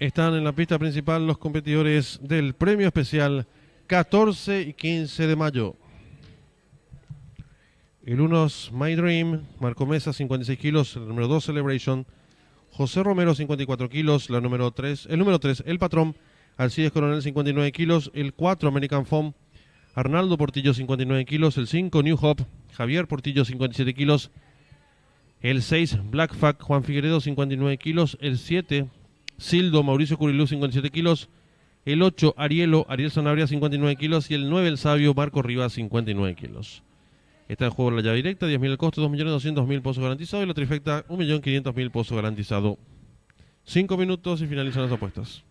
están en la pista principal los competidores del premio especial 14 y 15 de mayo. El 1 es My Dream, Marco Mesa 56 kilos, el número 2 Celebration, José Romero 54 kilos, el número 3 El Patrón, Alcides Coronel 59 kilos, el 4 American Foam, Arnaldo Portillo 59 kilos, el 5 New Hope, Javier Portillo 57 kilos, el 6 Black Fact, Juan Figueredo 59 kilos, el 7 Sildo Mauricio Curilú 57 kilos, el 8 Ariel Sanabria 59 kilos y el 9 El Sabio Marco Rivas 59 kilos. Está en juego la llave directa, 10.000 el costo, 2.200.000 pozos garantizados y la trifecta 1.500.000 pozos garantizado. 5 minutos y finalizan las apuestas.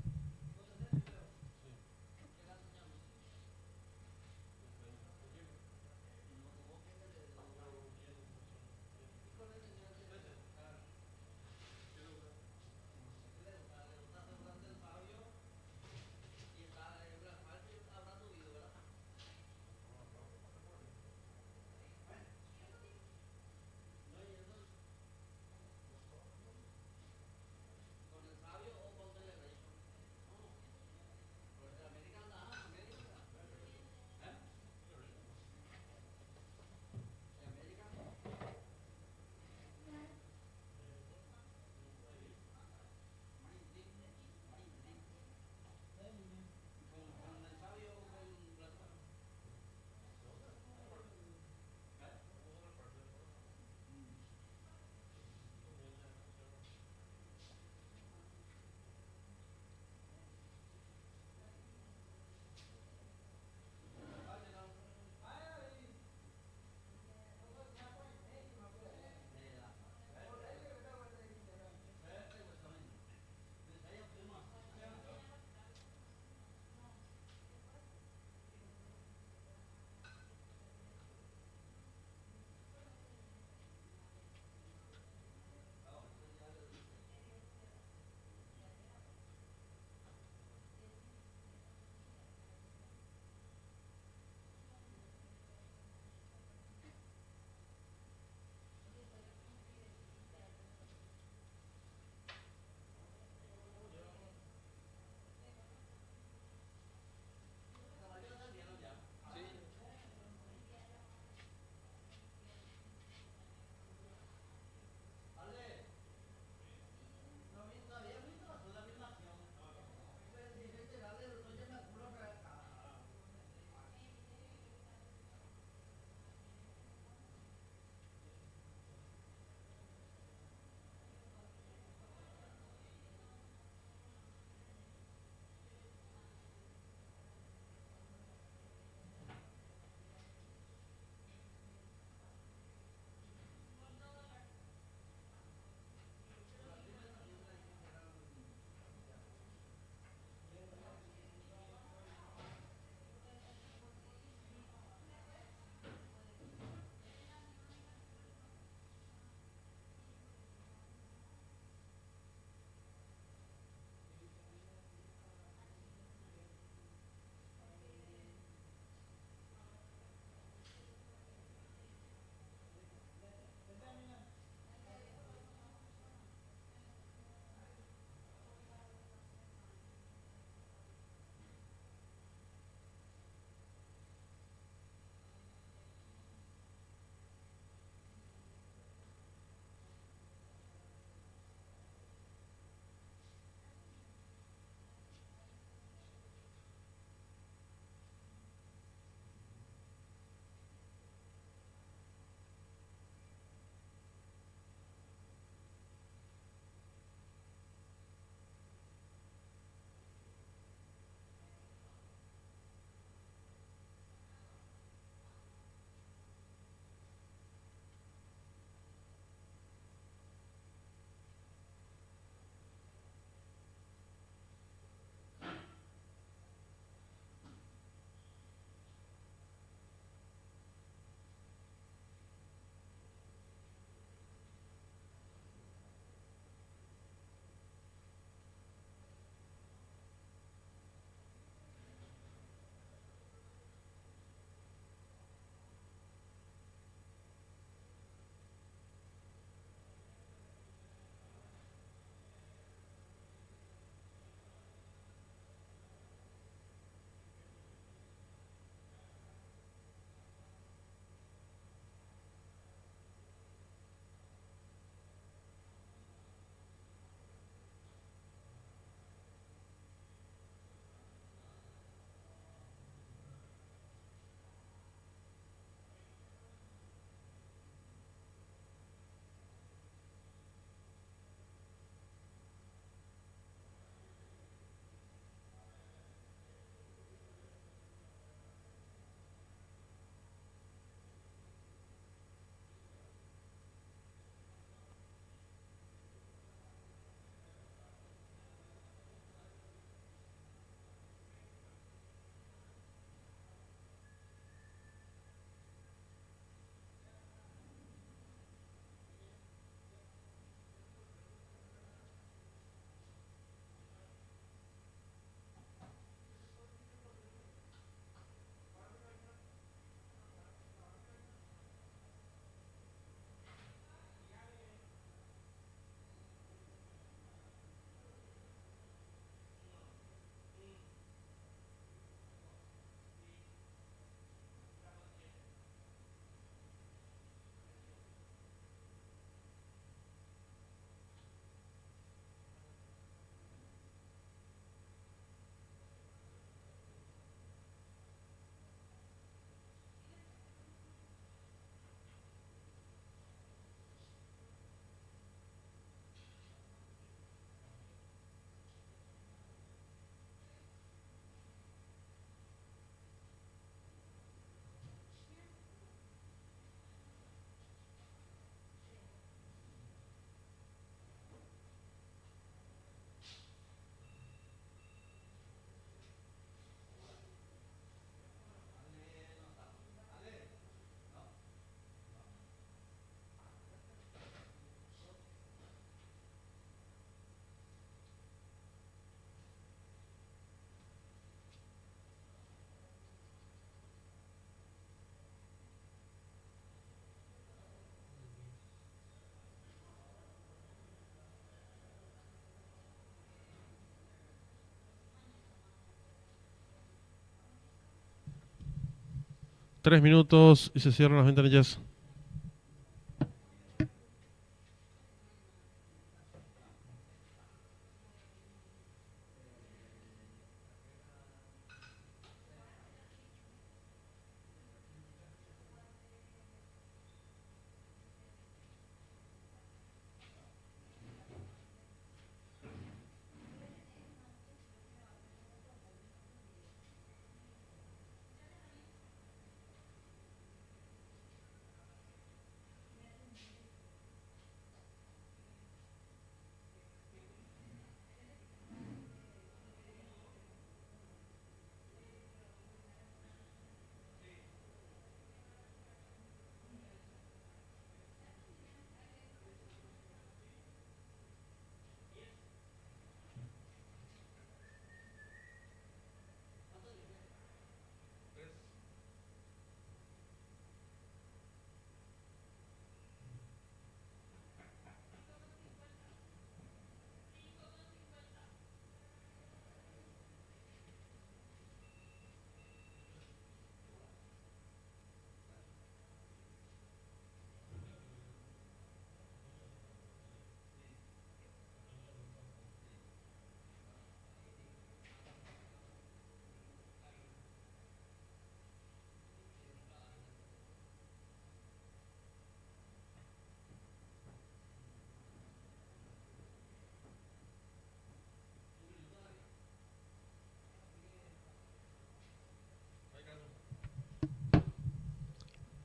3 minutos y se cierran las ventanillas.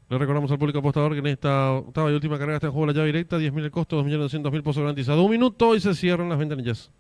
Le recordamos al público apostador que en esta octava y última carrera está en juego la llave directa, 10.000 el costo, 2.200.000 pozo garantizado. 1 minuto y se cierran las ventanillas.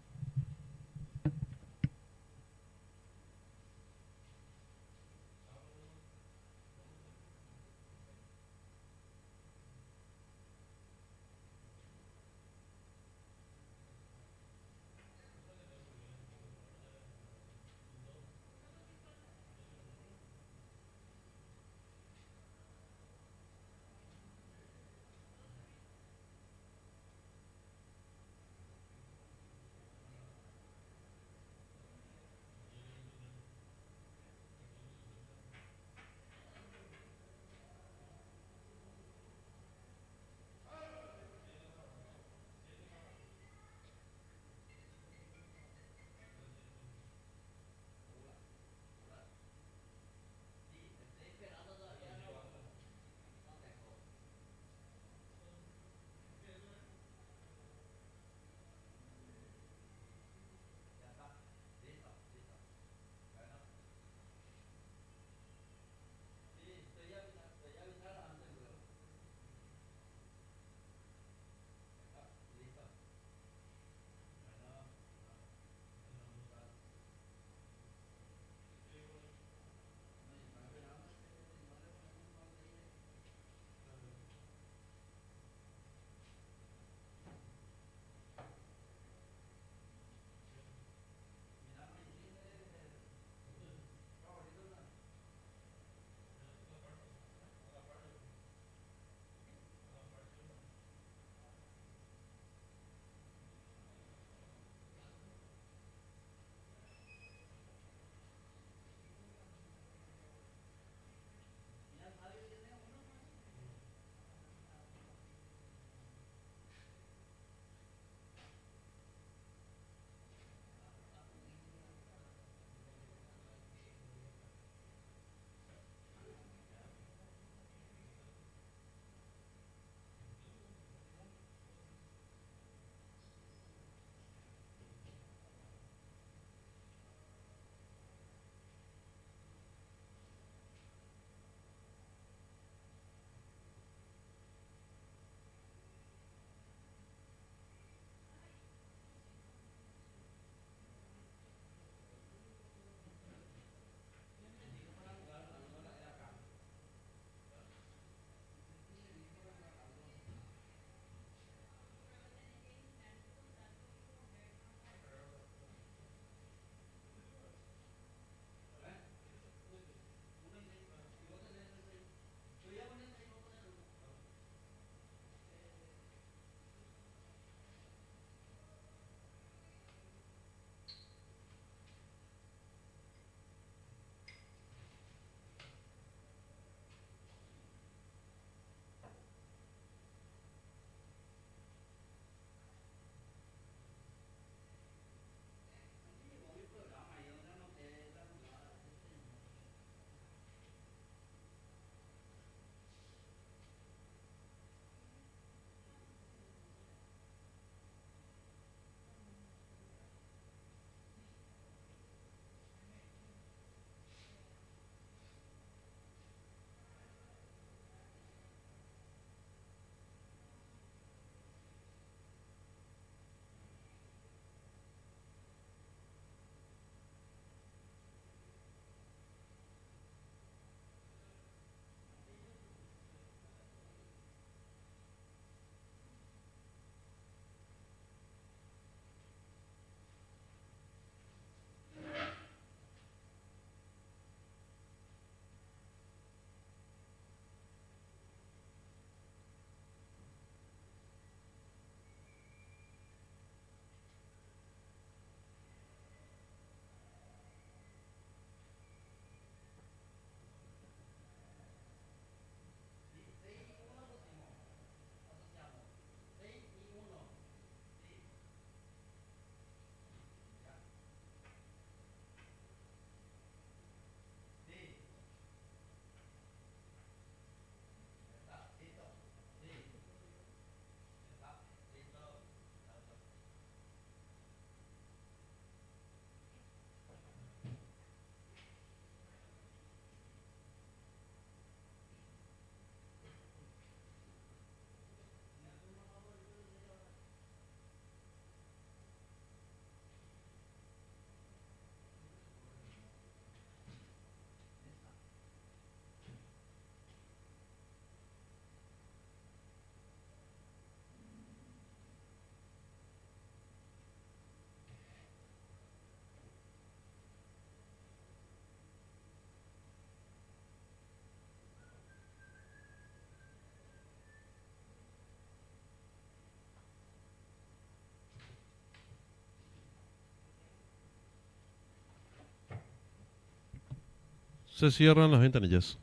Se cierran las ventanillas.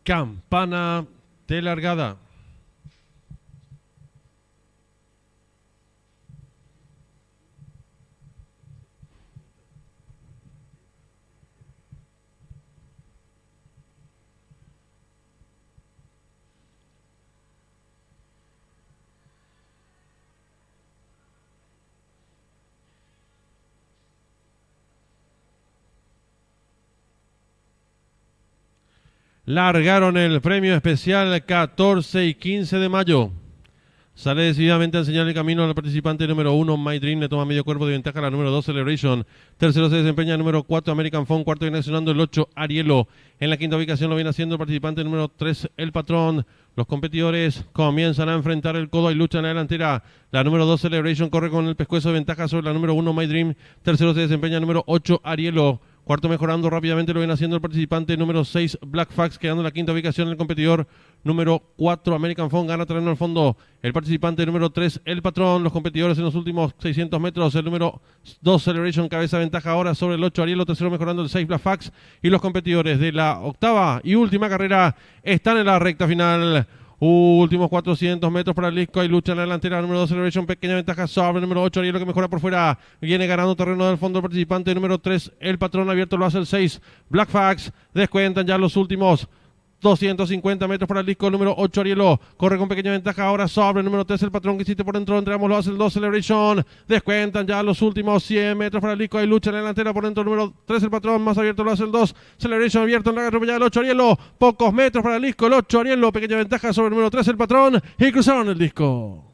Campana de largada. Largaron el premio especial 14 y 15 de mayo. Sale decididamente a enseñar el camino al participante número 1, My Dream, le toma medio cuerpo de ventaja a la número 2, Celebration. Tercero se desempeña el número 4, American Phone. Cuarto viene accionando el 8, Arielo. En la quinta ubicación lo viene haciendo el participante número 3, El Patrón. Los competidores comienzan a enfrentar el codo y luchan en la delantera. La número 2, Celebration, corre con el pescuezo de ventaja sobre la número 1, My Dream. Tercero se desempeña el número 8, Arielo. Cuarto mejorando rápidamente lo viene haciendo el participante número 6, Black Fax, quedando en la quinta ubicación el competidor número 4, American Phone, gana terreno al fondo. El participante número 3, El Patrón. Los competidores en los últimos 600 metros, el número 2, Celebration, cabeza ventaja ahora sobre el 8, Arielo. Tercero mejorando el 6, Black Fax. Y los competidores de la octava y última carrera están en la recta final. Últimos 400 metros para el disco. Hay lucha en la delantera. Número 2, Celebration. Pequeña ventaja sobre el número 8. Arielo, que mejora por fuera. Viene ganando terreno del fondo el participante. Número 3, El Patrón. Abierto lo hace el 6, Black Fax. Descuentan ya los últimos 250 metros para el disco. Número 8, Arielo. Corre con pequeña ventaja ahora sobre el número 3, El Patrón, que hiciste por dentro. Entre ambos lo hace el 2, Celebration. Descuentan ya los últimos 100 metros para el disco. Hay lucha en la delantera por dentro. Número 3, El Patrón. Más abierto lo hace el 2, Celebration. Abierto en la atropellada el 8, Arielo. Pocos metros para el disco. El 8, Arielo. Pequeña ventaja sobre el número 3, El Patrón. Y cruzaron el disco.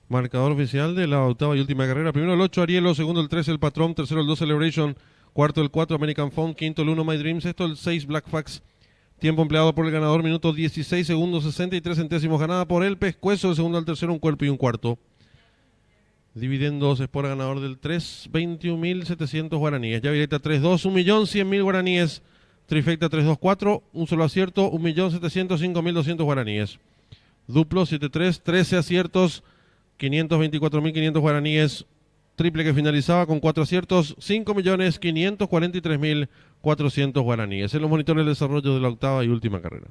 Marcador oficial de la octava y última carrera. Primero el 8 Arielo, segundo el 3 el Patrón, tercero el 2 Celebration, cuarto el 4 American Phone, quinto el 1 My Dream, sexto el 6 Black Fax. Tiempo empleado por el ganador, minuto 16 segundos 63 centésimos, ganada por el Pescuezo, el segundo al tercero, un cuerpo y un cuarto. Dividendos es por ganador del 3, 21.700 guaraníes. Llave directa 3-2, 1.100.000 guaraníes. Trifecta 3-2-4, un solo acierto, 1.705.200 guaraníes. Duplo 7-3, 13 aciertos, 524.500 guaraníes. Triple que finalizaba con 4 aciertos, 5.543.400 guaraníes. En los monitores de desarrollo de la octava y última carrera.